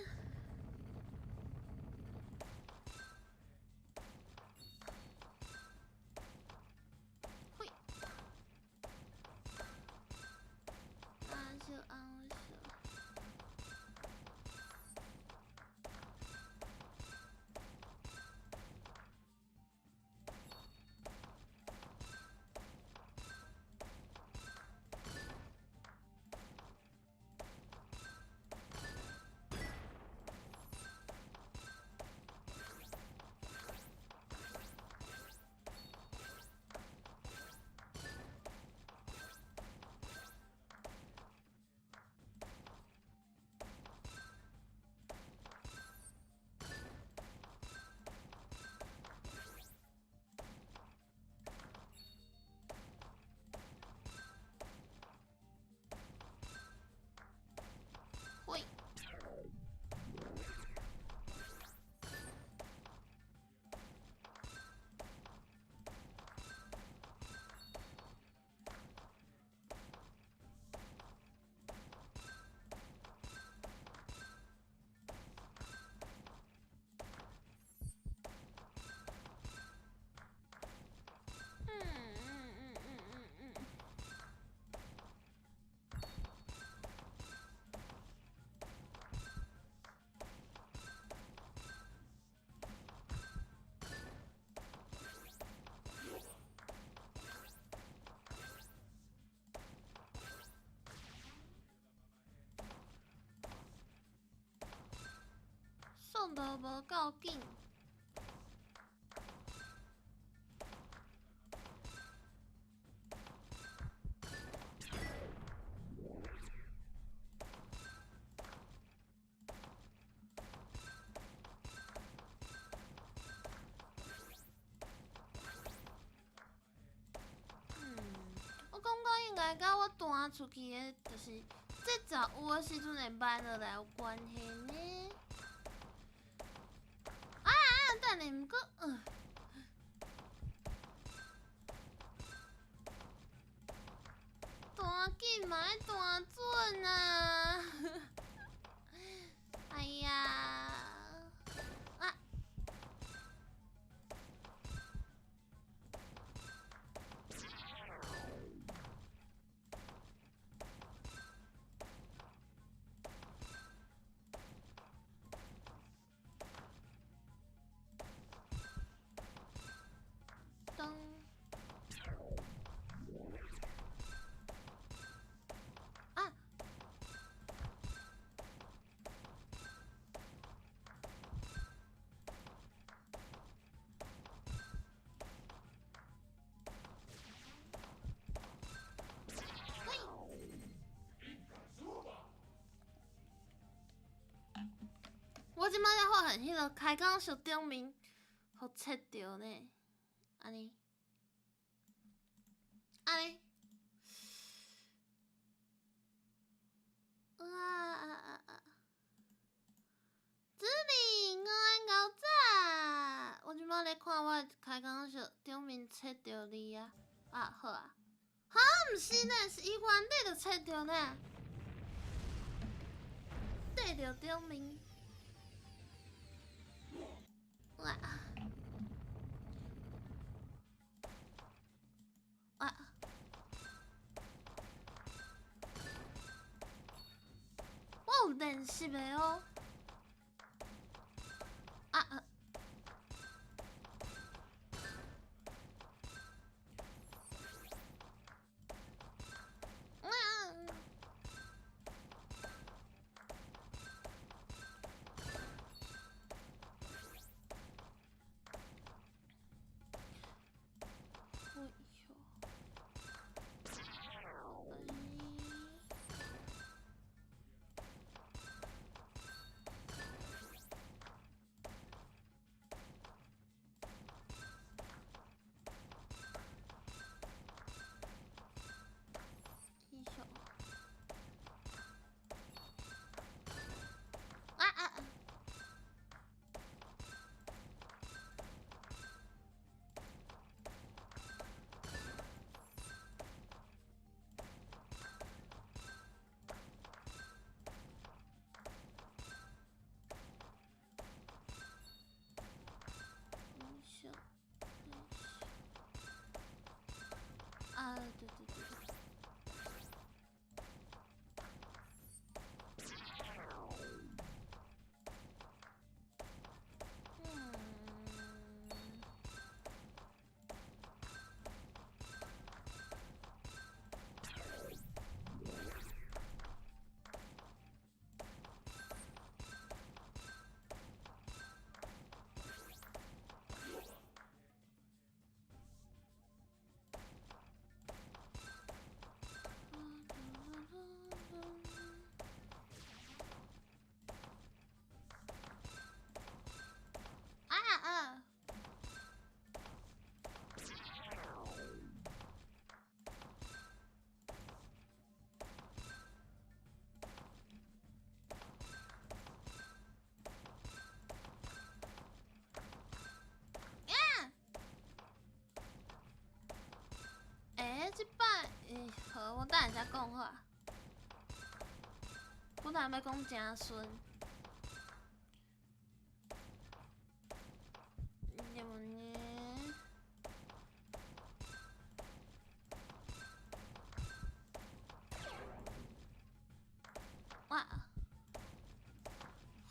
无够紧。我感觉应该甲我弹出去的，就是节奏有的时阵会慢落来有关系呢。等下，毋过，弹紧嘛要弹准啊！哎呀，啊！噔！啊！我即摆咧发现迄个开讲小顶面，互切着呢，安尼，安尼，子明午早，我即摆咧看我开讲小顶面切着你啊，好啊，哈，毋是呢，是伊原底就切着呢，缀着顶面。哇！我有练习的哦。对。即摆，好，我等下才讲好啊。本来要讲真顺，要么呢？哇！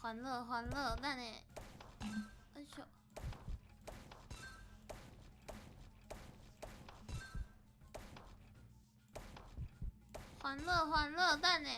欢乐，等下，哎呦！欢乐，等下。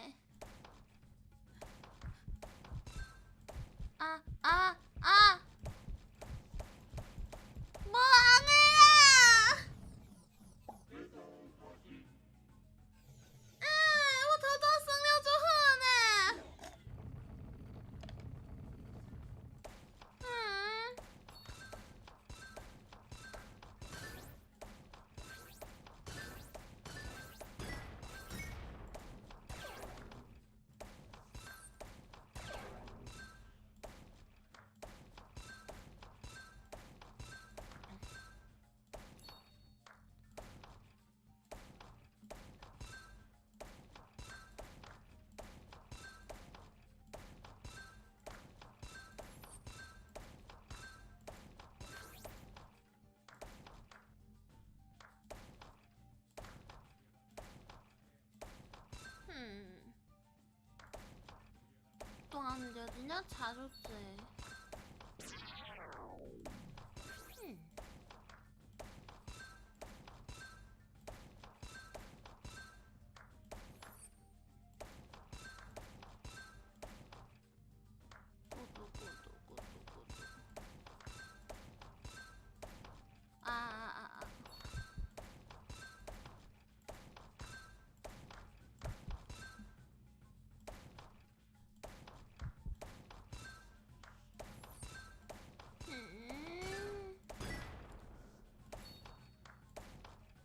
着真正差足济。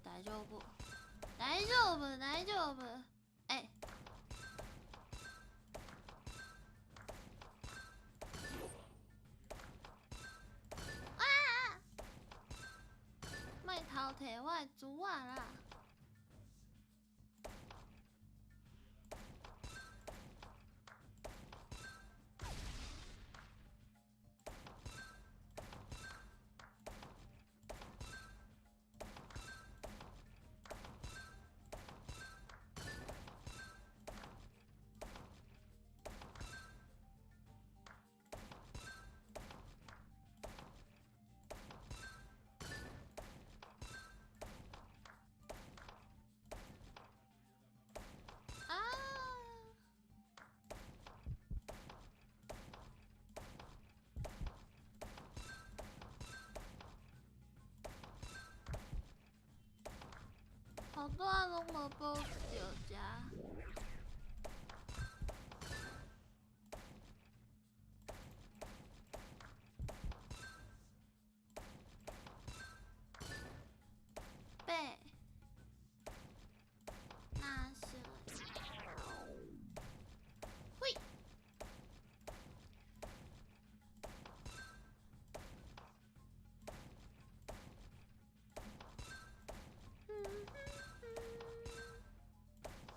大丈夫。哎。啊！莫偷摕我的珠仔啦！好多啊，拢无保着遮。那是。嘿。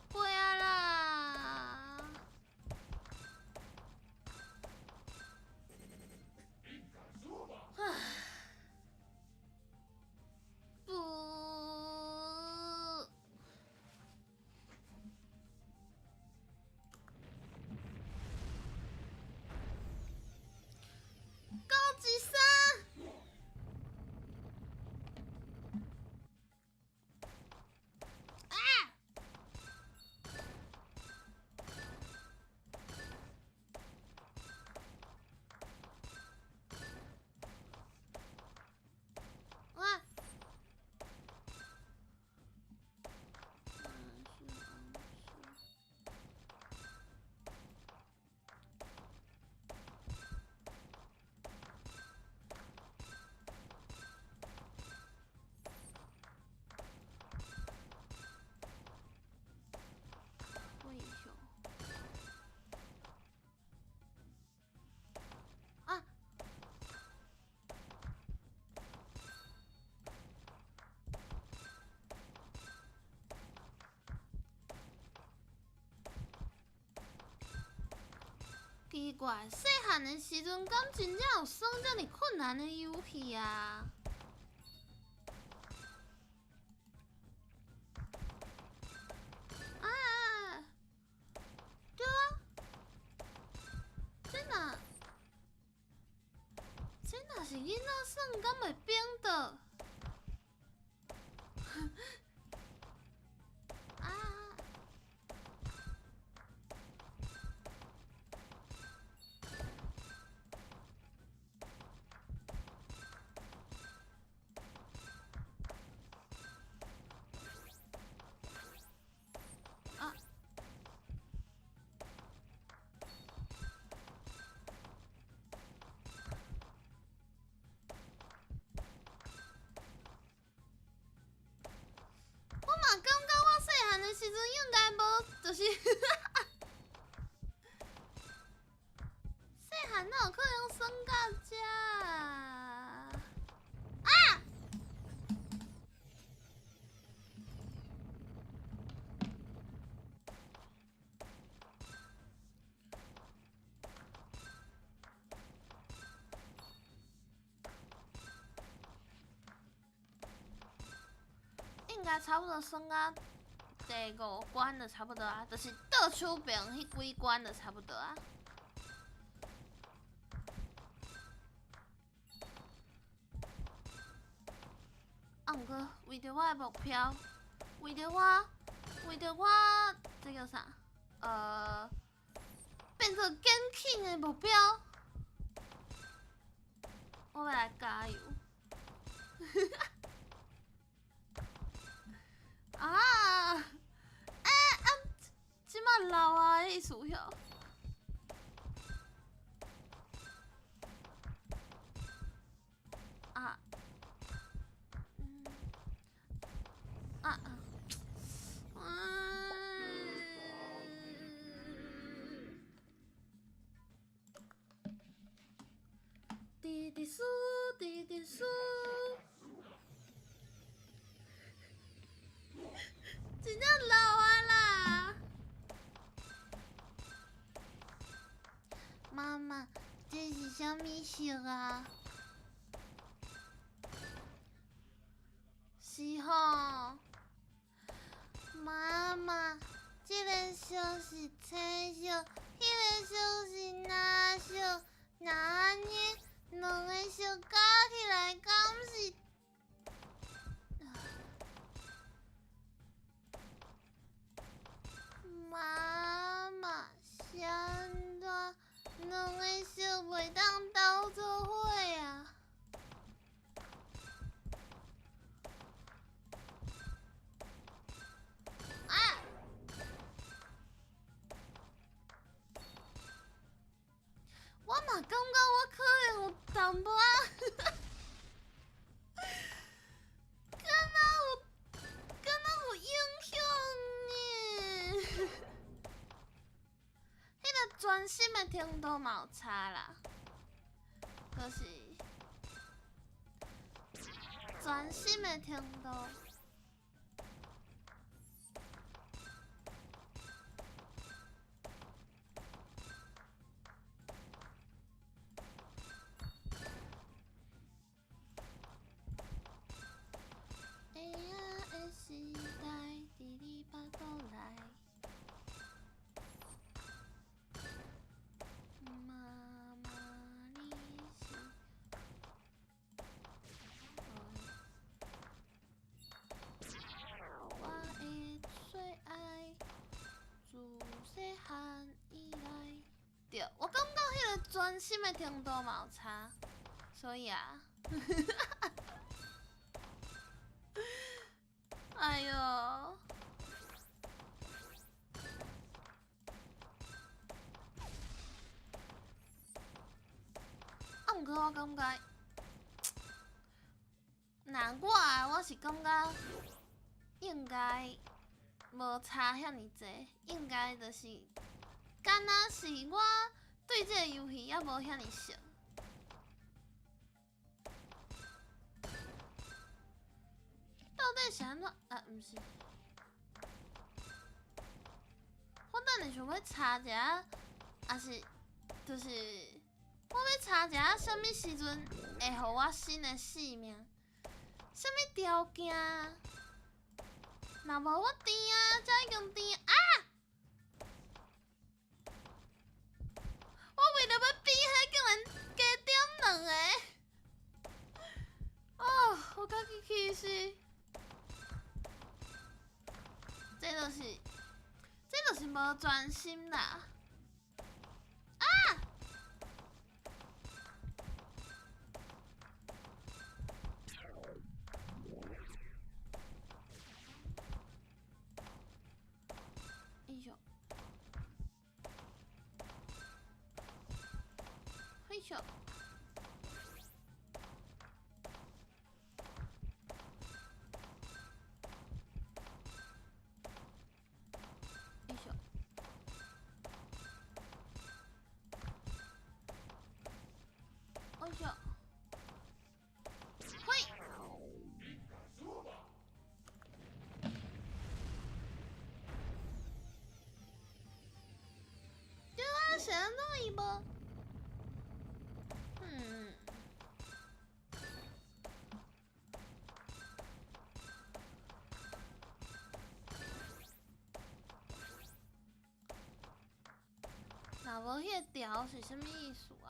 会啊啦！不，高级生。奇怪，细汉的时阵，敢真正有耍遮尔困难的游戏啊？对啊，这若是囡仔耍，敢袂冰倒？感觉我细汉的时阵应该无，就是细汉哪有可能耍到遮啊？应该差不多耍到第5关就差不多啊，就是倒手柄迄几关就差不多啊。毋过为着我的目标，为着我，这叫啥？变做坚强的目标，我要来加油。啊！即马老啊的意思哟。啊！滴滴苏，滴滴苏，真正老啊啦！妈妈，这是啥物色啊？是吼，妈妈，这个色是青色，迄个色是蓝色，那安尼两个色加起来，敢是？妈妈，啥怎两个色袂当斗做伙啊？我嘛感觉我可能有淡薄仔，敢若有影响呢。迄个专心的程度嘛有差啦，就是专心的程度。AI 的时代，伫你巴肚内。妈妈，你是我的最爱，自细汉以来。对，我感觉迄个专心的程度嘛有差，所以啊。哎哟，毋过我感觉，我是感觉应该无差遐尼济，应该就是敢若是我对这个游戏还无遐尼熟。到底是安怎？毋是。我等下想要查一下，还是就是我要查一下，啥物时阵会互我新的性命？啥物条件？若无我甜啊，才已经甜啊！我为了要比迄，竟然加点两个。哦，我家己气死！这就是无专心啦。哎呦，嘿咻。哎呦，嘿，对啊，谁让那一波？若无迄个条是啥物意思啊？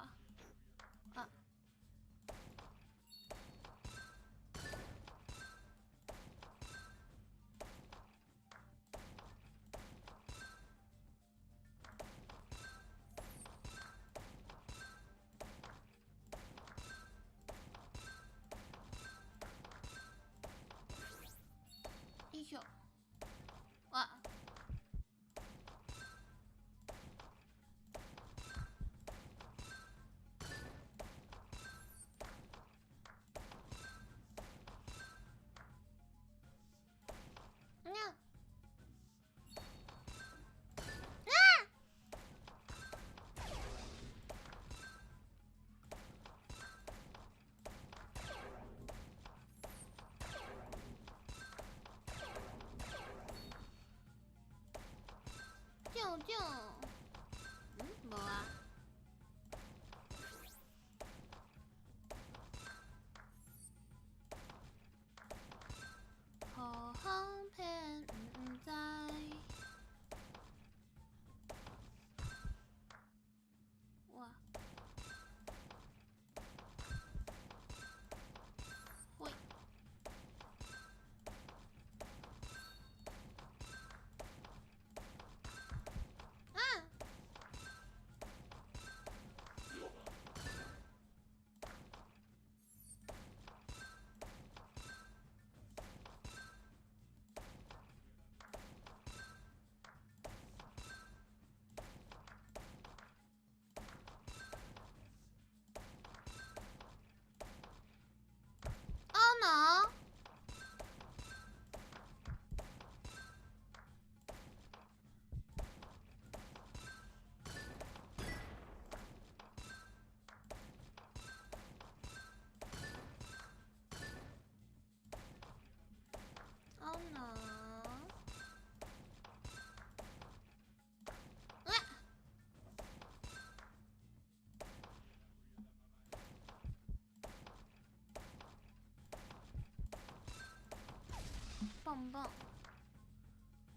蹦蹦，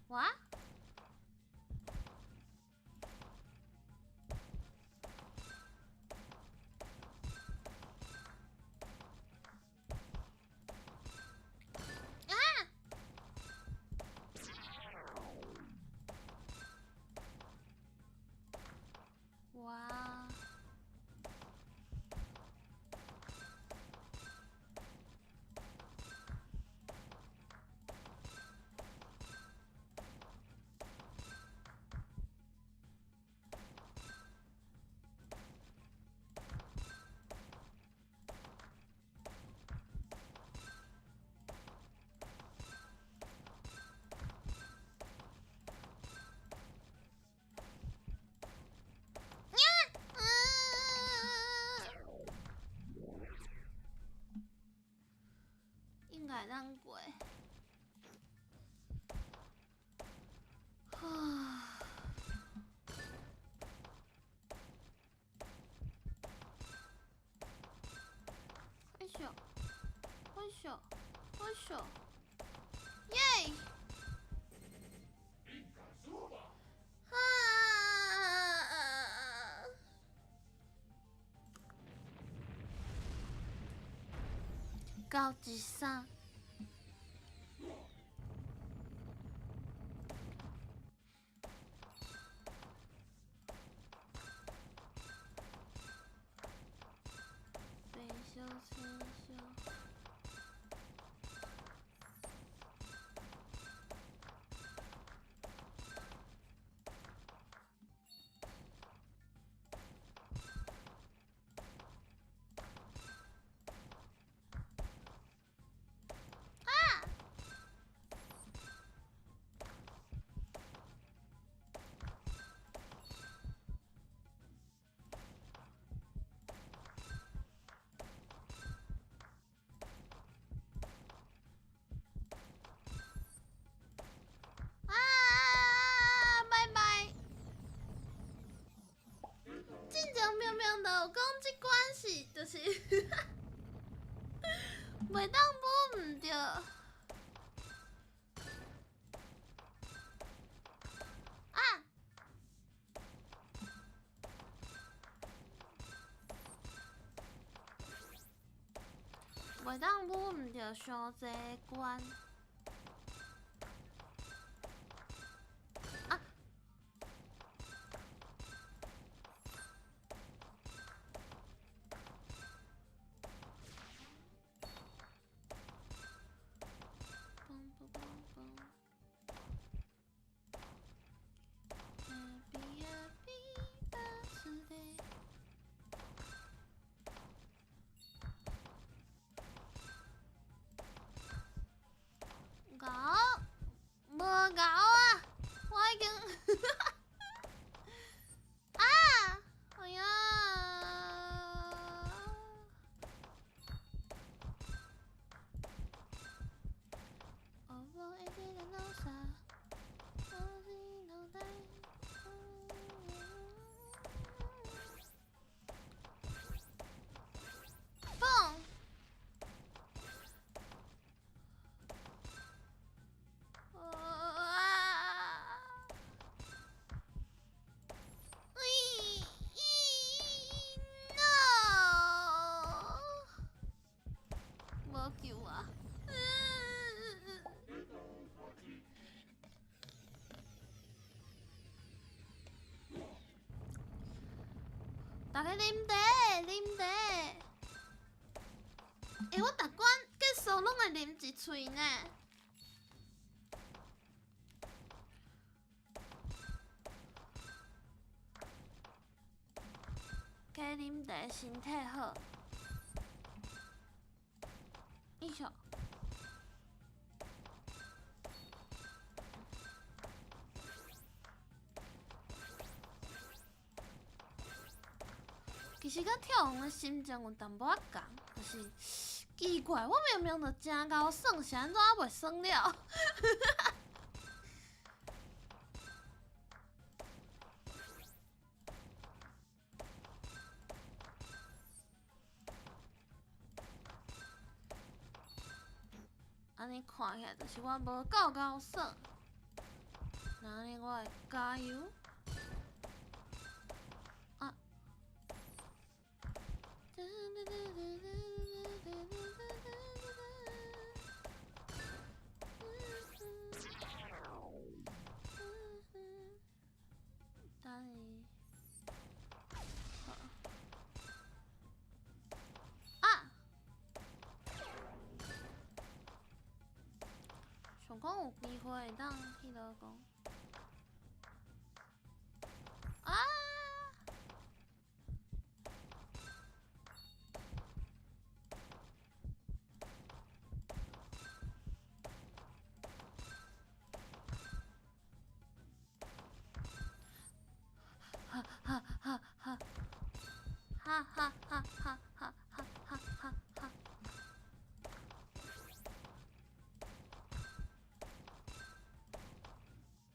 哇！哇！应该当过。哎咻，哎咻，哎咻，耶！高智商。妙妙的攻击关系就是袂当补唔着。啊！袂当补唔着伤济关。大家啉茶，啉茶。我逐关结束拢会啉一喙呢。加啉茶身体好。以上。其实甲跳红的心情有淡薄仔共，就是奇怪，我明明就真够耍，是安怎还袂耍了？安尼看看起来就是我无够高耍，那呢我会加油。啊！想讲有机会会当迄落讲，啊！哈哈哈哈！哈哈哈哈哈哈哈哈哈！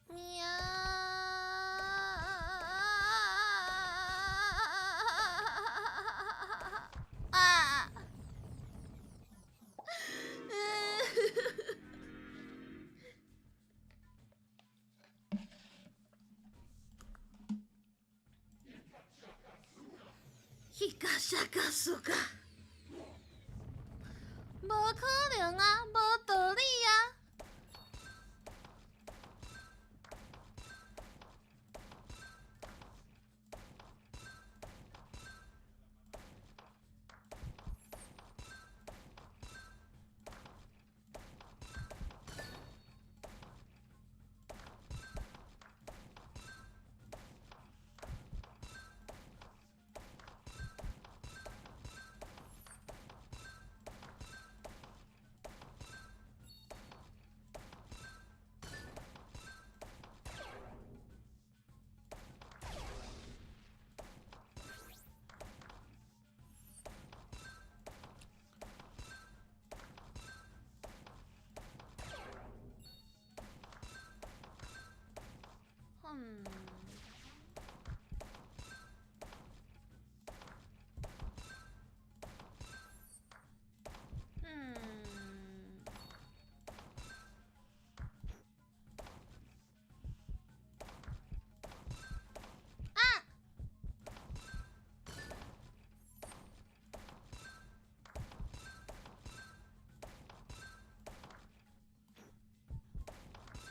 喵！啊！迄个啥个苏个？无可能啊，无道理啊！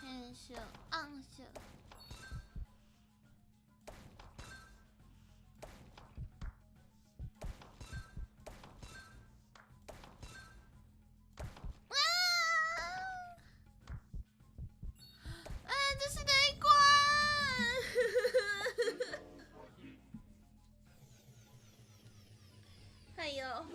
天色暗色。这是哪一关？哎呦！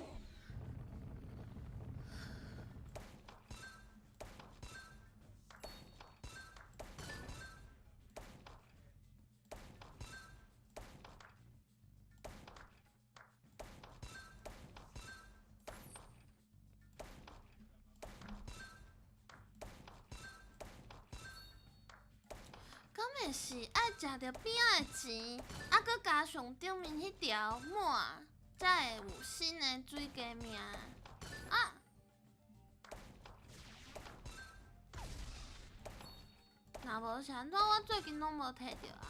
敢会是爱食着边仔的钱，啊，佮加上顶面迄条满，才会有新的水加名啊！若无是安怎，我最近拢无摕着啊。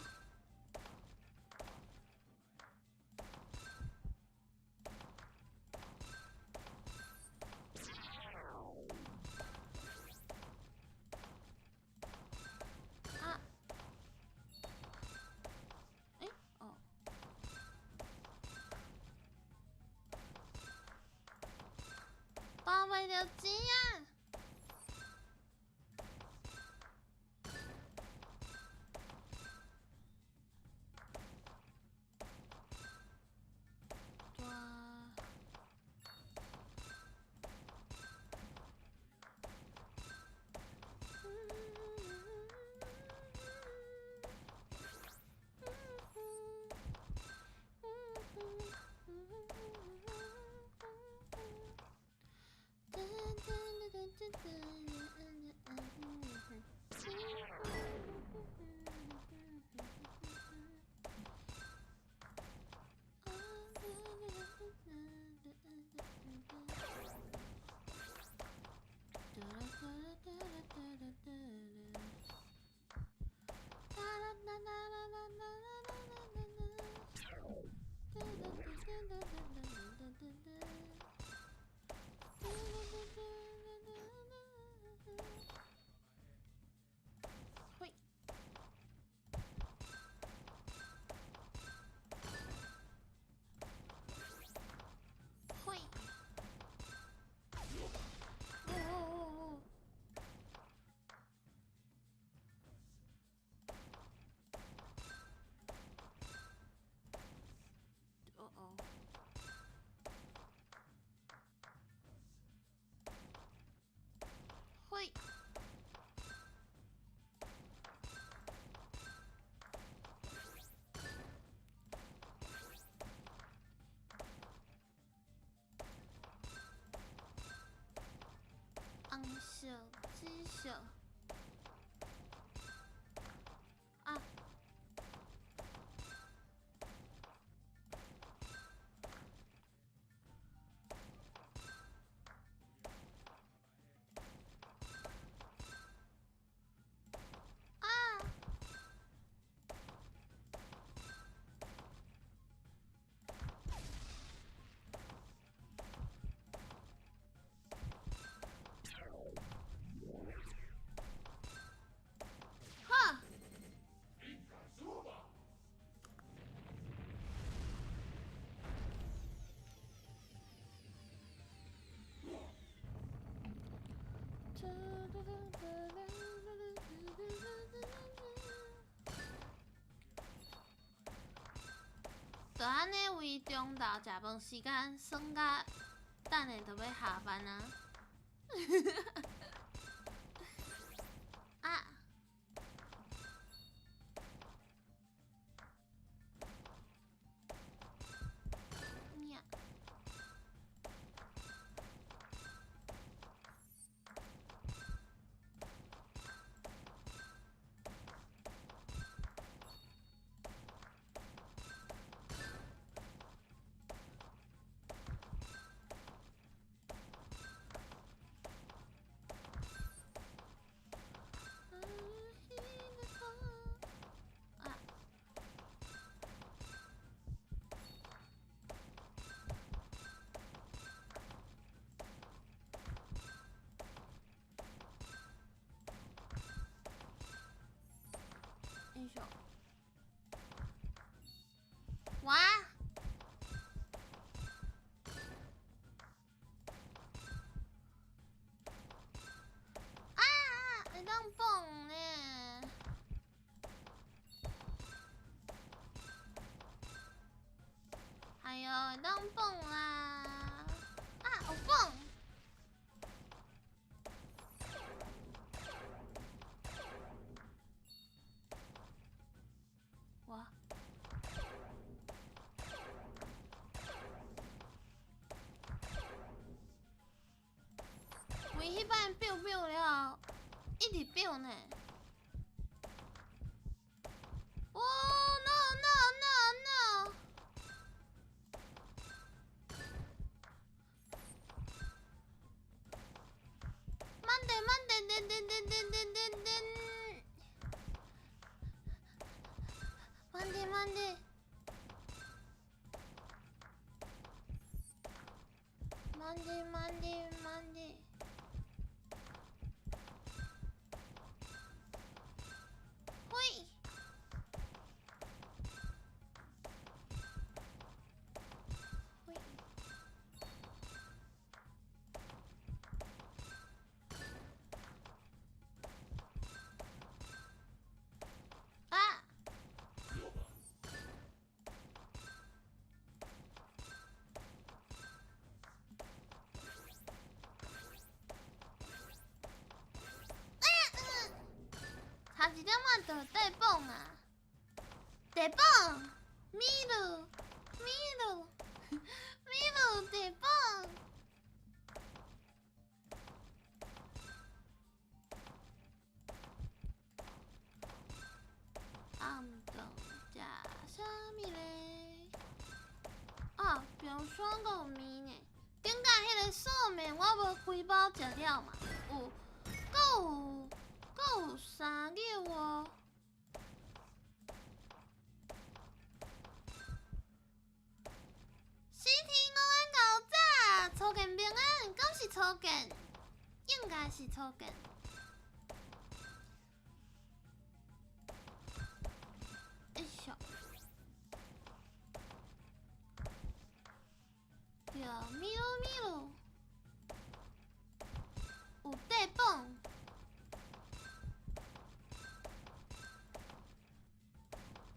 包袂着钱啊！小。啊！就安尼为中昼食饭时间算甲等下就要下班啊！啊！呀！英雄，哇！啊！会当蹦呢？哎呦，会当蹦啦！啊，有蹦！哇！为迄摆飙飙了，一直飙呢。哦 no no no no！慢点慢点点点点点点点点，慢点慢点，慢点慢点慢点。喂！喂！啊！差一点仔就地蹦啊！地蹦，米露，米露，米露地蹦。暗顿食啥物嘞？啊，冰霜还有面呢。顶下迄个素面我无规包食了嘛？有，还有三粒哦。CT 午安搞早，初见平安，敢是初见？应该是初见。哎呦！对，咪噜咪噜，有地蹦。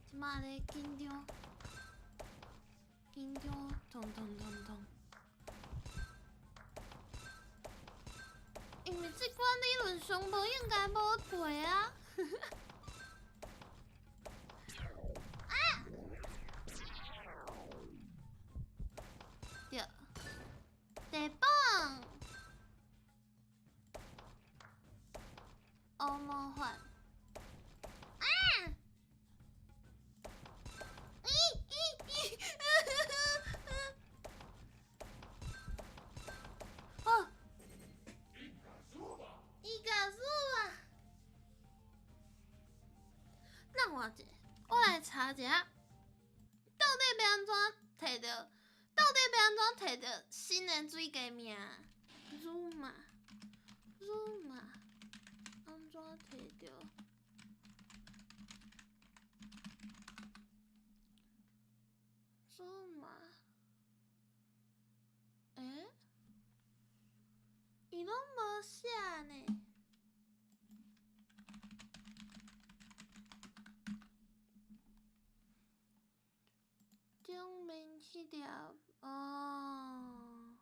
即马咧紧张，紧张，咚咚咚咚。因为这关理论上无应该无对啊。啊！对，地蹦。我者，我来查一下，到底要安怎摕到新的水鸡名？辱骂，安怎摕到？辱骂，伊拢无写呢。中面迄条哦，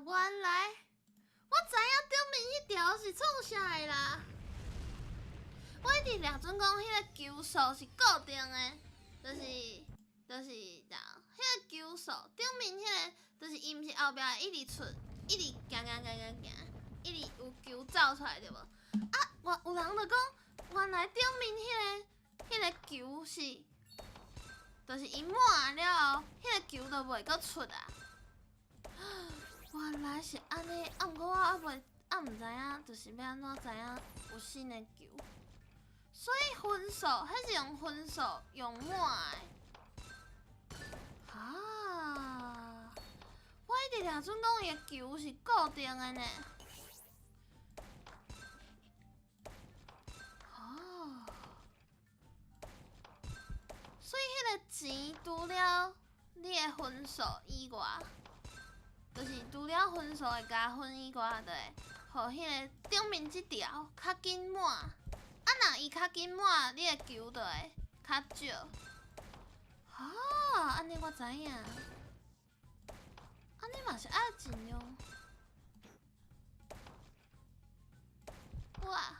原来我知影顶面迄条是创啥的啦。我一直掠准讲迄个球数是固定的，就是迄个球数顶面迄个，就是伊毋是后壁一直出，一直行，一直有球走出来对无？啊，有人就讲，原来顶面迄个球是，就是伊满了后，迄个球就袂阁出啊。原来是安尼，毋过我毋知影，就是要安怎知影有新的球。所以分数，迄是用分数用满的。我一直掠准讲伊的球是固定的呢。所以迄个钱除了你的分数以外，就是除了分数的加分以外，就会互迄个顶面即条较紧满。若伊较紧满，你的球就会较少。安尼我知影。安尼嘛是爱尽量。哇！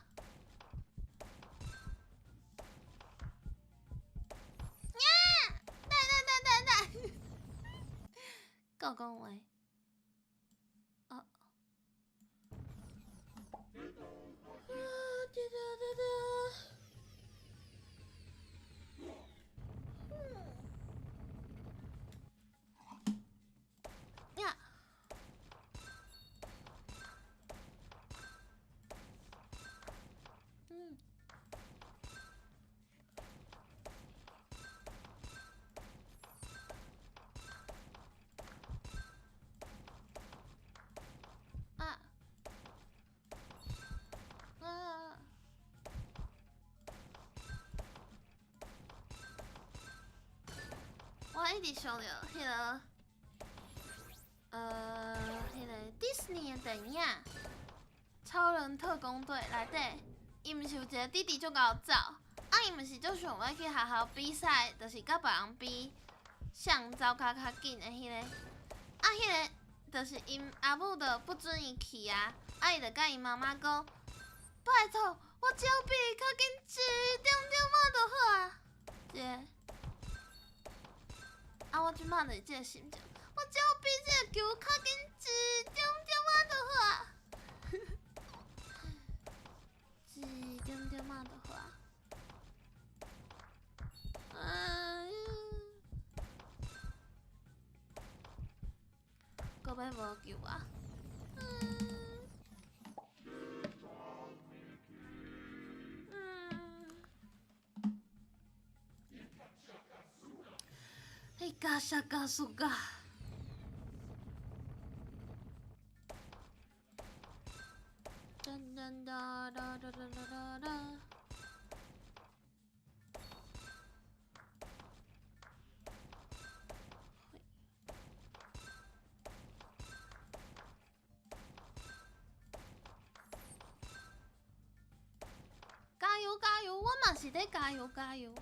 等，够讲话。我一直想着迄个，迄个迪士尼的电影《超人特工队》内底，伊毋是有一个弟弟足够走，伊毋是足想要去学校比赛，就是甲别人比，谁走较紧的迄个，迄个就是因阿母就不准伊去啊，伊就甲伊妈妈讲，拜托，我只要比伊较紧一点点仔就好啊，我即摆就是这个心情，我只要比这个球较紧一点点仔就好啊，一点点仔就好啊。搁要无球啊？ガシャガソガ。哒哒哒哒哒哒哒哒。加油加油！我嘛是在加油加油。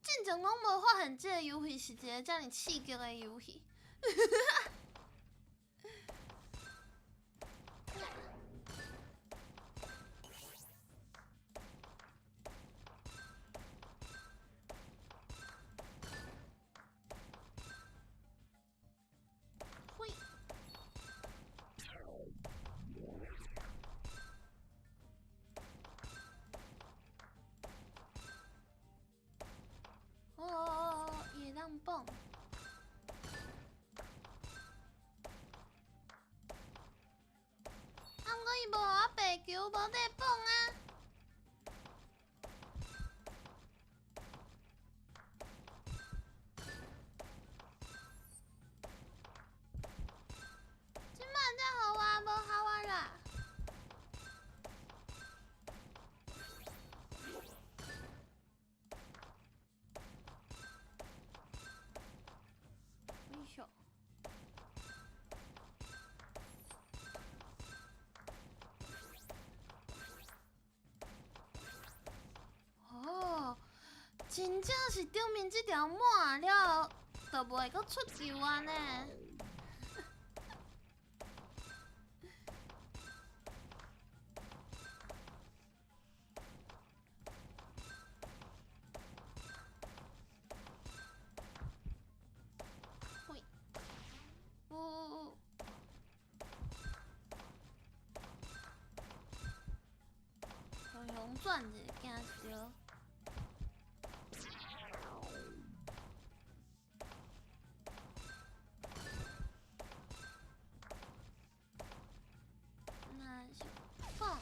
进前拢无发现这个游戏是一个遮尔刺激的游戏。野浪蹦。啊，毋过伊无互我白球，无得蹦啊！即摆才互我，无互我啦。哎呦！哦，真正是顶面这条满了，就袂阁出球啊呢。喂，用龙转者惊着。那是放。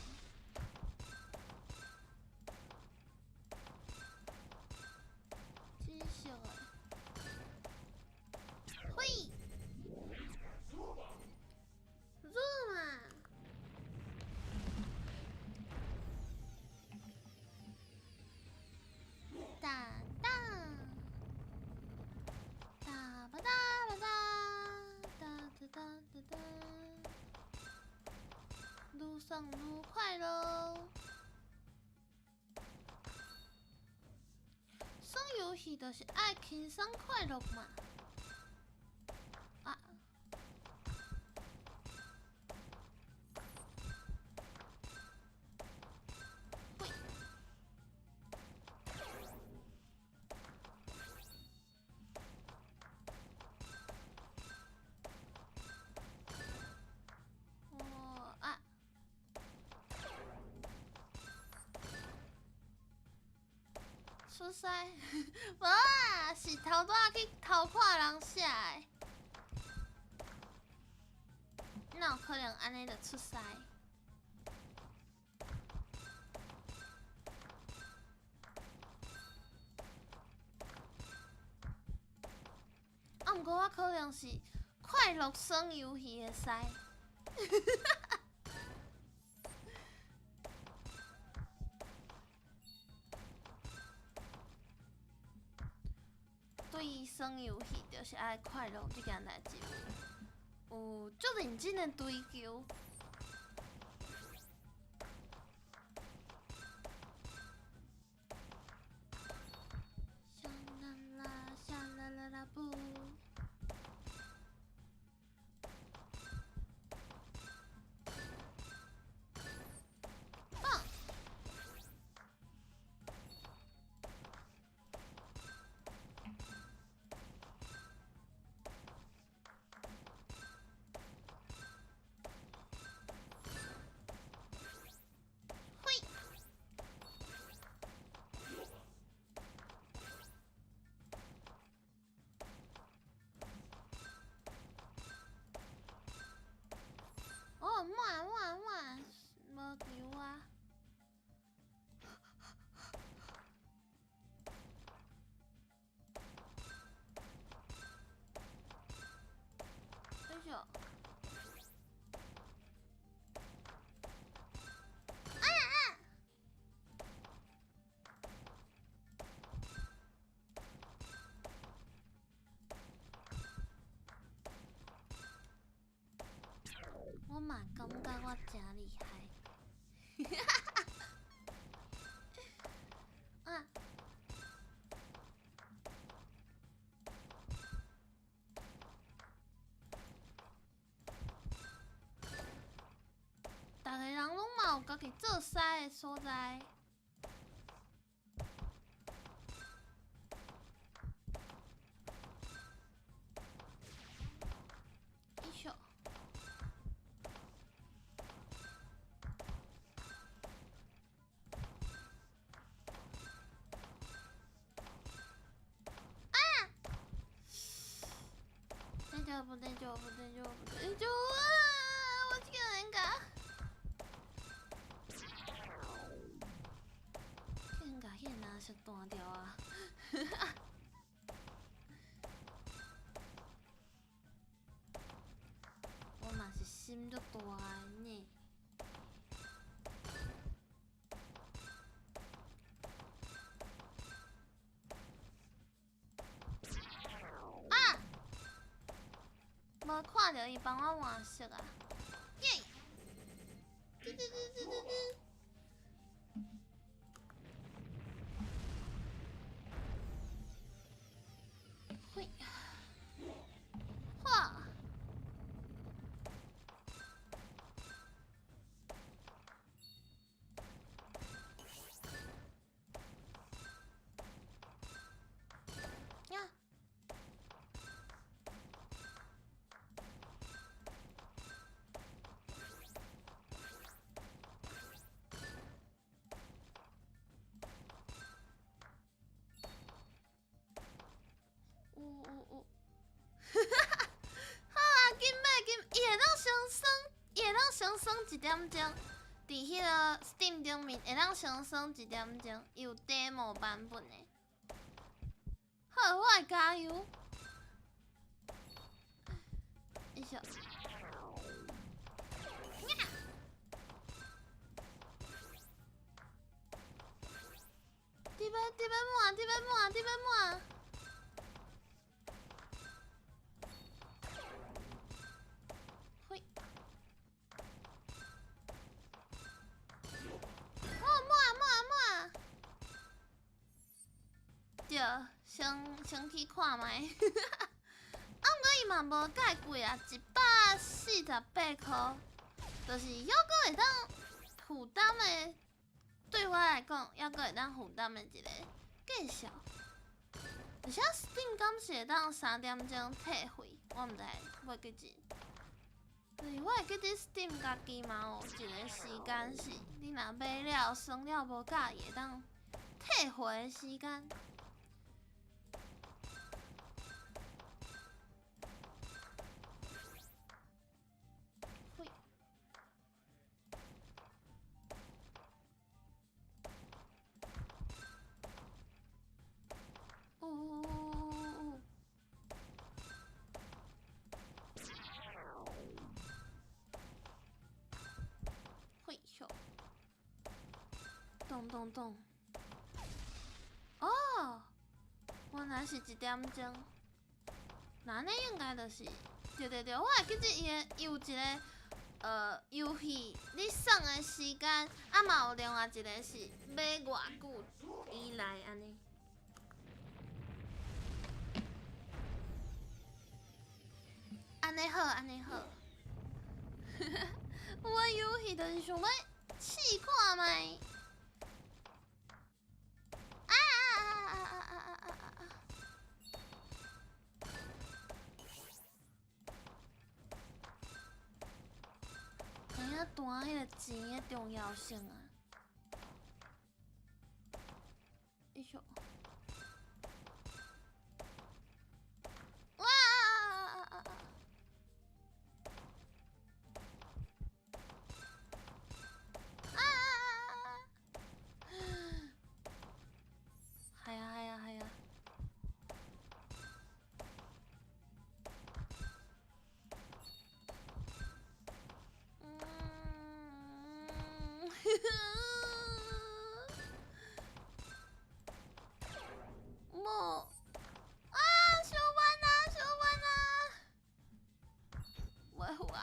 紫色的。嘿。入嘛。哒哒。哒吧哒吧哒。哒哒哒哒哒。愈爽愈快乐。耍游戏就是爱轻松快乐嘛。啊。喂。啊。出师，无啊，是头拄仔去偷看人写的。哪有可能安尼就出师？啊，毋过我可能是快乐耍游戏的师。对于耍游戏，就是爱快乐这件代志，有足认真的追求。沙啦啦，沙啦啦啦不。棒。嘛感觉我真厉害。啊！逐个人拢嘛有家己做师的所在。一宿。啊！不对就啊！我这个人噶。迄哪是断掉啊！我嘛是心足大个呢。啊！无看到伊帮我换色啊！耶！嘿，哇！呀！好啊，紧买，伊会当先算1点钟，伫迄个 Steam 顶面会当先算1点钟，伊有 demo 版本的。好，我会加油。一宿。伫要满。嘿。哦，满。对，先去看卖。啊，毋过伊嘛无介贵啊，148块，就是还阁会当负担的。对我来讲，还阁会当负担的一个价数。而且 Steam 敢是会当3点钟退费，我毋知要几钱。就是我会记得 Steam 家己嘛有一个时间是，你若买了算了无够，伊会当退回的时间。咚！哦，原来是1点钟，那呢应该就是，对，我会记得伊有一个游戏，你送的时间，啊嘛有另外一个是买偌久以来安尼。安尼好。我游戏就是想要试看卖。知影弹迄个钱的重要性啊！一宿。哇！系啊！もう小班啊！我啊！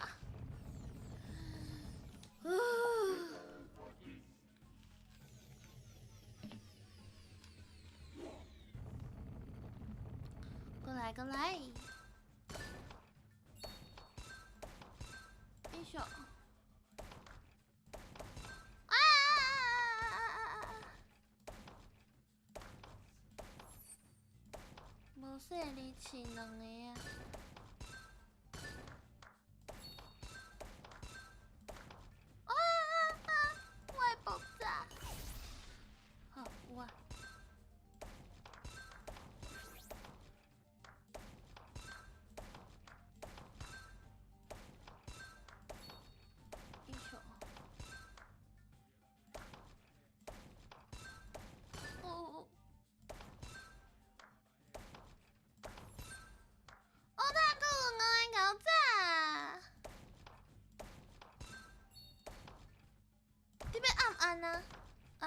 过来过来。哎呦！啊！无说你饲两个啊！啊！我会爆炸！好，有啊。哎呦！哦！哦，他讲我爱搞炸！你要按按啊？啊！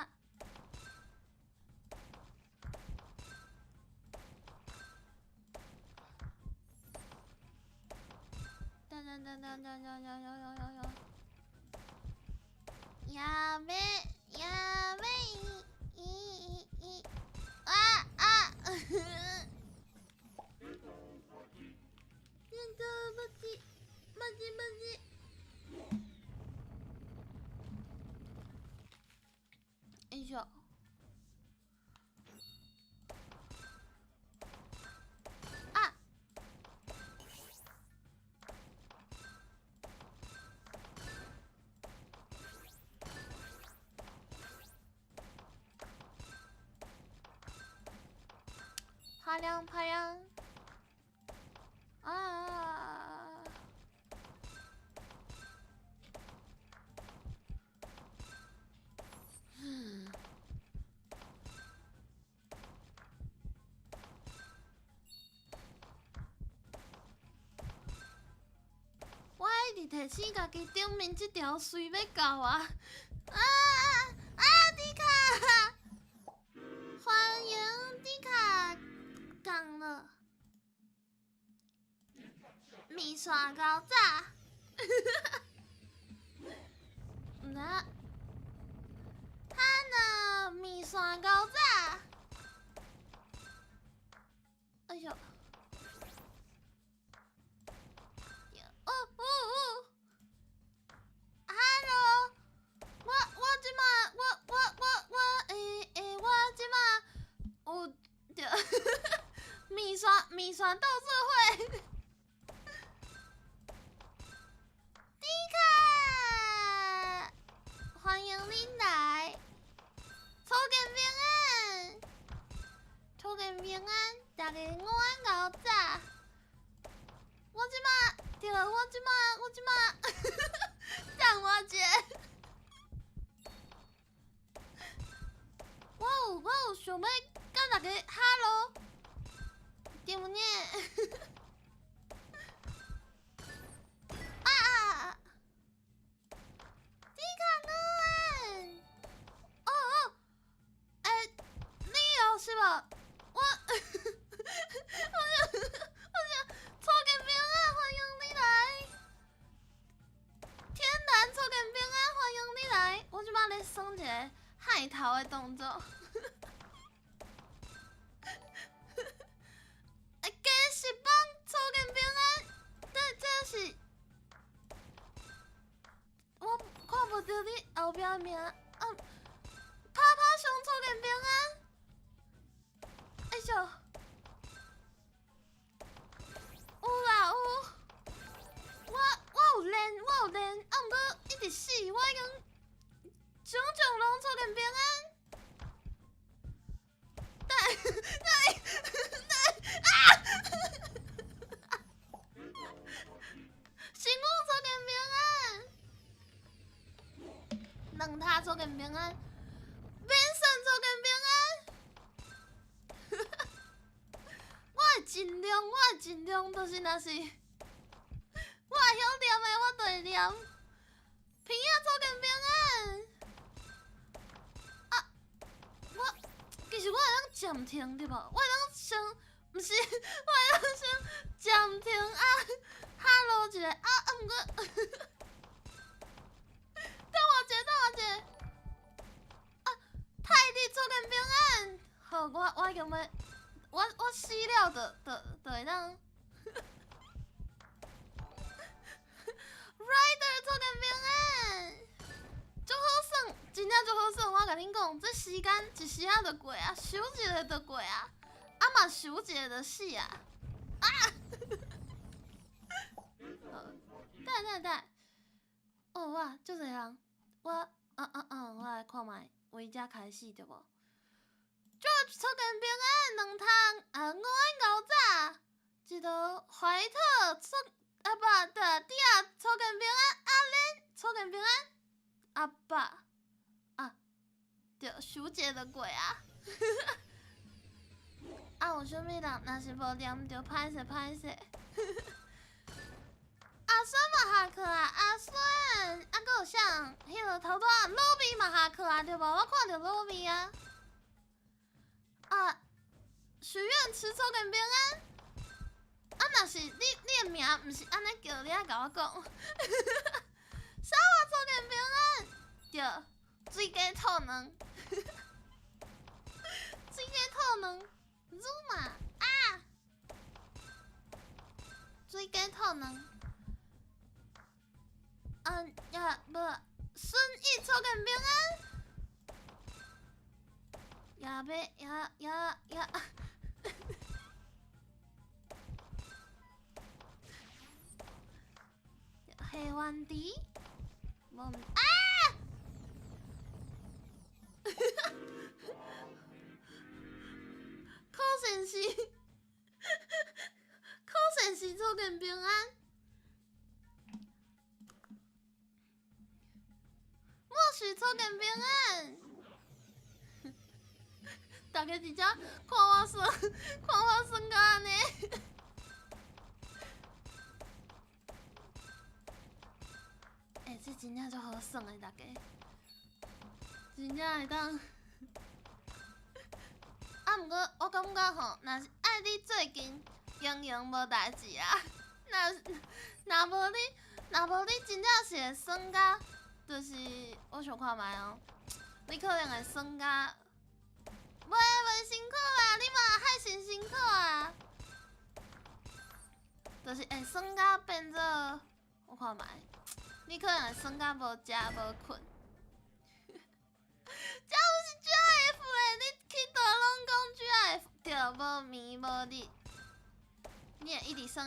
やべやべああ电动マジマジマジよいしょあ啪亮啪亮啊！我爱伫提醒家己顶面这条水要到啊！迪卡，欢迎迪卡港了，米刷高炸，那他呢？米刷高炸，哎呦！哦 ，Hello， 我即马我即马有米刷豆社会，迪卡，欢迎你来，初见平安，初见平安，大家午安搞炸，我即马对，我即马等我一下。我有想要甲大家哈喽，对不呢？啊！迪卡诺，哦，你有是吧？我初见平安，欢迎你来！天然初见平安，欢迎你来！我即摆咧耍一个害头的动作。假实帮初见平安，这是我看不到你后壁名。啪啪熊初见平安，哎呦！有啦有，我有练，毋过一直死，我已经种种拢初见平安。辛苦初见平安，两他初见平安，免算初见平安。我会尽量，就是若是我会晓念的，我就会念。平安初见平安。其实我会当暂停对无？我会当先，毋是，我会当先暂停哈喽一下毋过，等我一下，泰迪初见平安。好，我已经要我死了就会当。Rider 做干平安，足好耍，真正足好耍。我甲恁讲，这时间一时仔就过啊，想一个就过啊，啊嘛想一个就死啊！啊！等，哦哇，就这样，我我来看卖，为遮开始对无？就做干平安两汤，5碗牛杂，一道怀特做。阿爸的弟啊，抽根平安，阿莲抽根平安，阿爸啊，着小姐的鬼啊！啊，有啥物人若是无念着歹势。阿孙嘛下课啊，阿孙，啊，搁有啥？迄个头拄仔罗比嘛下课啊，对无？我看着罗比啊。啊，许愿池抽根平安。啊，若是你的名毋是安尼叫，你爱甲我讲。啥话做件平安？对，水鸡兔卵。水鸡兔卵，辱嘛啊！水鸡兔卵。呀无，孙毅做件平安。呀。黑湾迪，无啊！可神是做件平安。莫许做件平安。大家直接看我算到安尼。这真正足好耍的，大家真正会当。啊，毋过我感觉吼，若是爱你最近用无代志啊，若无你真正是会耍甲，就是我想看卖哦，你可能会耍甲，袂辛苦啦，你嘛害辛苦啊，就是会耍甲变做我看卖。你可能会耍甲无食无困，这不是 GIF 诶！你去倒拢讲 GIF， 对，无眠无日，你会一直耍，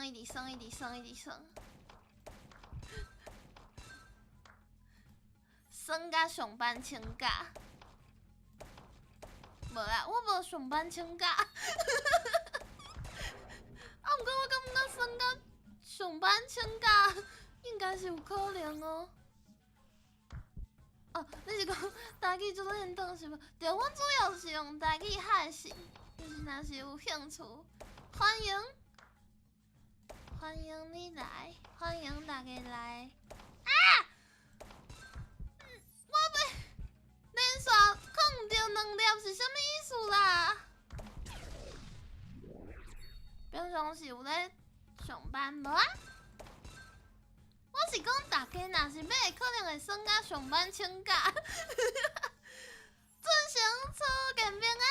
耍甲上班请假。无啦，我无上班请假。啊，毋过我感觉耍甲上班请假。应该是有可能哦。哦，你是讲台语做练动是无？对，阮主要是用台语海信，就是若是有兴趣，欢迎你来，欢迎大家来。啊！我要连续控着2粒是啥物意思啦？平常是有咧上班无啊？我是讲大家若是要可能会耍甲上班请假，准成初见平安。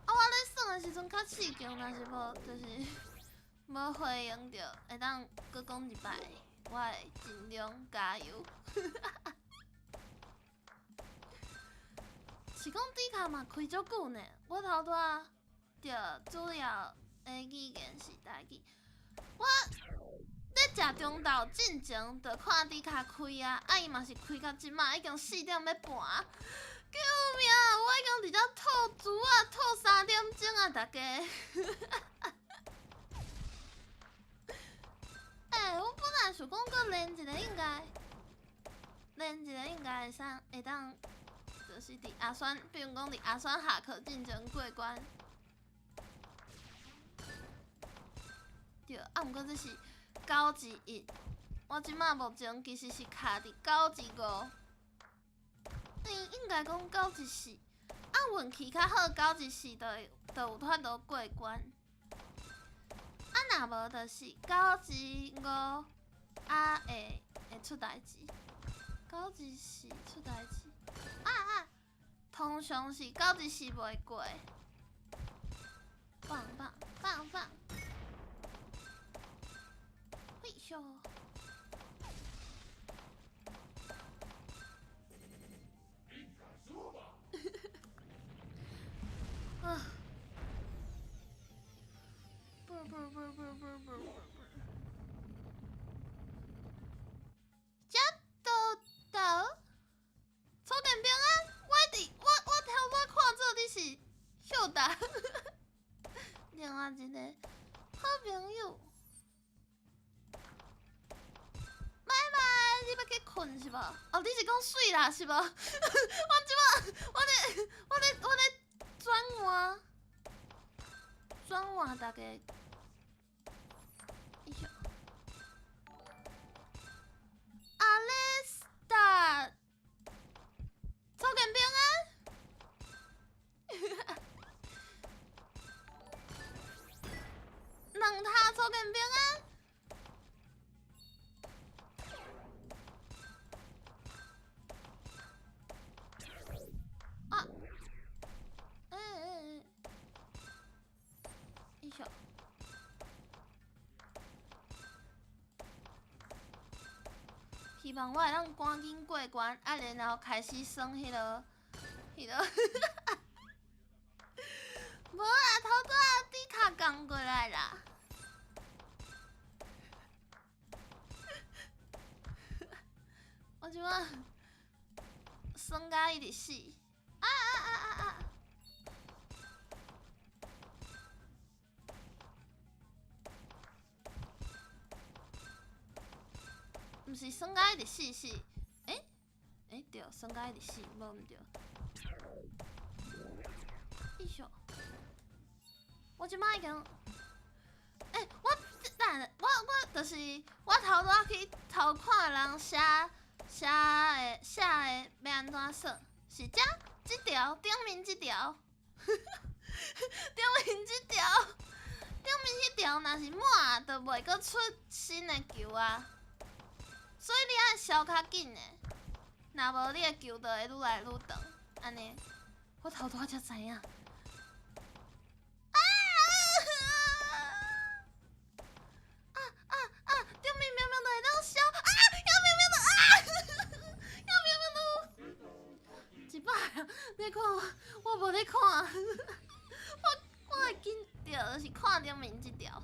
啊，我咧耍的时阵较刺激，若是无就是无回应着，会当搁讲一摆，我会尽量加油。是讲底卡嘛开足久呢，我头拄仔。着主要的语言是台语。我咧食中昼进前，着看伫卡开啊，啊伊嘛是开到即马已经4点要半。救命！我已经伫遮吐珠啊，吐3点钟啊，大家。我本来想讲搁练一个应该会当，就是伫阿酸，比如讲伫阿酸下课进前过关。对，啊，毋过这是9之1，我即马目前其实是卡伫9之5，应该讲9之4，啊，运气较好，9之4就有法度过关，啊，若无就是9之5，啊会出代志，9之4出代志。通常是到一时袂过。棒棒棒棒！嘿咻！啊！不！这到草根平安，我头拄看做你是秀达，另外一个好朋友。拜拜，你要去困是无？哦，你是讲水啦是无？我即摆我咧转换大家。阿丽斯塔，草根平安。两塔草根平安。啊！一小。希望我会当赶紧过关，然后开始算迄落。无啊，头拄仔底卡降过来啦。我即摆算甲伊直死。毋是算甲伊直死是？对，算甲伊直死，无毋对。伊小，我即摆已经，我就是我头拄仔去偷看人写的要安怎算？是即条顶面即条，顶面迄条若是满，就袂阁出新的球啊。所以你爱消较紧的，若无你的球就会愈来愈长。安尼，我头拄仔才知影。顶面明明就会当消，要明明的，一摆啊！你看我无咧看，我会紧着，就是看顶面即条。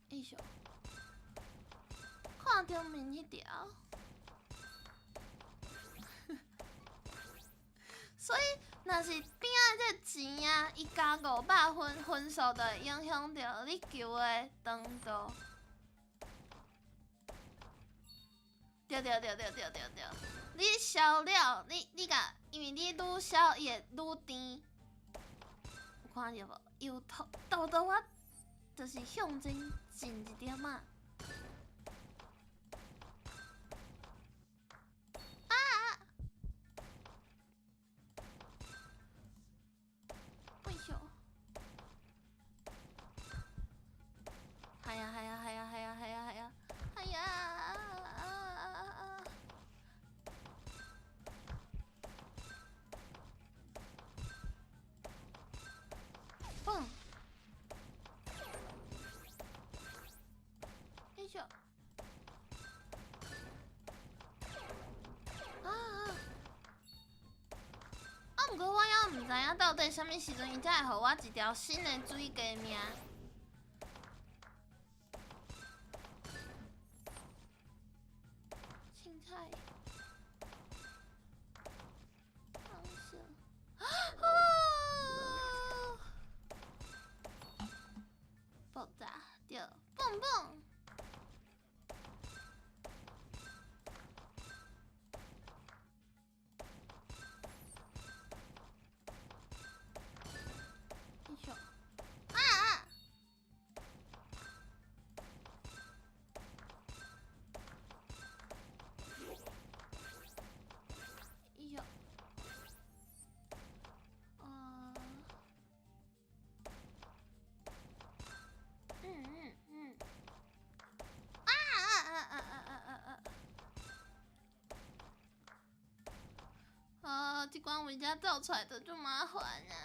伊小，看顶面迄条。所以，若是边仔这钱啊，伊加500分数，就会影响到你球的长度。对，你消了，你甲，因为你愈消，伊会愈甜。有看到无？有豆豆我就是向前进一点仔。系啊！蹦！哎呦！毋过我还毋知影到底啥物时阵伊才会互我一条新的水加名。青菜。放生。爆炸掉，蹦蹦。光我家造出来的就麻烦啊。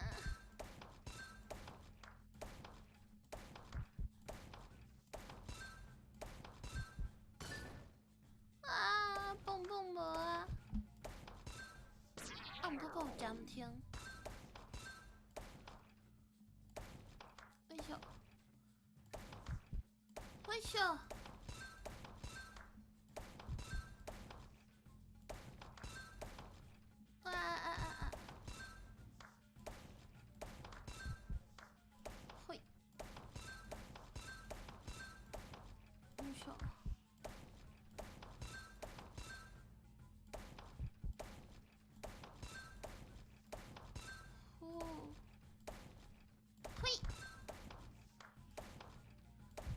啊，蹦蹦无啊！啊，毋过阁有监听。喂咻，喂咻。会。喂咻。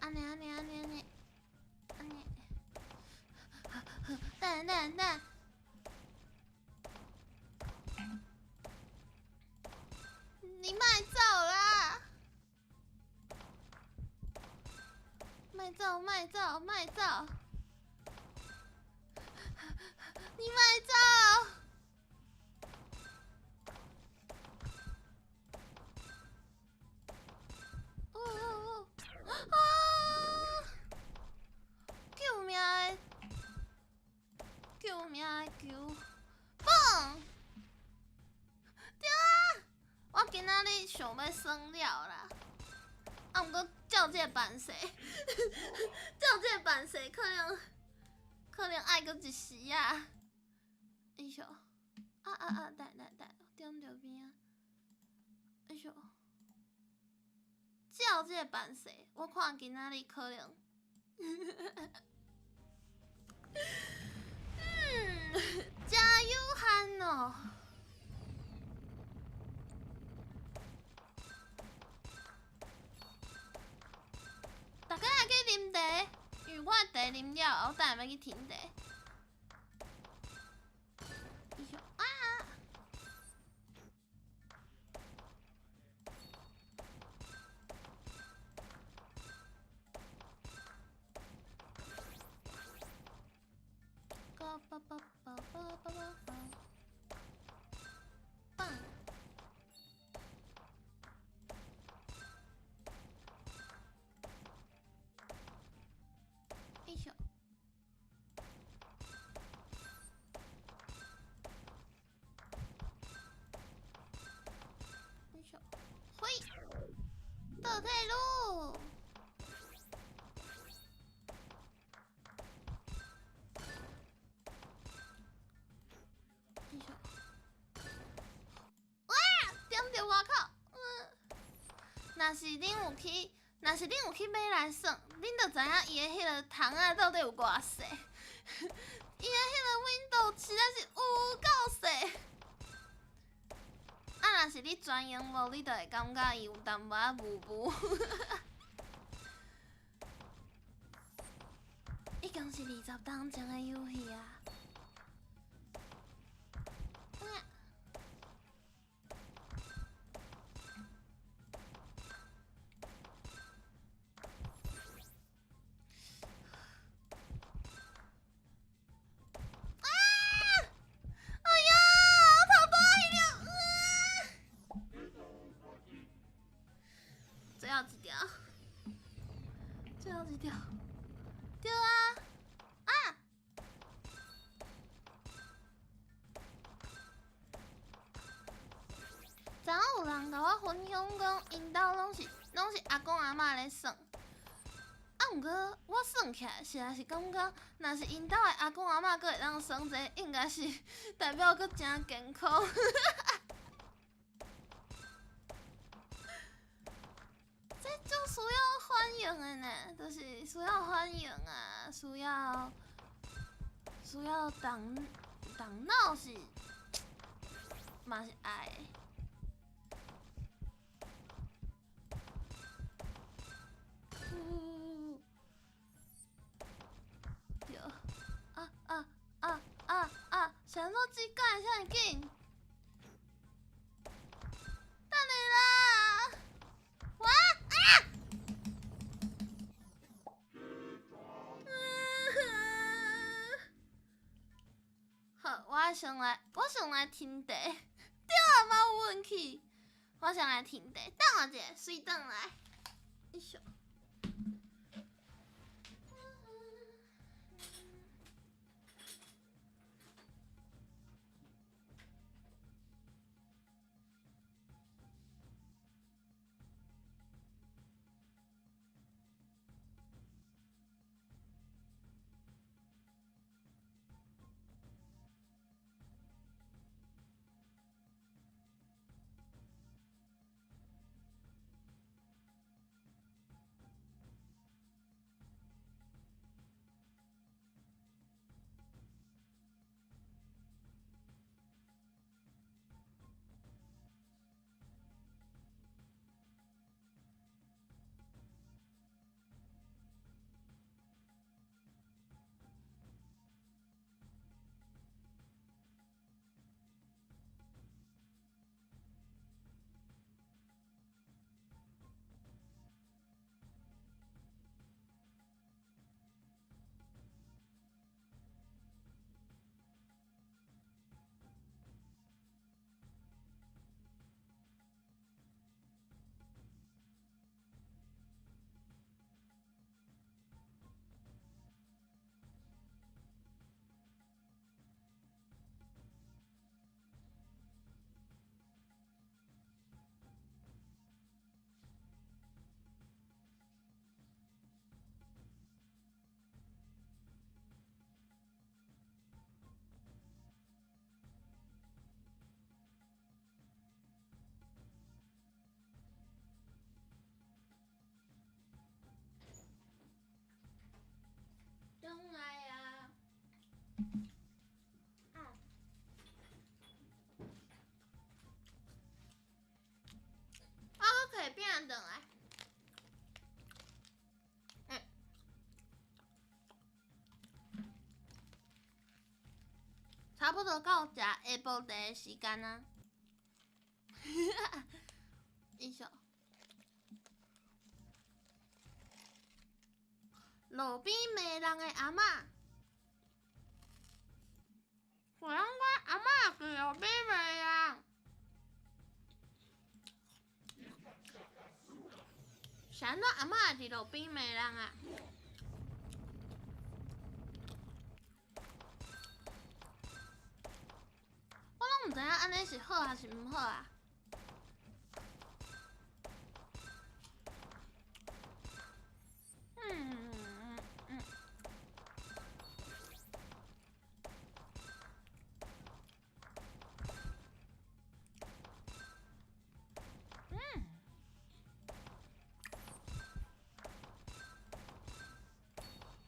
安尼，等，你卖走啦！卖走！你卖走！救命的！救！蹦！对啊！我今仔日想要算了啦，啊，毋过照这个办势，可能爱搁一时啊。哎呦！来，点着边啊！哎呦！照这个办势，我看今仔日可能。加油喊哦！大家来去啉茶，因为我的茶啉了，我等下要去停茶。啊！棒！哎呦！哎呦！嘿！倒退路！若是恁有去买来算，恁就知影伊的迄个窗仔到底有偌细。伊的迄个 window 实在是有够细。啊，若是你专用无，你就会感觉伊有淡薄仔雾。已经是20当前的游戏啊！最后一条，对啊！昨昏有人甲我分享讲，因兜拢是阿公阿嬷咧算，啊，毋过我算起来，实在是感觉，若是因兜的阿公阿嬷阁会当算这，应该是代表阁真健康。这就需要欢迎的呢，就是需要欢迎啊，需要动脑是嘛是爱的。对，想说这干啥紧？等你啦！哇啊！好，我我先来听茶，对啊，嘛有运气。我先来听茶，等我者，随转来。一宿。等来呀！可以变等来。差不多到食下晡茶的时间啊。一宿。路边卖人的阿嬷，我讲我阿嬷去路边卖人。啥物阿嬷伫路边卖人啊？我拢毋知影安尼是好还是毋好啊。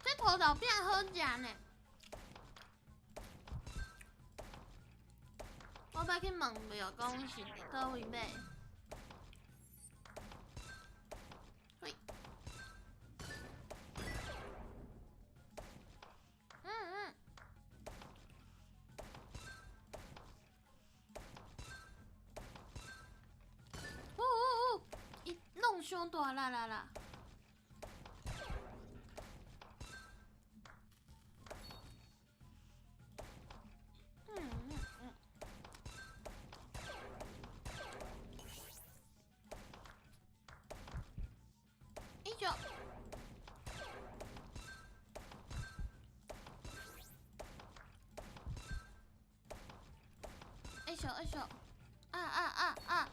这土豆饼好食呢。我要去问庙，讲是伫倒位买。喂。伊弄伤大啦。一宿，啊！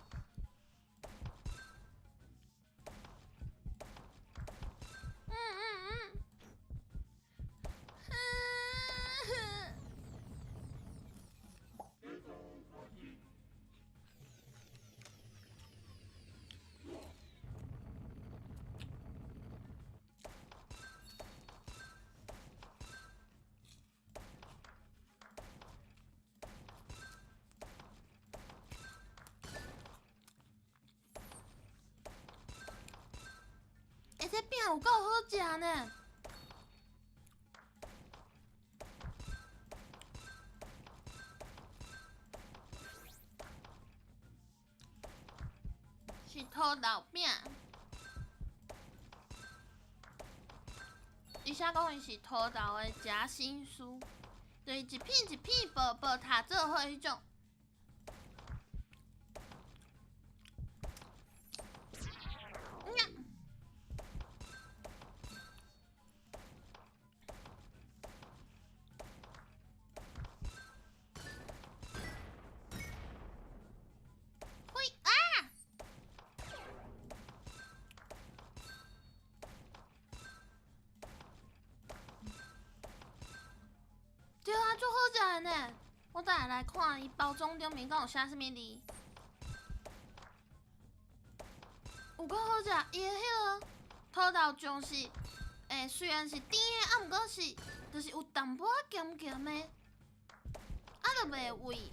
这饼有够好食呢！是土豆饼，伊写讲伊是土豆的夹心酥，就是一片一片薄薄塔做伙迄种。对啊，足好食的呢。我等下来看伊包装顶面敢有写啥物字。有够好食，伊的迄个土豆酱是，虽然是甜的，啊，毋过是，就是有淡薄仔咸咸的，啊，就袂味。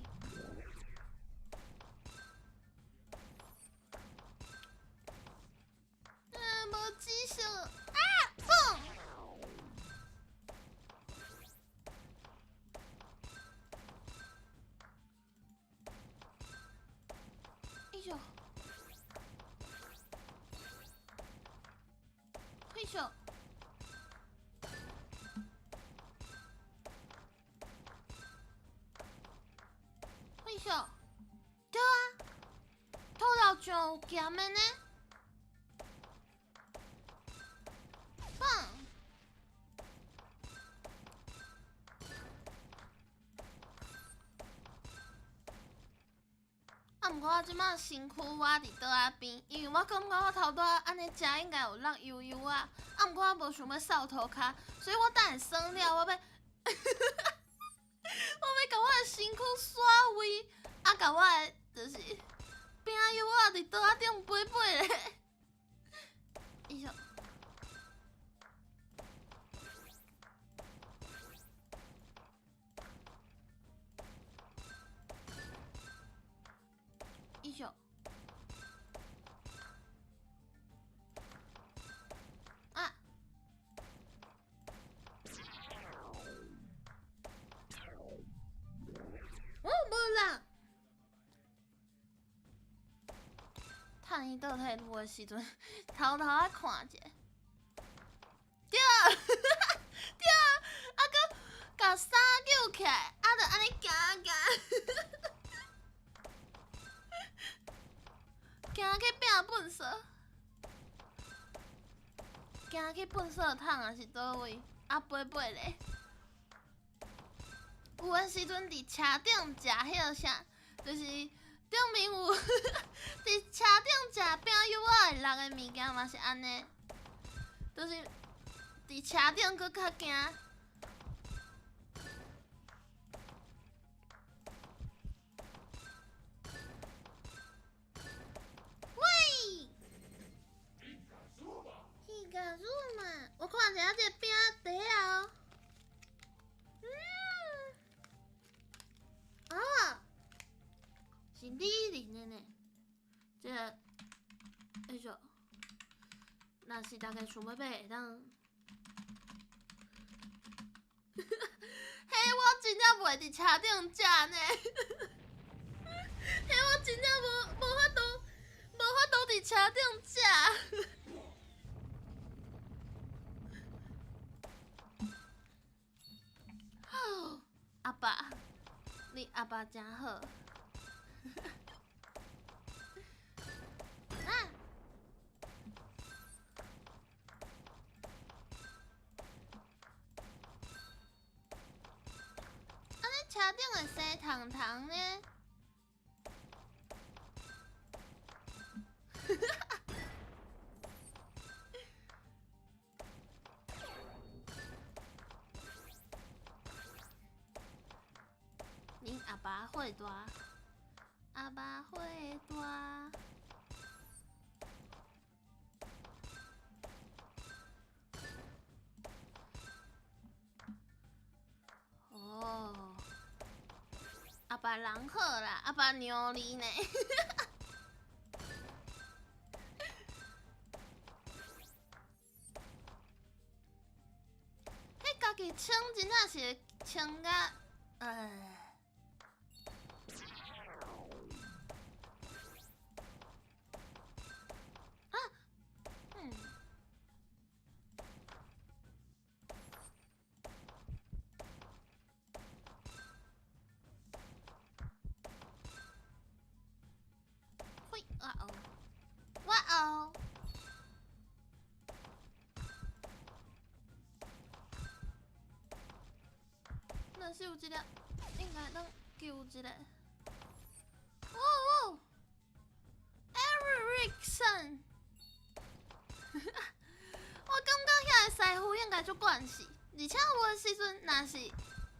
无指数啊！砰！哎呦！嘿咻！嘿咻！对啊，土豆酱有咸的呢。棒！啊，毋过我即摆身躯我伫倒仔边，因为我感觉我头拄仔安尼食应该有落油油啊，啊，毋过我无想要扫涂骹，所以我等下算了，我要，我要甲我的身躯刷位，啊，甲我的就是饼油啊伫倒仔顶飞飞咧，伊就。伊就。啊！哦，无人。趁伊倒退路的时阵，偷偷仔看者。对，对，啊搁甲衫揪起来，啊着安尼行行。行去拼粪扫，行去粪扫桶啊是倒位？啊飞飞咧。有诶时阵伫车顶食迄个啥，就是顶面有伫车顶食饼油仔会落诶物件嘛是安尼，就是伫车顶搁较惊。喂！皮卡丘嘛，我看一下这饼底哦。啊，是李宁的呢。这个，哎呦，若是大概想要买会当。嘿，我真正袂伫车顶食呢。嘿，我真正无法度伫车顶食。阿爸，你阿爸真好。啊！安尼车顶会生糖糖呢？恁阿爸会大，阿爸会大。哦，阿爸人好啦，阿爸牛梨呢？迄家己穿真正是穿甲，是有一个，应该能救一个。哦 ，Erickson， 我感觉遐个师傅应该足惯势，而且有诶时阵，若是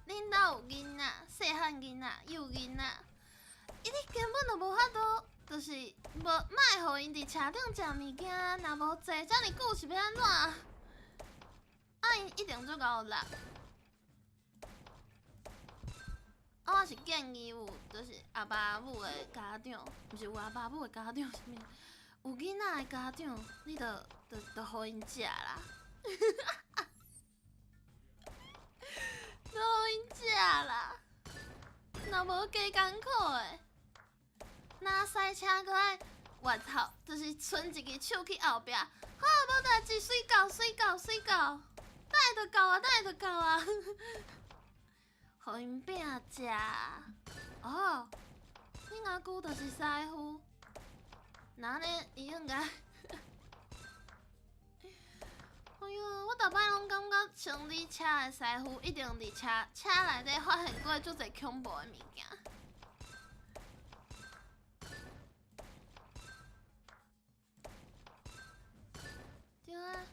恁兜有囡仔、细汉囡仔、幼囡仔，你根本就无法度，就是无莫互因伫车顶食物件，若无坐遮尔久是要安怎？啊，因一定足够力。我是建议有，就是阿爸阿母的家长，毋是有阿爸阿母的家长，啥物？有囡仔的家长，你就互因食啦，就互因食啦。若无加艰苦的，若赛车搁爱外头，就是伸一只手去后壁，好无代志，水到，等下就到啊，互因饼食。哦，恁阿舅就是师傅，那呢伊应该，哎哟，我逐摆拢感觉修理车的师傅一定伫车内底发现过足侪恐怖的物件。对啊，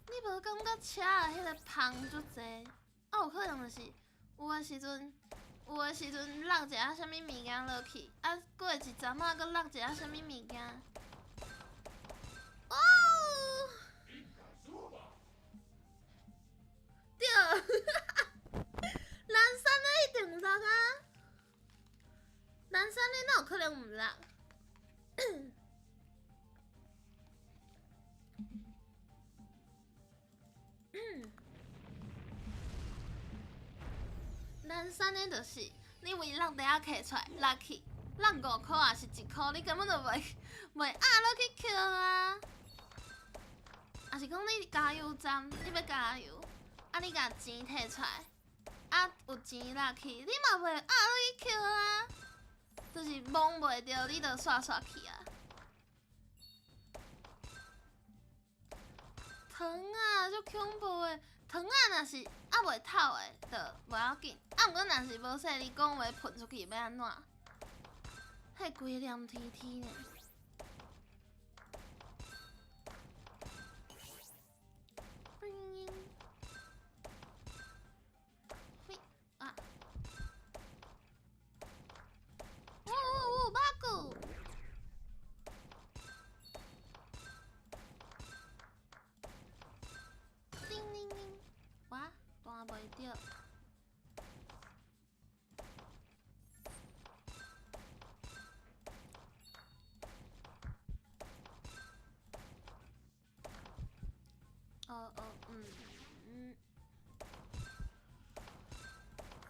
你无感觉车的迄个芳足侪？啊，有可能就是有诶时阵落一下啥物物件落去，啊，过一阵仔搁落一下啥物物件。哦，对，蓝山的一定落啊，蓝山的哪有可能毋落？蓝山的就是你为落地仔摕出来，落去，落5箍也是1箍，你根本就袂压落去捡啊！啊是讲你加油站，你要加油，啊你甲钱摕出来，啊有钱落去，你嘛袂压落去捡啊！就是摸袂着，你就刷去啊！糖啊，足恐怖的。糖啊，若是还袂透的，就无要紧。啊，毋过若是无说你讲话喷出去要安怎？迄规黏天天呢。嘿啊！马古。叮铃铃，哇，弹袂着。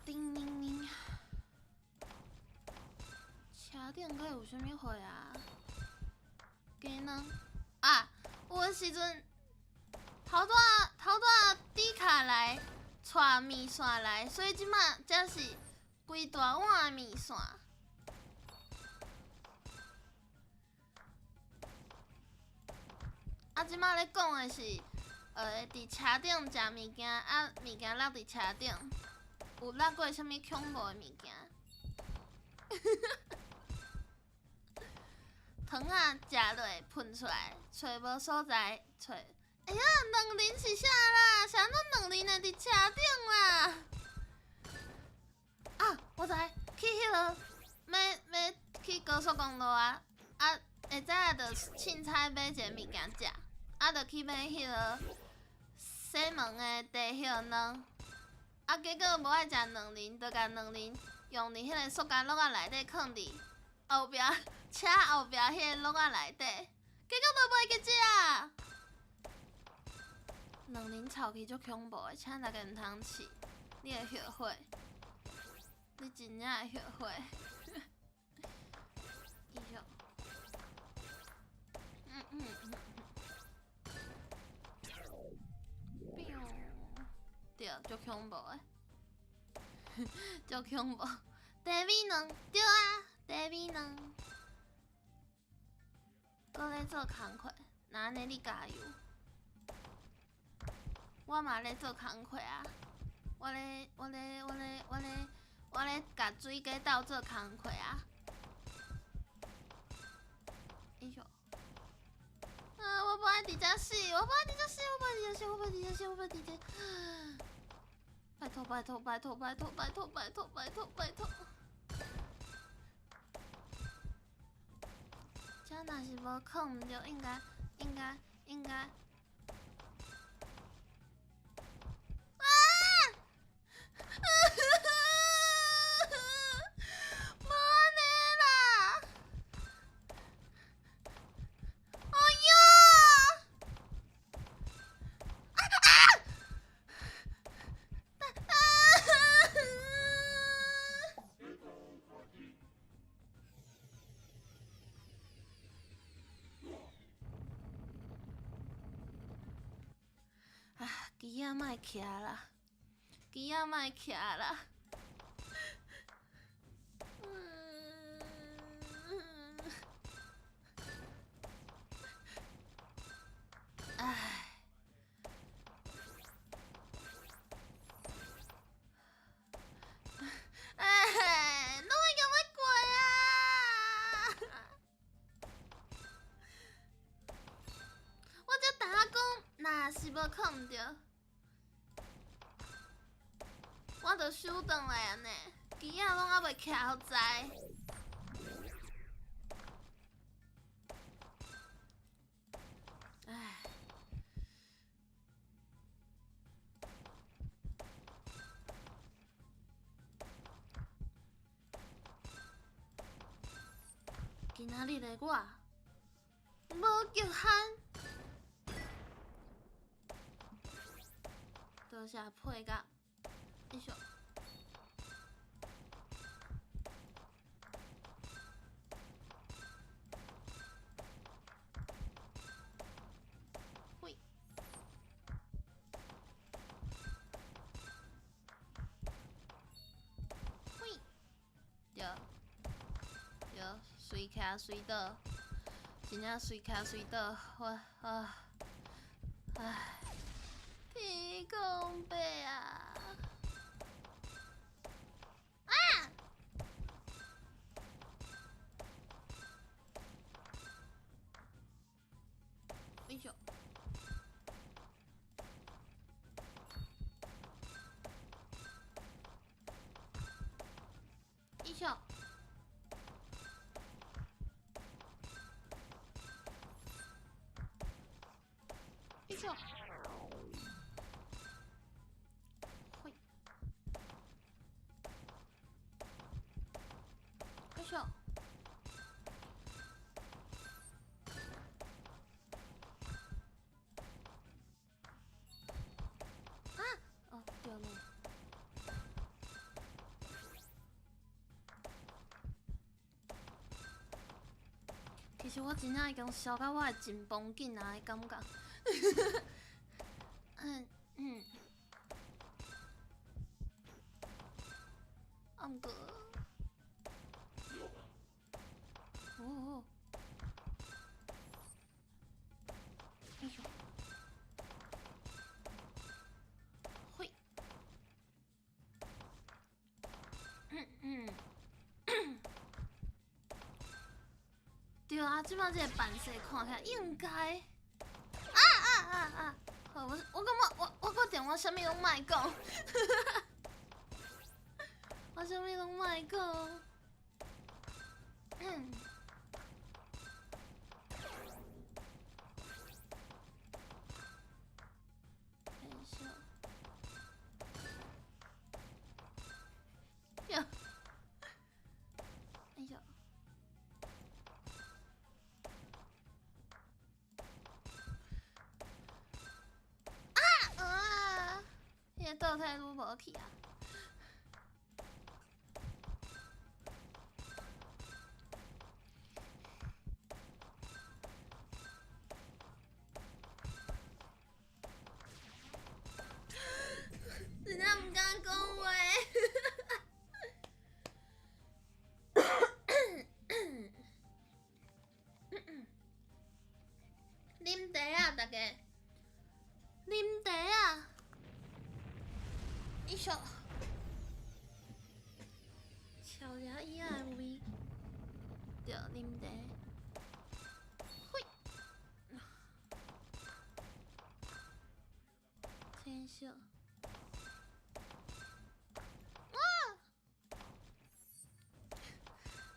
叮铃铃，车顶阁有啥物货啊？鸡卵啊！有诶时阵，头拄底卡来带面线来，所以即马才是规大碗诶面线。啊，即马咧讲诶是，伫车顶食物件，啊物件落伫车顶，有落过啥物恐怖诶物件？糖啊食落喷出来，找无所在找。哎呀，两人是啥啦？啥拢两人会伫车顶啦？啊，我知，去迄个要去高速公路啊，啊，会知影着凊彩买一个物件食，啊，着去买迄个西门的地叶卵，啊，结果无爱食卵仁，着甲卵仁用伫迄个塑胶袋仔内底放伫后壁车后壁迄个袋仔内底，结果都袂去食。卵仁臭气足恐怖的，请大家毋通试，你会后悔，你真正会后悔。以上，对，足恐怖的，足恐怖。茶米卵，对啊，茶米卵，搁咧做工课，那安尼你加油。我嘛咧做工课啊，我咧甲水鸡斗做工课啊！哎呦！我不爱伫遮死，我不爱伫遮死，我不爱伫遮死，我不爱伫遮死，我不爱伫遮。拜托拜托拜托拜托拜托拜托拜托拜托！这若是无控唔着，应该。机仔莫徛啦，机仔莫徛啦。唉，拢会甲我过啊！我才打讲，若是无控唔着。我着收转来安尼，机仔拢还袂徛好在。唉，今仔日的我无极限，多谢配角，一首。随徛随倒，真正随徛随倒，我唉，天公伯啊！啊！哎呦！一笑。会，快笑。啊！哦，对了。其实我真正已经烧到我的真绷紧啊的感觉。毋过，哦，哎呦，会，对啊，即摆这个版势看起来应该。好，我感觉我决定我啥物拢莫讲，我啥物拢莫讲。哟，哎呦。迄个倒退愈无去啊！真正毋敢讲话。啉茶啊，大家！啉茶啊！一宿，超热以外味，着啉茶，嘿，清秀。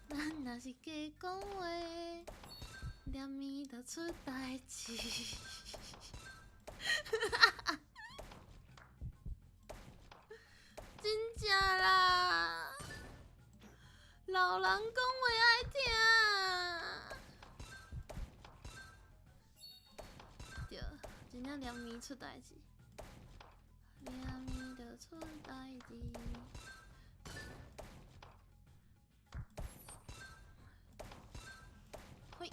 咱若是假讲话，连面就出代志。真正啦，老人讲话爱听。对，真正连面出代志，连面就出代志。嘿，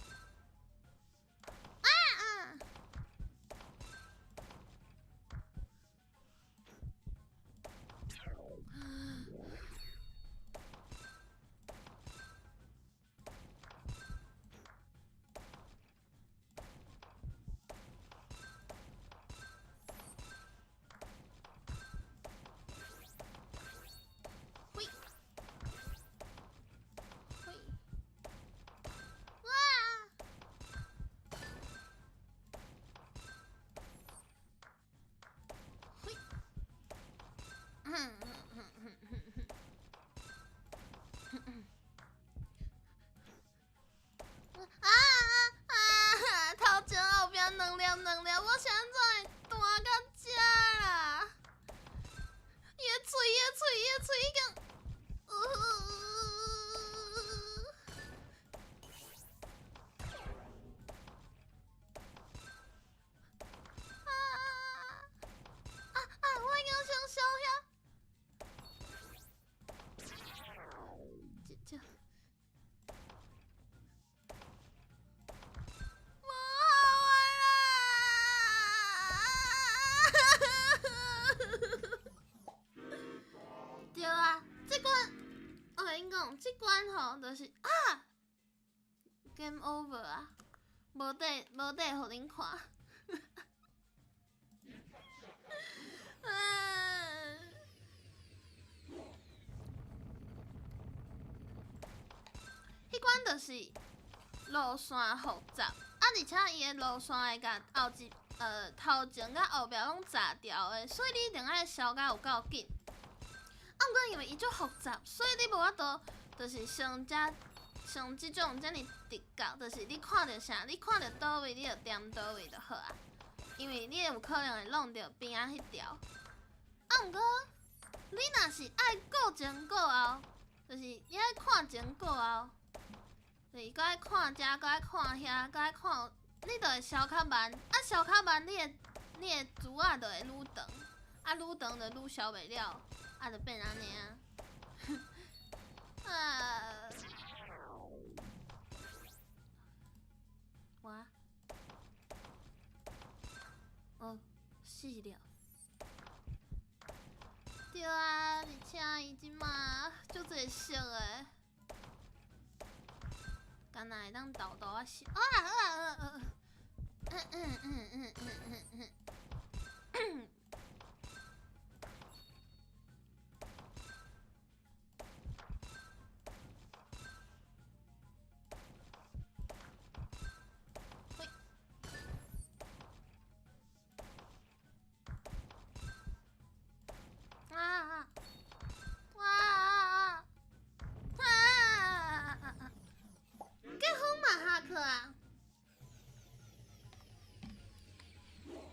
头前后壁两粒，我现在大到这啦！伊的喙已经，我已经先烧遐。这。对啊，这关我跟你讲，这关吼就是game over 啊，无得互恁看。迄关就是路线复杂，而且伊的路线会甲头前甲后壁拢炸掉的，所以你一定爱烧甲有够紧。毋过因为伊足复杂，所以你无法度，就是像即种遮尔直觉，就是你看到啥，你看到倒位，你就点倒位就好啊。因为你有可能会弄到边仔迄条。毋过你若是爱顾前顾后，就是你爱看前顾后，就是搁爱看遮，搁爱看遐，搁爱看，你就会烧较慢。烧较慢，你的珠仔就会愈长，愈长就愈烧袂了。就变安尼啊！我死了。对啊，而且伊即马足侪色诶，敢若会当豆啊烧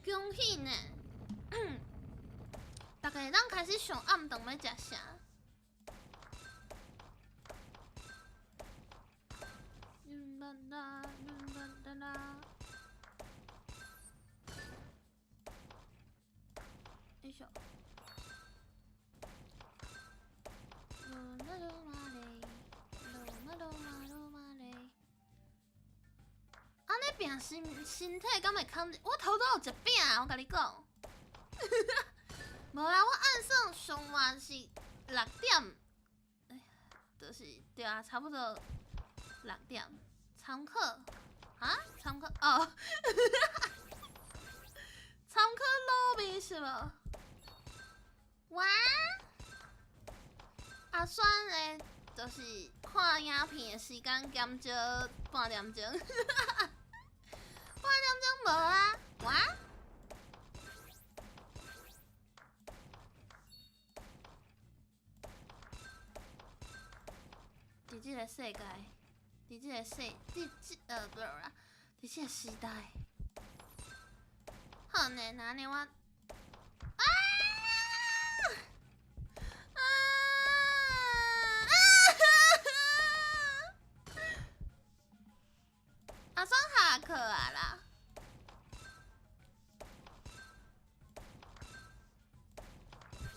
恭喜呢！大家咱开始上暗顿要食啥？よいしょ。安尼变身体敢会扛？我头都有一饼，我甲你讲。无啦，我按算上晚是6点，就是对啊，差不多6点。常客啊，常客哦，常客 lobby 是吧？哇！啊，选诶，就是看影片的时间减少半点钟，半点钟无啊？哇！伫即个世界，伫即个世，不啦，伫即个时代，好呢，那呢我。啊，算下课啊啦！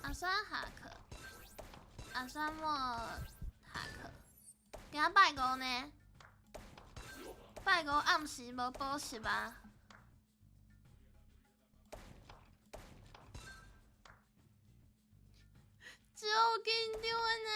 啊，算下课，啊，算末下课。今仔拜五呢？拜五暗时无补习啊？超紧张呢！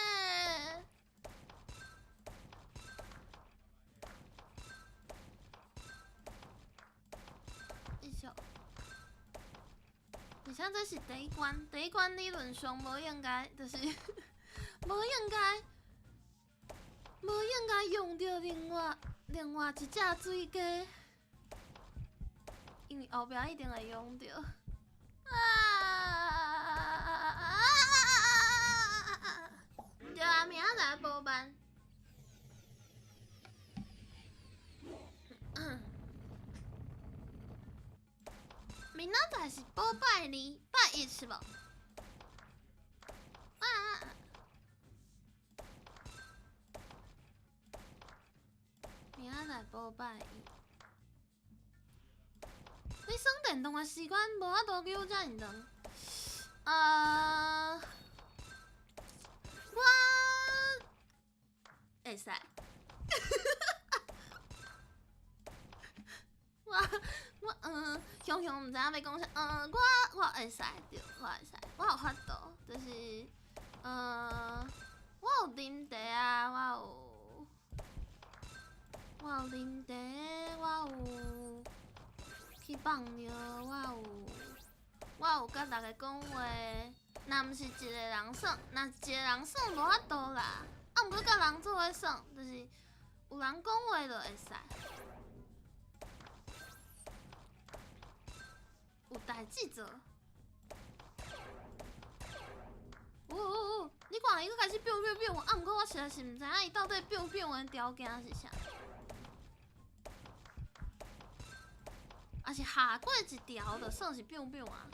而且这是第一关，第一关理论上无应该，就是无应该用到另外一只水鸡，因为后壁一定会用到。对啊，明仔载补班。明仔载是补拜二、拜一是无？明仔载补拜一。你耍电动的时间无法度叫遮尔长。我会使。雄雄毋知影要讲啥，我会使对，我会使，我有法度，就是我有啉茶啊，我有啉茶，我有去放尿，我有甲大家讲话，若毋是一个人耍，若一个人耍无法度啦，啊，毋过甲人做伙耍，就是有人讲话就会使。有代志做。你看伊佫开始变，啊！毋过我实在是毋知影伊到底变的条件是啥。啊是下过一条就算是变啊？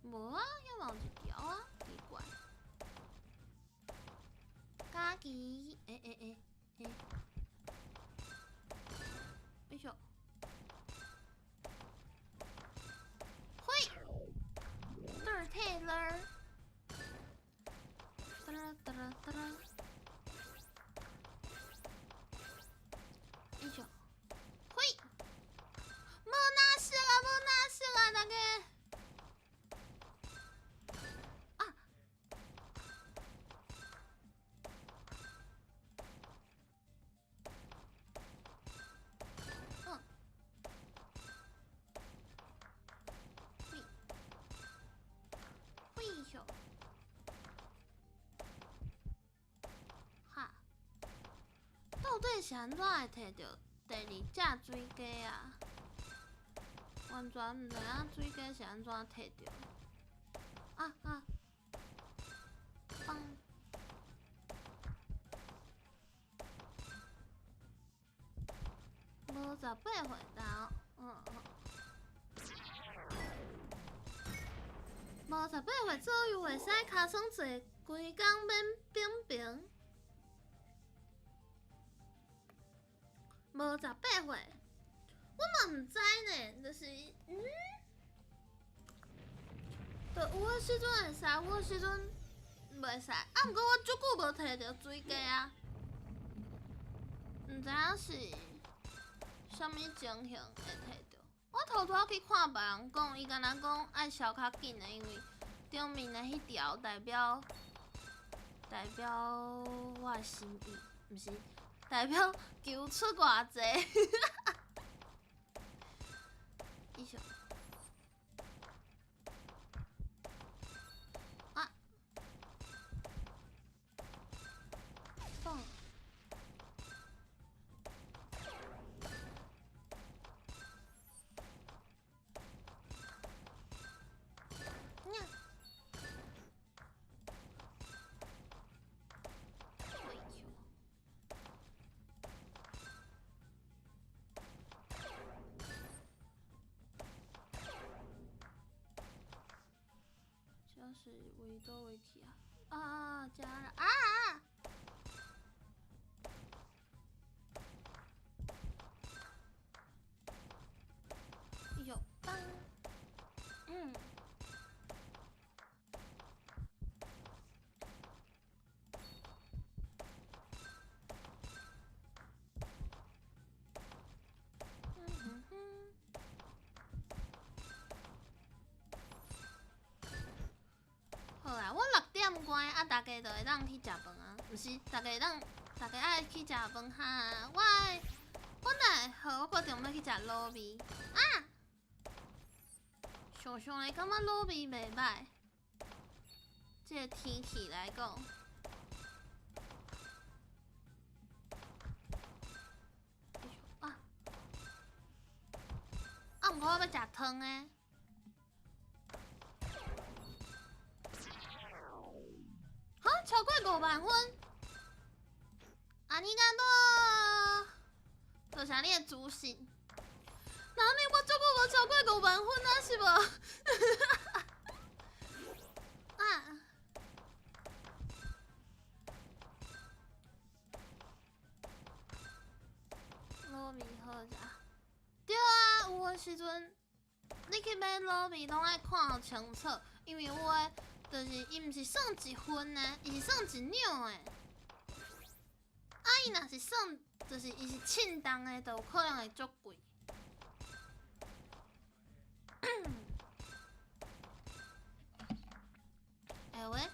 无啊，遐嘛有一条啊，奇怪。家己，よいしょ。Taylor， 一九，嘿，无哪色啊，大家。啊，哈，到底是安怎会摕到第二只水鸡啊？完全毋知影水鸡是安怎摕到。放。无18岁到，无18岁左右会使尻川坐，规工免冰冰。无18岁，我嘛毋知呢，就是就有诶时阵会使，有诶时阵袂使。啊，毋过我足久无摕到水鸡啊，毋知影是啥物情形会摕到。我偷偷去看别人讲，伊敢若讲爱烧较紧的，因为顶面的迄条代表我的心意，毋是代表求出偌济。是位倒位去啊？啊，加了啊！有棒，嗯。好啊，我6点关啊，大家就会当去食饭啊。毋是，大家爱去食饭哈。我哪会好？我决定要去食卤味啊。想咧，感觉卤味袂歹。即个天气来讲，啊，毋过我要食汤诶。哈，超过5万分。ありがとう。多谢你的主信。哪里我做过无超过5万分啊？是无？啊！卤味好食。对啊，有诶时阵，你去买卤味拢爱看好清楚，因为有诶，就是伊毋是算一份呢，伊是算一两诶。啊，伊若是算，就是伊是称重诶，就有可能会足贵。哎喂，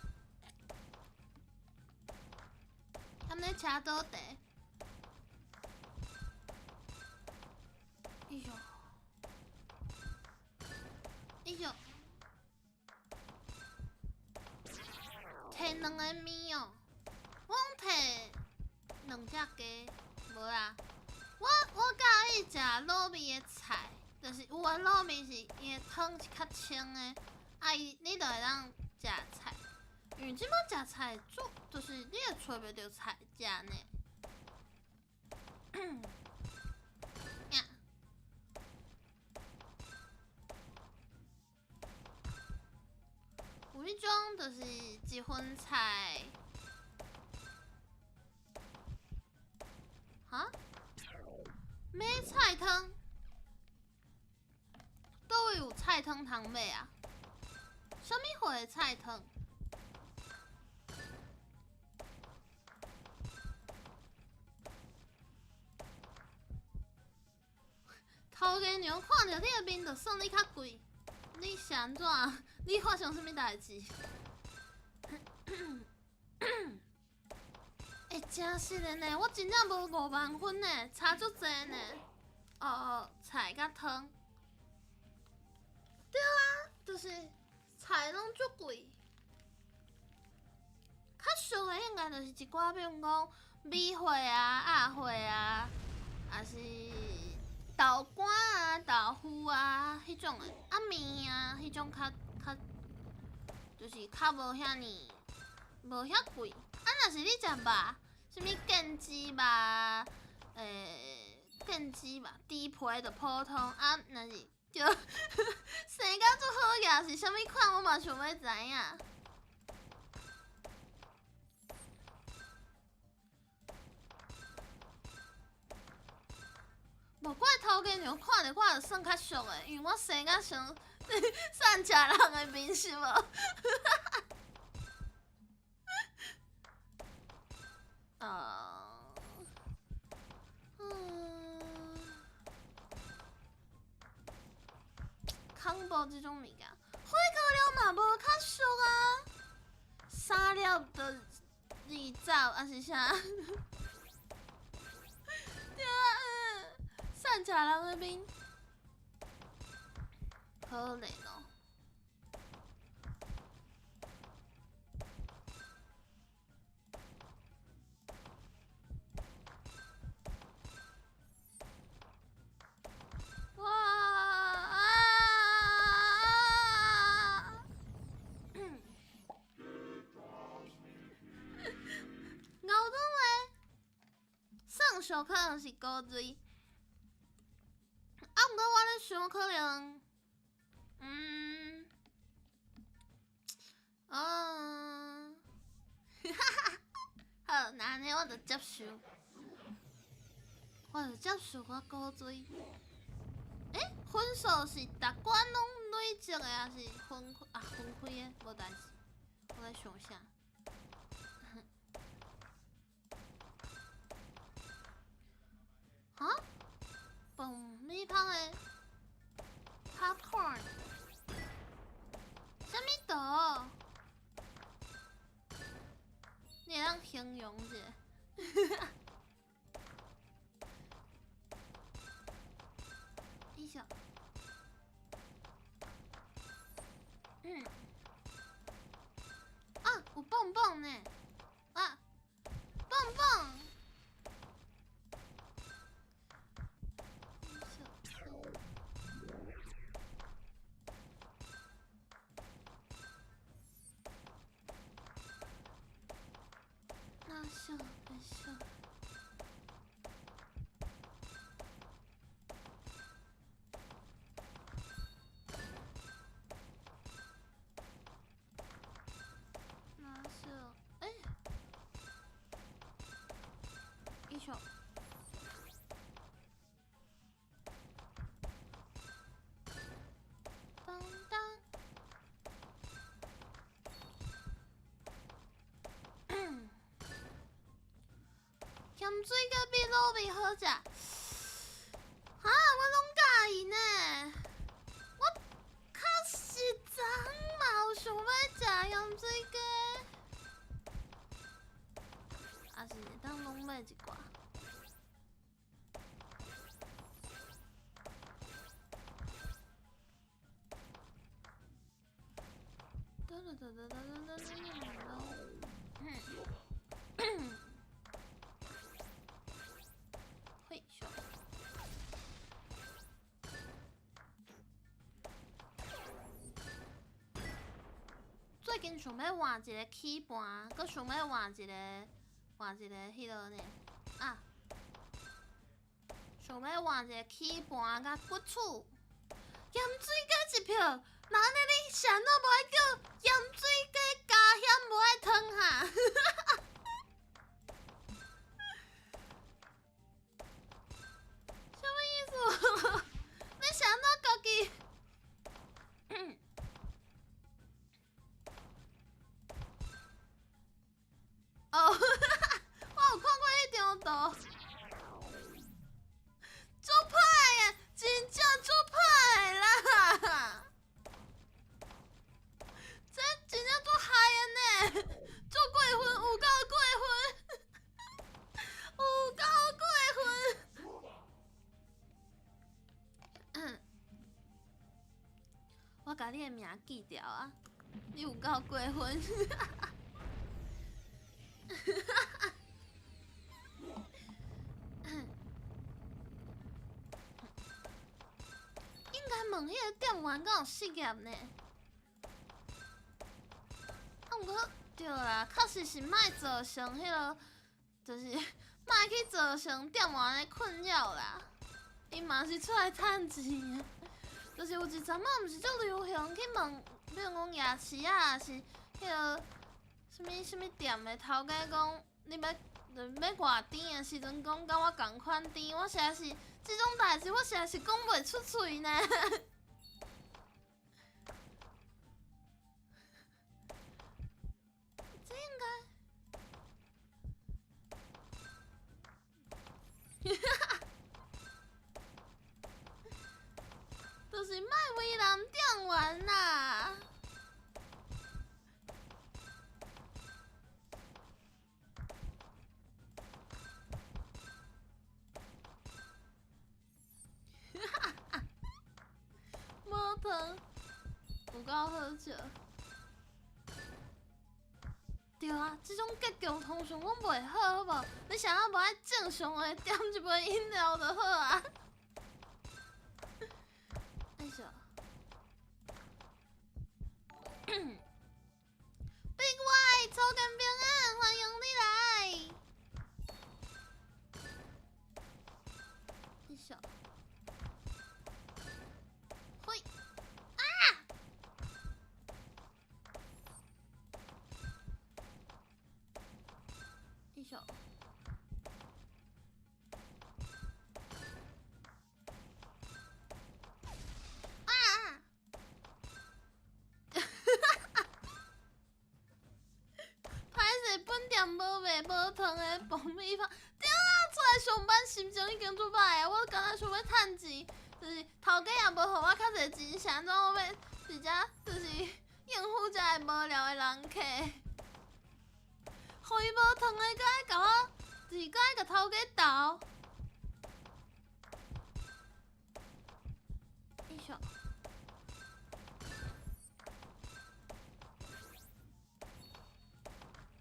他们咧车倒地。哎呦，哎呦，摕2个面哦，我摕2只鸡，无啦。我介意食卤味的菜，就是有诶卤味是伊诶汤是较清诶，啊你就会当食菜。因为即摆食菜就是你会找袂到菜食呢。有迄种就是一份菜，哈？买菜汤？倒位有菜汤通买啊？什么货的菜汤？头家娘看着你的面就算你较贵，你是安怎？你发生什么代志？真是的呢，我真正无5万分呢，差足济呢。菜甲汤。对啊，就是菜拢足贵。较俗的应该就是一寡，比如讲米血啊、鸭血啊，还是豆干啊、豆腐啊，迄种的。啊面啊，迄种就是较无遐尼，无遐贵。啊，若是你食肉，什物腱子肉，腱子肉、猪皮就普通。啊，若是就生甲足好个是啥物款，我嘛想要知影。无，我头家娘看着我就算较俗的，因为我生甲像善食人的面是无？康宝这种物件，火锅料嘛无较俗啊。沙料的日照还是啥？对啊，善食人的面，可怜哦。有可能是高水，啊，毋过我咧想可能，哦，好，那安尼我就接受，我就接受我古锥。分数是逐关拢累积的，还是分开的？无代志，我来想啥？哈？爆米香的 popcorn， 什么道？你会当形容一下？一下。啊，有棒棒呢！啊，棒棒！那笑，别笑。一手。当当。咸水饺比卤味好食。我拢介意呢。我较实昨嘛有想要食咸水饺，还是会当拢买一寡。嘿咻！最近想要换一个起盘，佮想要换一个迄落呢啊！想要换一个起盘佮骨厝，咸水饺一票。那安尼你啥都无爱叫盐水鸡加咸无爱汤哈？什么意思？你啥都家己？哦，我有看过迄张图，足歹诶，真正足歹啦！这真正足害的呢，足过分，有够过分，有够过分。我甲你的名记掉啊，你有够过分。应该问迄个店员敢有失业呢？毋过对啦，确实是莫造成迄落，就是莫去造成店员的困扰啦。伊嘛是出来趁钱的，就是有一阵仔毋是足流行去问，比如讲夜市啊，是迄落什么店的头家讲，你要偌甜的时阵讲甲我共款甜，我实在是即种代志，我实在是讲袂出嘴呢。这应该，就是卖为难店员啦。无糖，有够好笑。对啊，这种结局通常拢袂好，好无？你想要无爱正常的点一杯饮料就好啊。哎呀，Big Y 抽根平安，欢迎你来。哎呀，嘿，啊！秀。啊！歹势，本店无卖无糖的爆米花。对啊，出来上班心情已经足歹啊！我刚才想要趁钱，就是头家也无互我较侪钱，是安怎我要直接就是应付遮个无聊的人客？互伊无糖的，搁爱甲我，就是搁爱甲头家斗。一秀。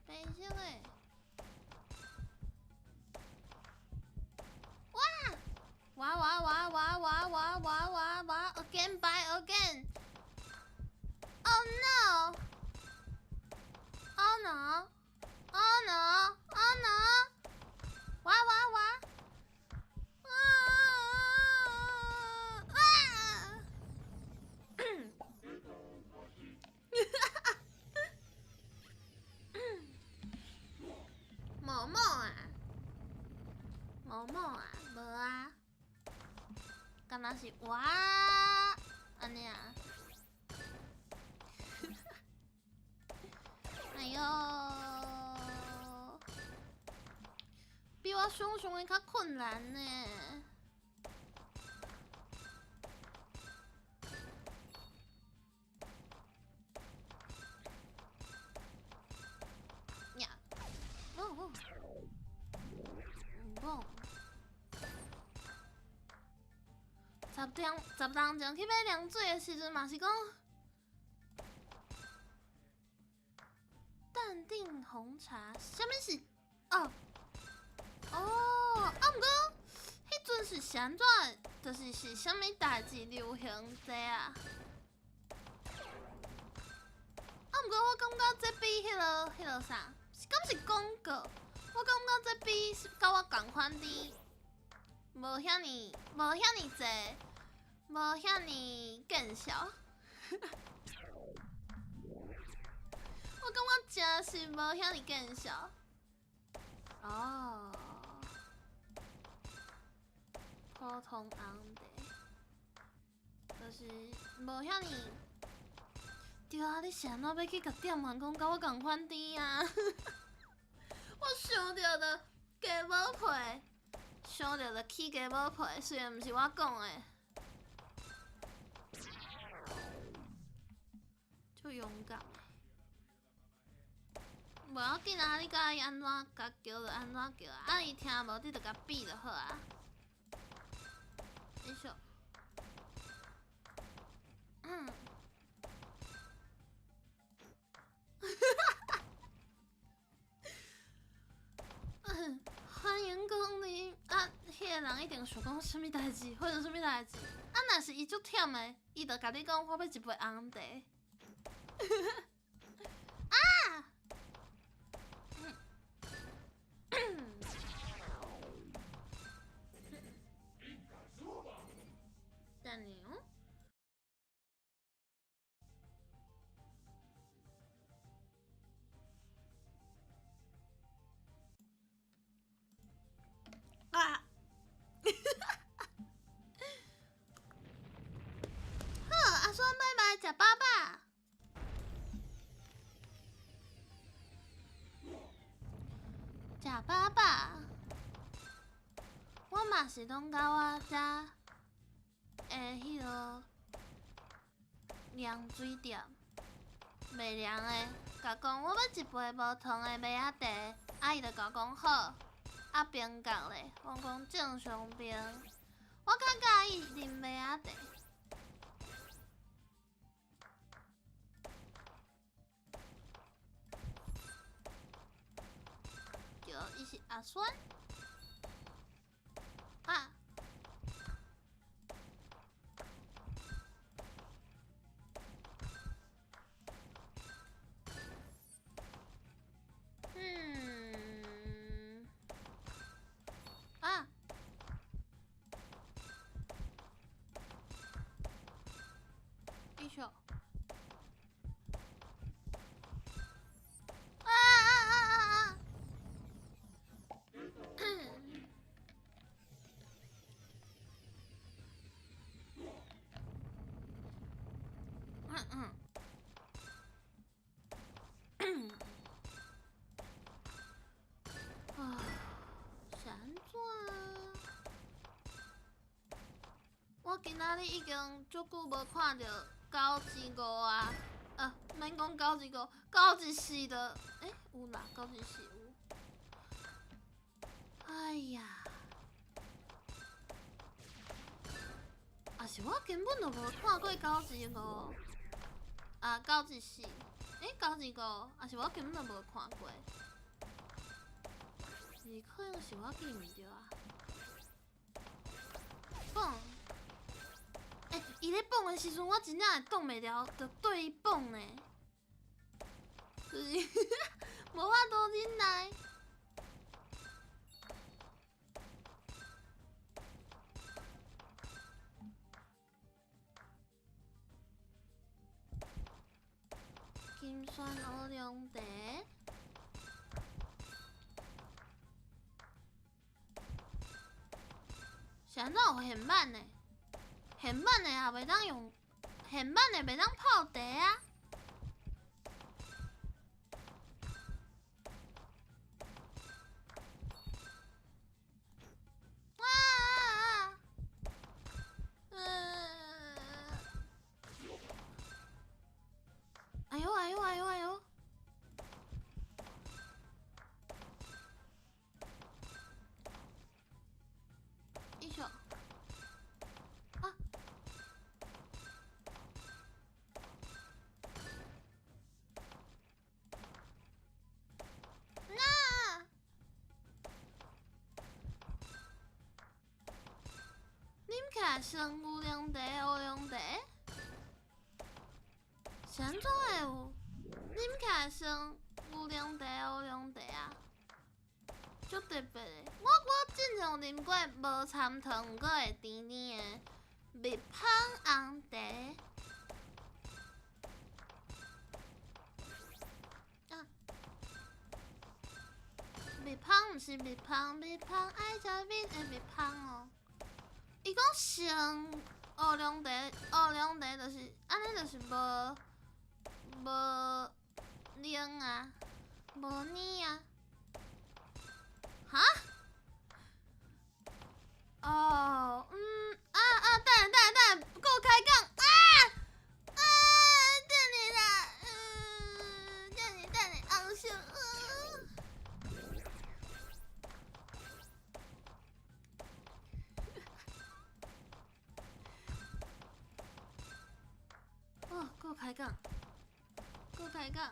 白色诶。哇 ！Again, buy again. Oh no! Oh no! Oh no! Oh no! 哇！某某啊，无啊，敢若是我安尼啊。哎哟，比我想象的较困难呢。呀，哦，10人前去买凉水的时阵，嘛是讲淡定红茶，啥物是？哦，毋过迄阵是安怎？就是啥物代志流行这啊？毋过我感觉这比迄落啥，敢是广告？我感觉这比甲我共款滴，无遐尼济，无遐尼见效。我感觉真是无遐尼见效。哦，普通红茶，就是无遐尼。对啊，你是安怎要去甲店员讲甲我共款甜啊？我想着就鸡母皮，想着就起鸡母皮，虽然毋是我讲的。足勇敢的。无要紧啊，你甲伊安怎甲叫就安怎叫啊，啊伊听无你就甲比就好啊。你说，欢迎光临啊！迄个人一定想讲什么代志，或者什么代志。啊，若是伊足忝的，伊就甲你讲，我要一杯红茶。啊！等你哦。啊！好，阿双拜拜，食饱饱。食饱饱。我嘛是拢甲我遮诶迄落凉水店卖凉的，甲讲我要一杯无糖的麦仔茶，啊伊就甲我讲好。啊冰角咧，我讲正常冰，我较介意啉麦仔茶。对，伊是阿酸。啊！啊！一手。啊！我今仔日已经足久无看到高级五啊，免讲高级五，高级四的，有啦，高级四有。哎呀，啊是我根本就无看过高级五，啊高级四，高级五，啊是我根本就无看过，是可能是我记唔着啊。蹦，伊咧蹦的时阵，我真正会挡袂牢，就对伊蹦呢，就是无法度忍耐。金酸乌龙茶，现在有现版的，现版的也袂当用，现版的袂当泡茶啊。哎呦哎呦哎呦哎呦！一手啊！那啉起来像乌龙茶，乌龙茶。是安怎会有啉起来像乌龙茶，乌龙茶啊？足特别的。我之前有啉过无掺糖，毋过会甜甜的蜜芳红茶。蜜芳毋是蜜芳，蜜芳爱食蜜的蜜芳哦。伊讲像乌龙茶，乌龙茶就是安尼，就是无奶啊，无黏啊。哈？哦，等下，给我开杠等你，昂秀，给我开杠，给我开杠。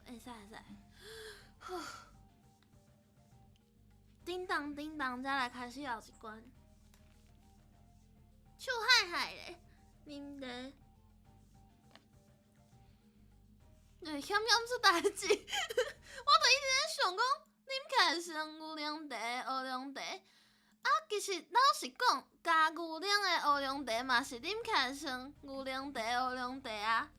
会使。叮当叮当，再来开始后一关。手海咧，啉茶。险出代志，我就一直咧想讲，啉起来像牛奶茶、乌龙茶。啊，其实老实讲，加牛奶的乌龙茶嘛是啉起来像牛奶茶、乌龙茶啊。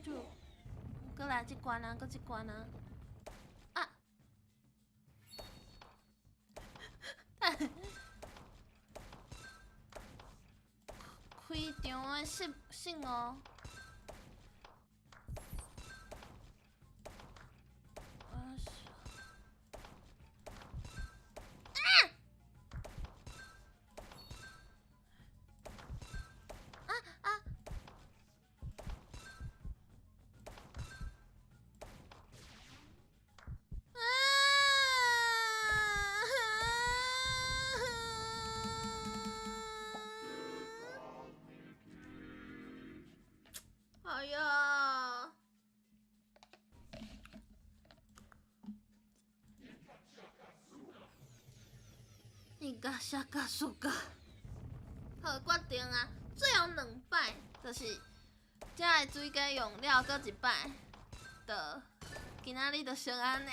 就，搁来一关啊，搁一关啊！啊！开场的信哦。哎呀！你甲下甲输甲，好决定啊！最后2摆就是这个水果用了，搁一摆，就今仔日就成安尼。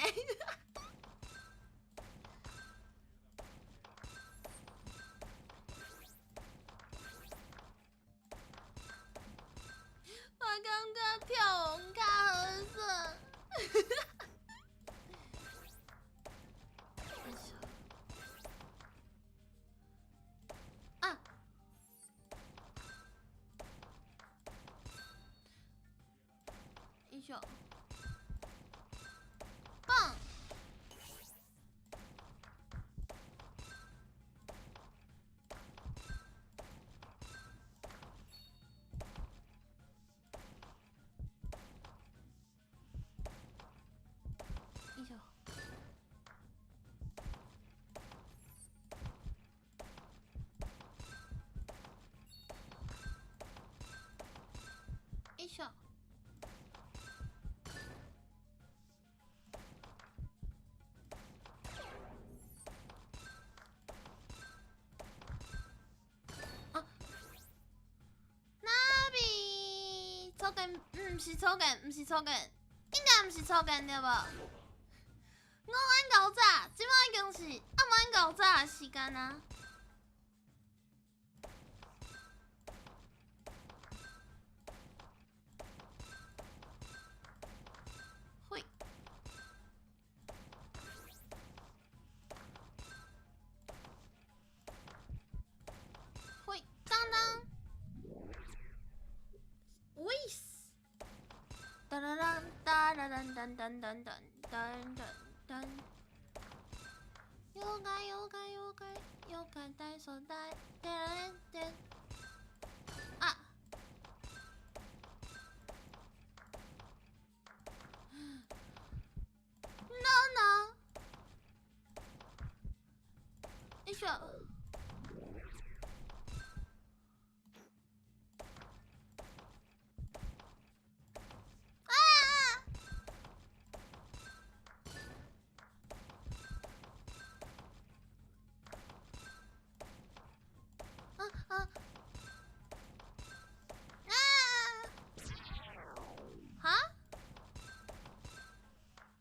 我感觉跳王啊！一秀，棒！一秀。一秀。初见，毋是初见，毋是初见，应该毋是初见对无？5晚9早，即摆已经是暗晚9早的时间啊。会。会，当当。喂！噔噔噔噔噔噔噔噔噔噔噔。よかよかよかよか大手大噔噔。啊！ No no！ 一秀。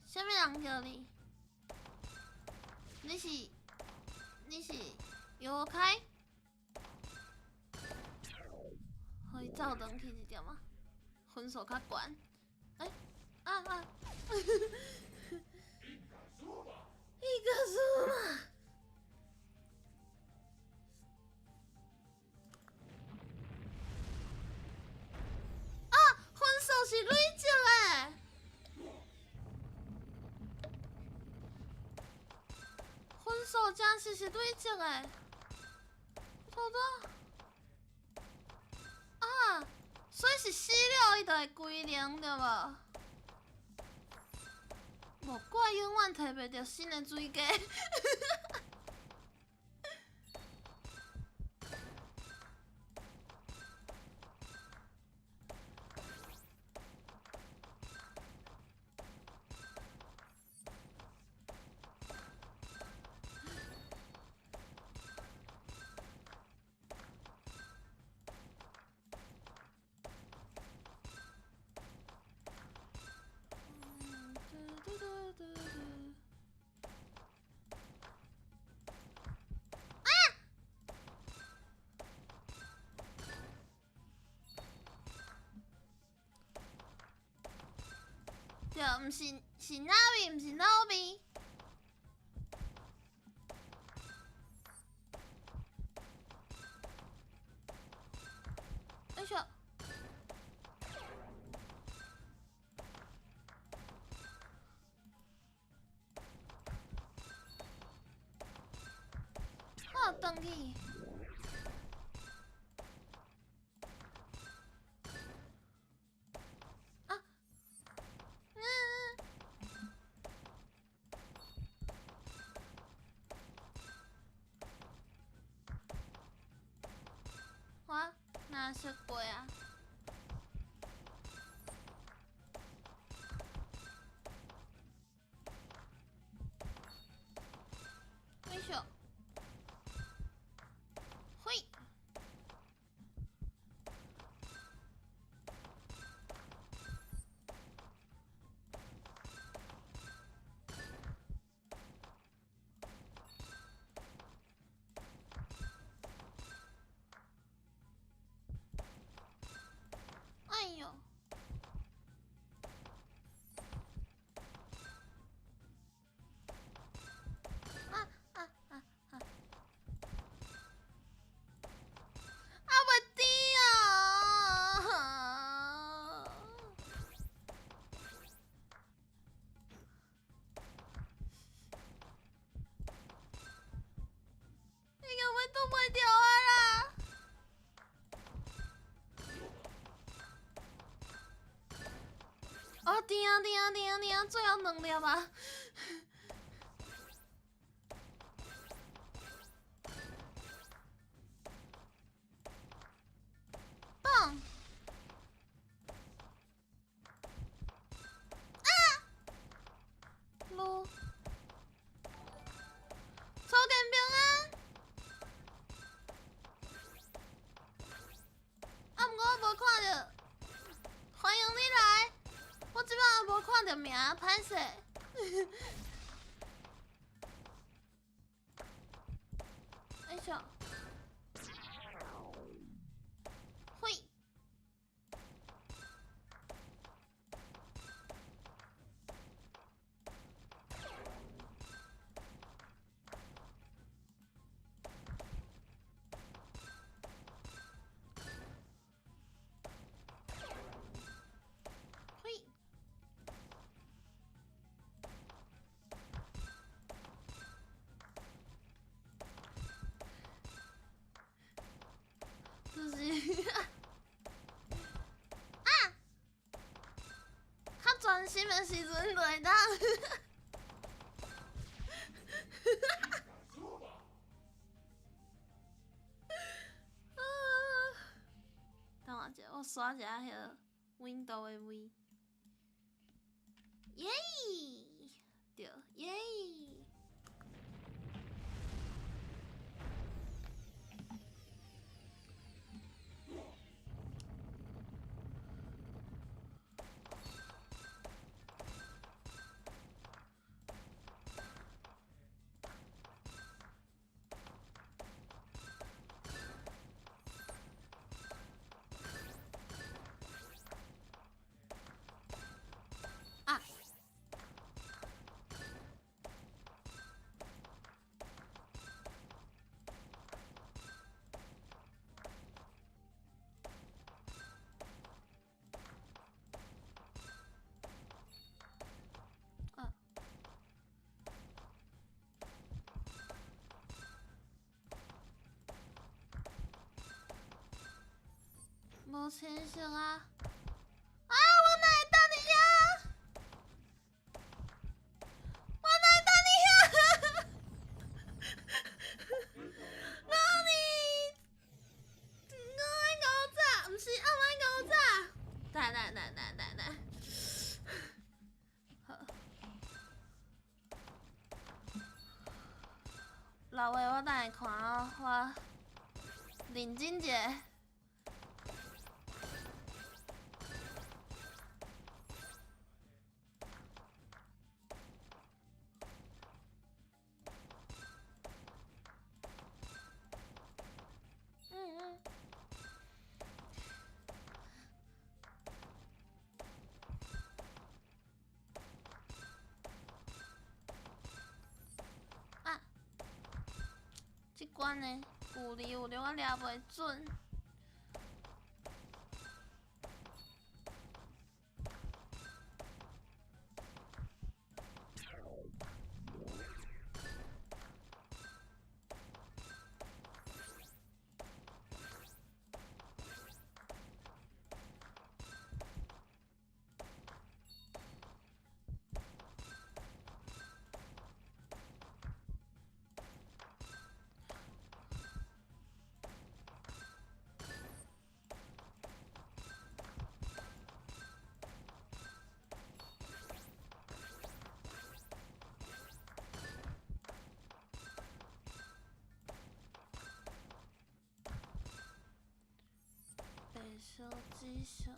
啥物人叫你？你是摇开？互伊走转去一点啊，分数较悬。哎、啊！一个输嘛。啊，分数是累积的。分数真是累积的。多多。啊，所以是4-6伊就会归零对无？无怪永远摕袂着新的水价。对，毋是哪位，毋是哪位。哎呦！我转去。我哪识过啊？哎呦！会。顶，最后2粒啊！棒！啊！撸！抽点平安！啊，毋过我无看到，欢迎你来！我即摆无看到名，歹势。哎呦！嘿！嘿！就是啊！较专心的时阵就会当。等我一下，我刷一下迄个 Window 的 V。耶！对，耶！啊！无清醒啊！啊！我哪会等你遐？我哪会等你遐？哪里？我爱搞炸，不是我爱搞炸。来。好。老话我等下看哦，我认真者。啊！这关呢，距离有着我抓袂准。白手机上。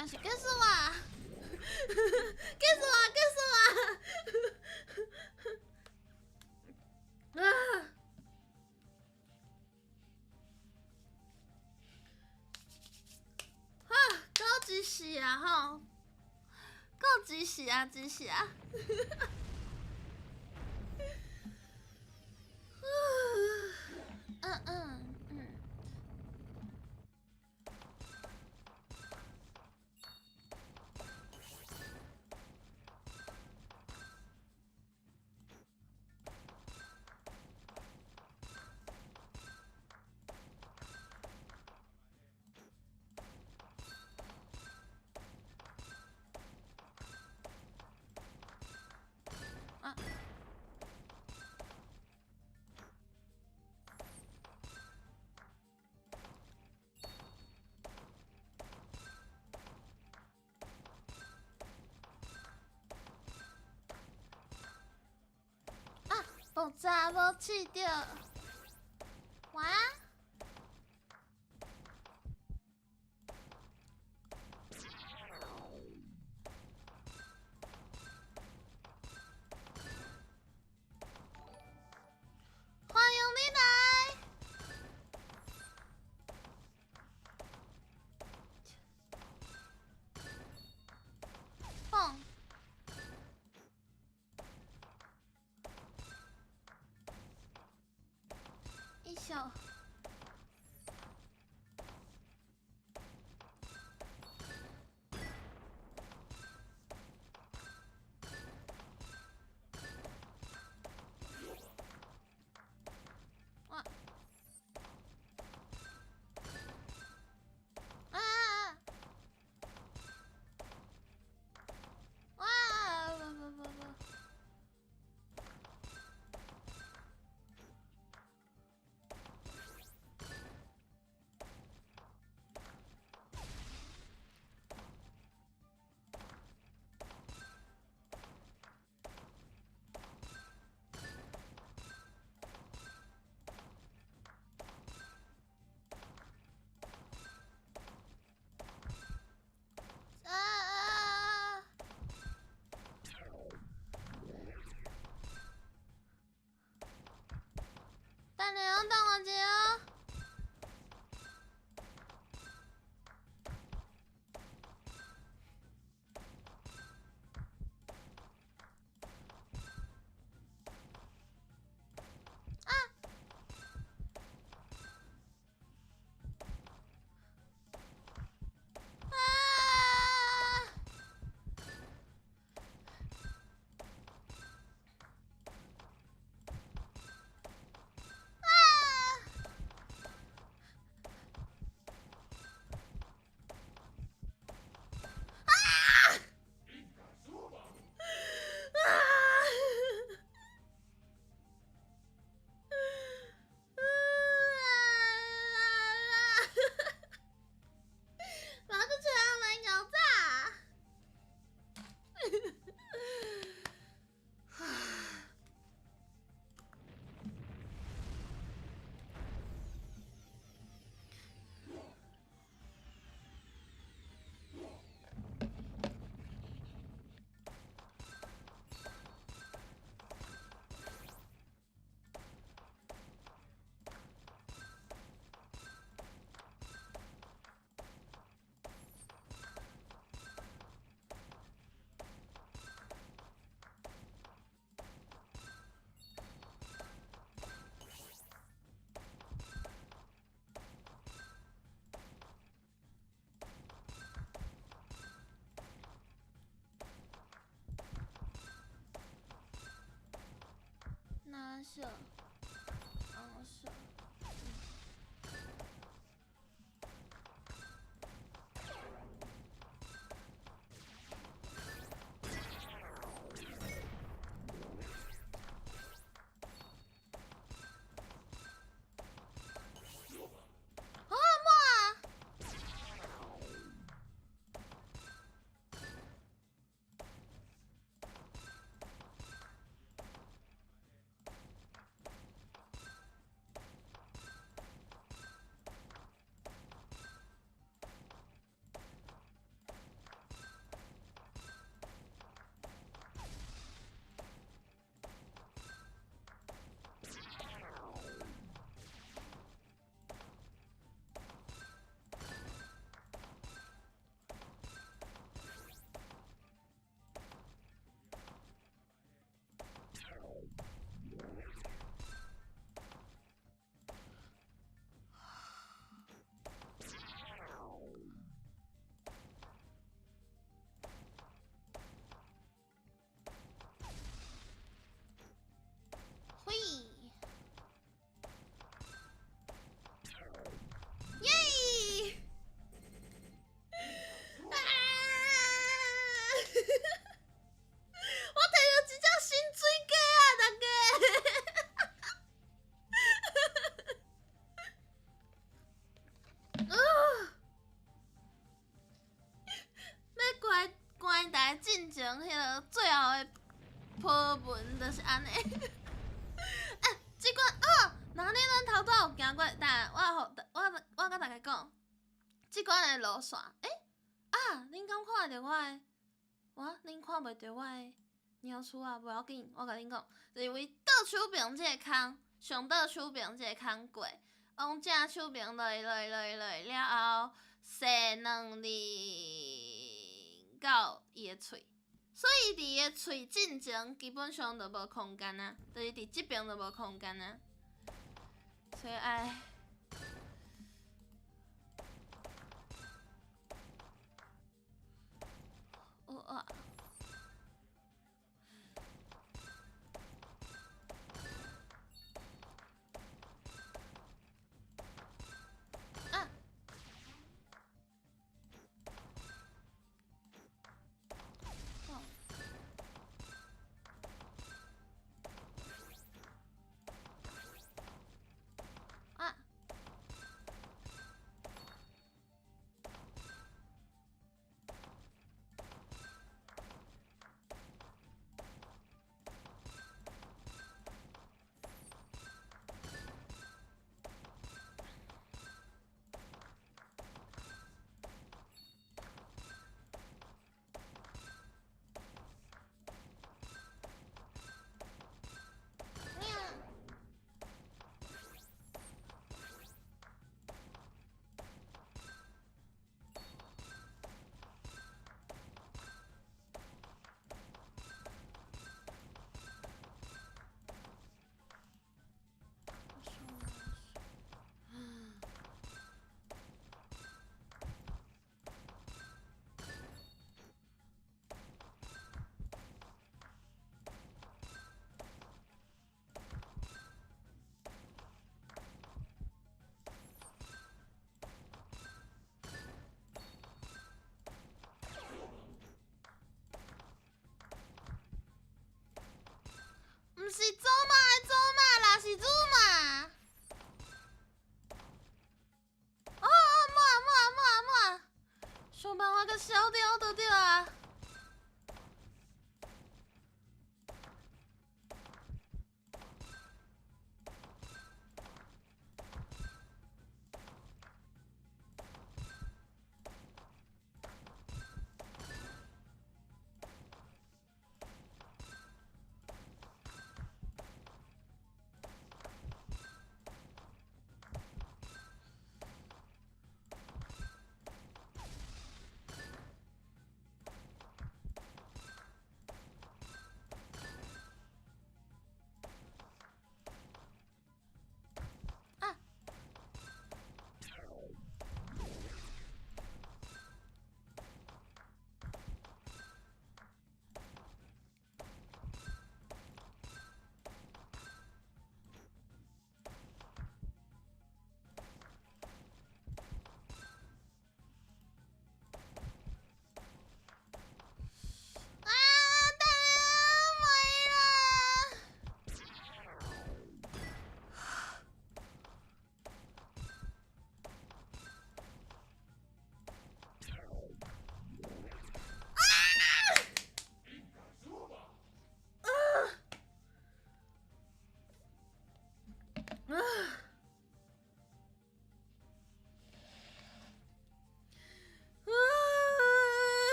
但是结束啊！结束啊！结束啊！够一时啊吼！够一时啊，一时啊！爆炸无试着，哇！欢迎你来！蹦！一宿。等你等我一下哦。哪首？哪首？个最后的波纹就是安尼。哎，即款哦，若你咱头拄有行过，但我甲大家讲，即款的路线，恁敢看到恁看袂到我的鸟鼠啊？无要紧，我甲恁讲，就是因为倒手边即个空，上倒手边即个空过，往正手边落去了后，踅2字到伊的喙，所以伫伊的喙进前基本上就无空间啊，就是伫即边就无空间啊，所以啊。毋是祖玛啦，是祖玛。满，想办法甲消掉就对啊。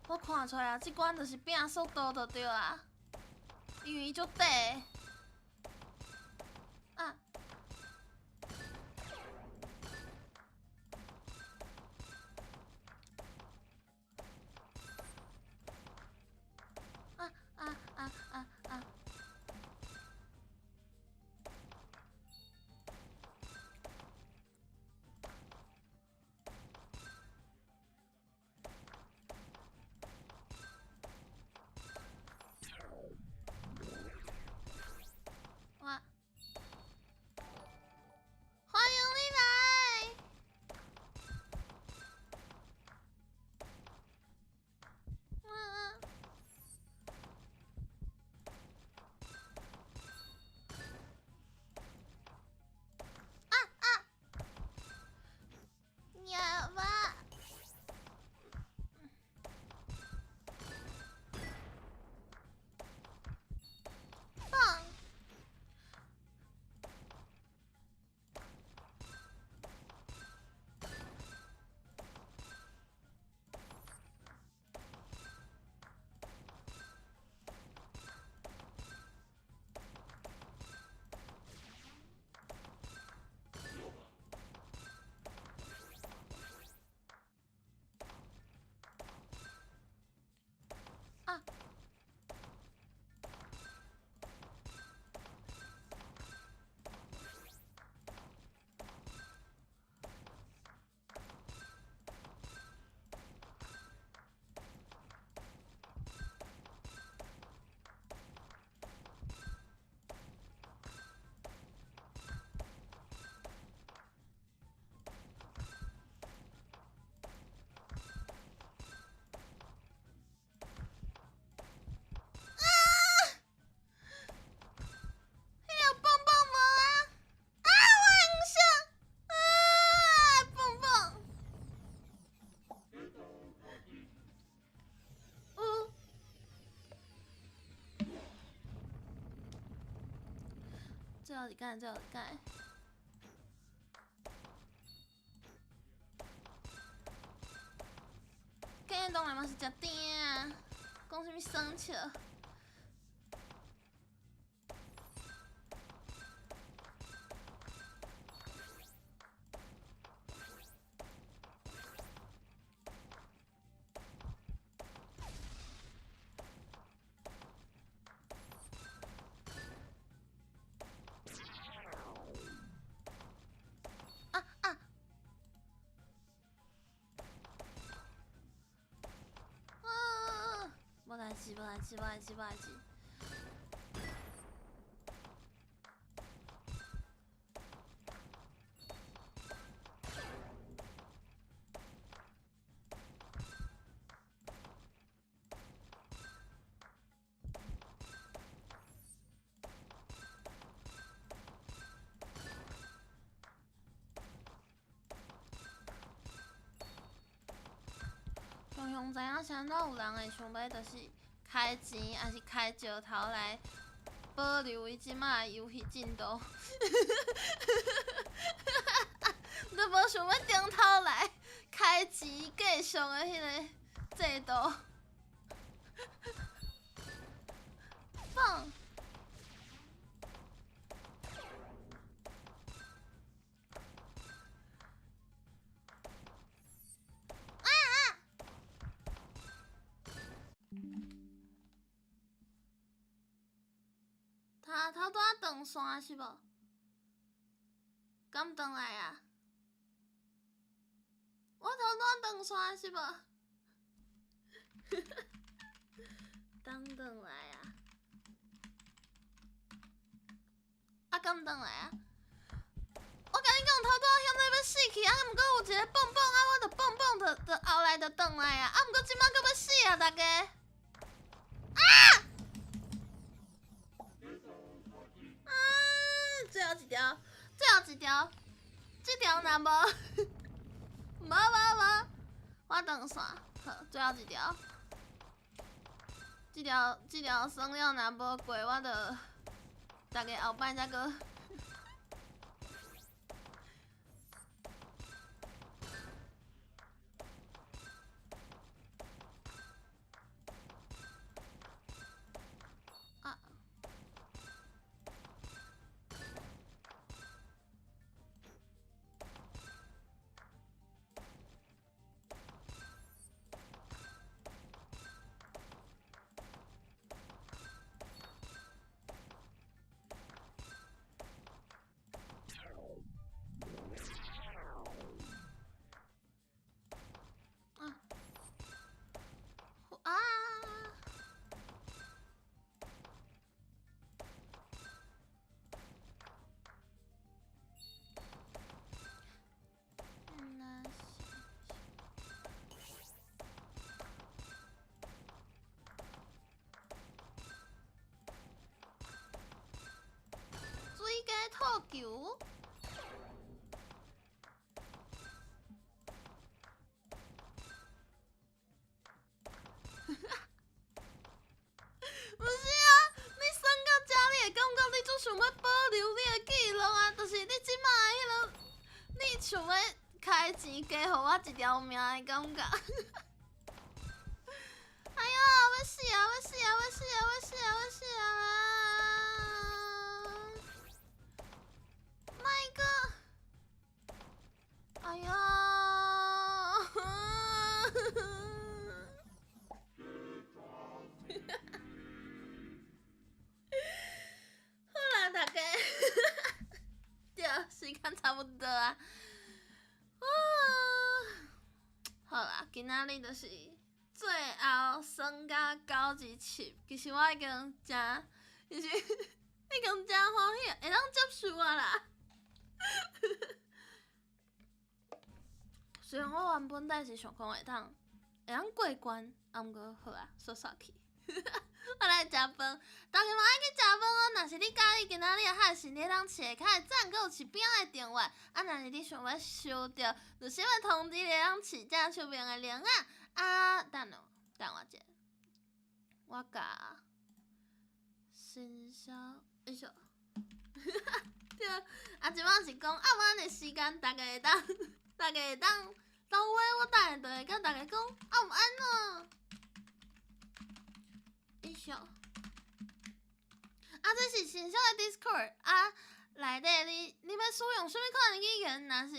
我看出来啊，即关就是拼速度就对啊，因为伊足短。啊！后一间，最后一间。今日当然嘛是食甜啊，讲什么生笑？无代志，无代志，无代志，无代志。熊熊知影啥物有人会想要，就是开钱，还是开石头来保留伊即马的游戏进度？都无想要中头来开钱继续的迄个制度。放。他拄仔断线是无？敢转来啊？我拄仔断线是无？当转来啊？啊，敢转来啊？我甲你讲，拄仔遐在要死去啊！毋过有一个蹦蹦啊，我着蹦蹦着后来着转来啊！啊，毋过即摆搁要死啊，大家！啊！最后一条，最后一条，这条若无，无，我断线，好，最后一条，这条算了若无过，我着大家后摆再搁。水鸡套球。不是啊，你算到这，你会感觉你就想要保留你的记录啊？就是你即摆迄个，你想要开钱加互我一条命的感觉。哎呀，要死啊！要死啊！要死啊！要死啊！要死啊啦！My God！ 哎呀！好啦，大家，对，时间差不多啊。好啦，今仔日就是最后算甲97，其实我已经真，就是已经真欢喜，会当接受啊啦。虽然我原本是想讲会当过关，啊，毋过好啊，煞去。我来食饭，大家嘛爱去食饭哦。若是你介意今仔日海是你当切开赞，搁有市边仔的电话，啊，若是你想要收到，就先要通知你当市正出面的铃仔。啊，等我一下，我甲新消，对，啊，即摆是讲暗暗的时间，大家会当留话，我等下就会甲大家讲暗安哦。一宿。啊，这是新小的 Discord 啊，内底你要使用啥物款的语言？若是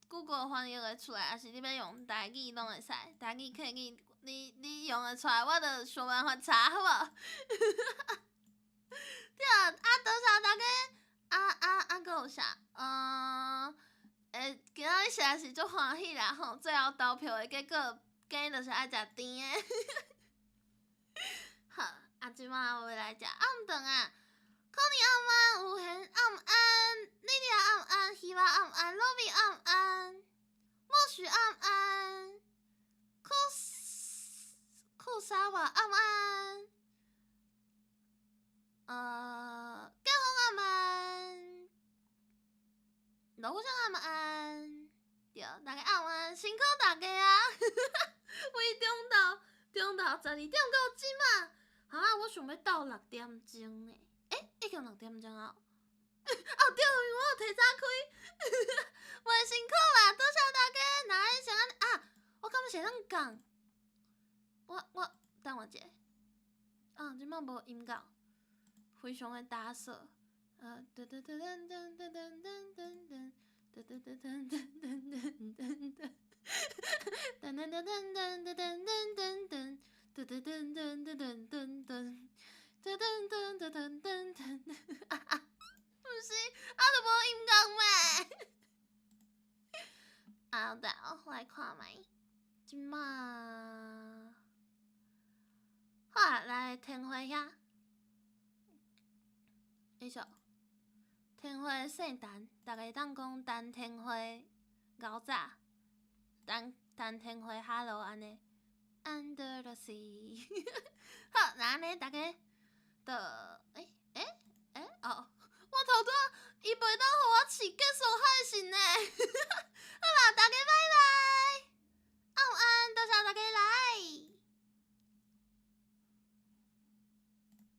Google 翻译会出来，还是你要用台语拢会使，台语、客语，你用会出来，我就想办法查，好无？对啊，多谢大家，搁有啥？今仔日实在是足欢喜啦吼！最后投票的结果，今日就是爱食甜的。好，即摆我要来食暗顿啊！可能暗暗，有限暗暗，莉莉暗暗，希望暗暗，罗比暗暗，莫许暗暗，库沙瓦暗暗，盖红暗暗，罗布上暗暗，对，大家暗暗，辛苦大家啊！为中昼12点到即嘛，啊，我想要到6点钟呢。已经6点钟啊！对，因为我有提早开，袂辛苦啦，多谢大家。哪想啊？我敢要先讲，我等我一下，即摆无音乐，非常的打扫。噔噔噔噔噔噔噔噔噔噔。噔噔噔噔噔噔噔噔噔，噔噔噔噔噔噔噔噔噔，噔噔噔噔噔噔噔噔。噔噔噔噔噔噔噔，不是，都无音乐咩？等我来看觅，即马，好啊，来天花遐，一首天花圣诞，大家当讲等天花熬早，等天花 Hello 安尼 ，Under the sea， 好，那安尼大家。我头拄伊袂当互我试结束海信呢。好啦，大家拜拜，晚安，多谢大家来。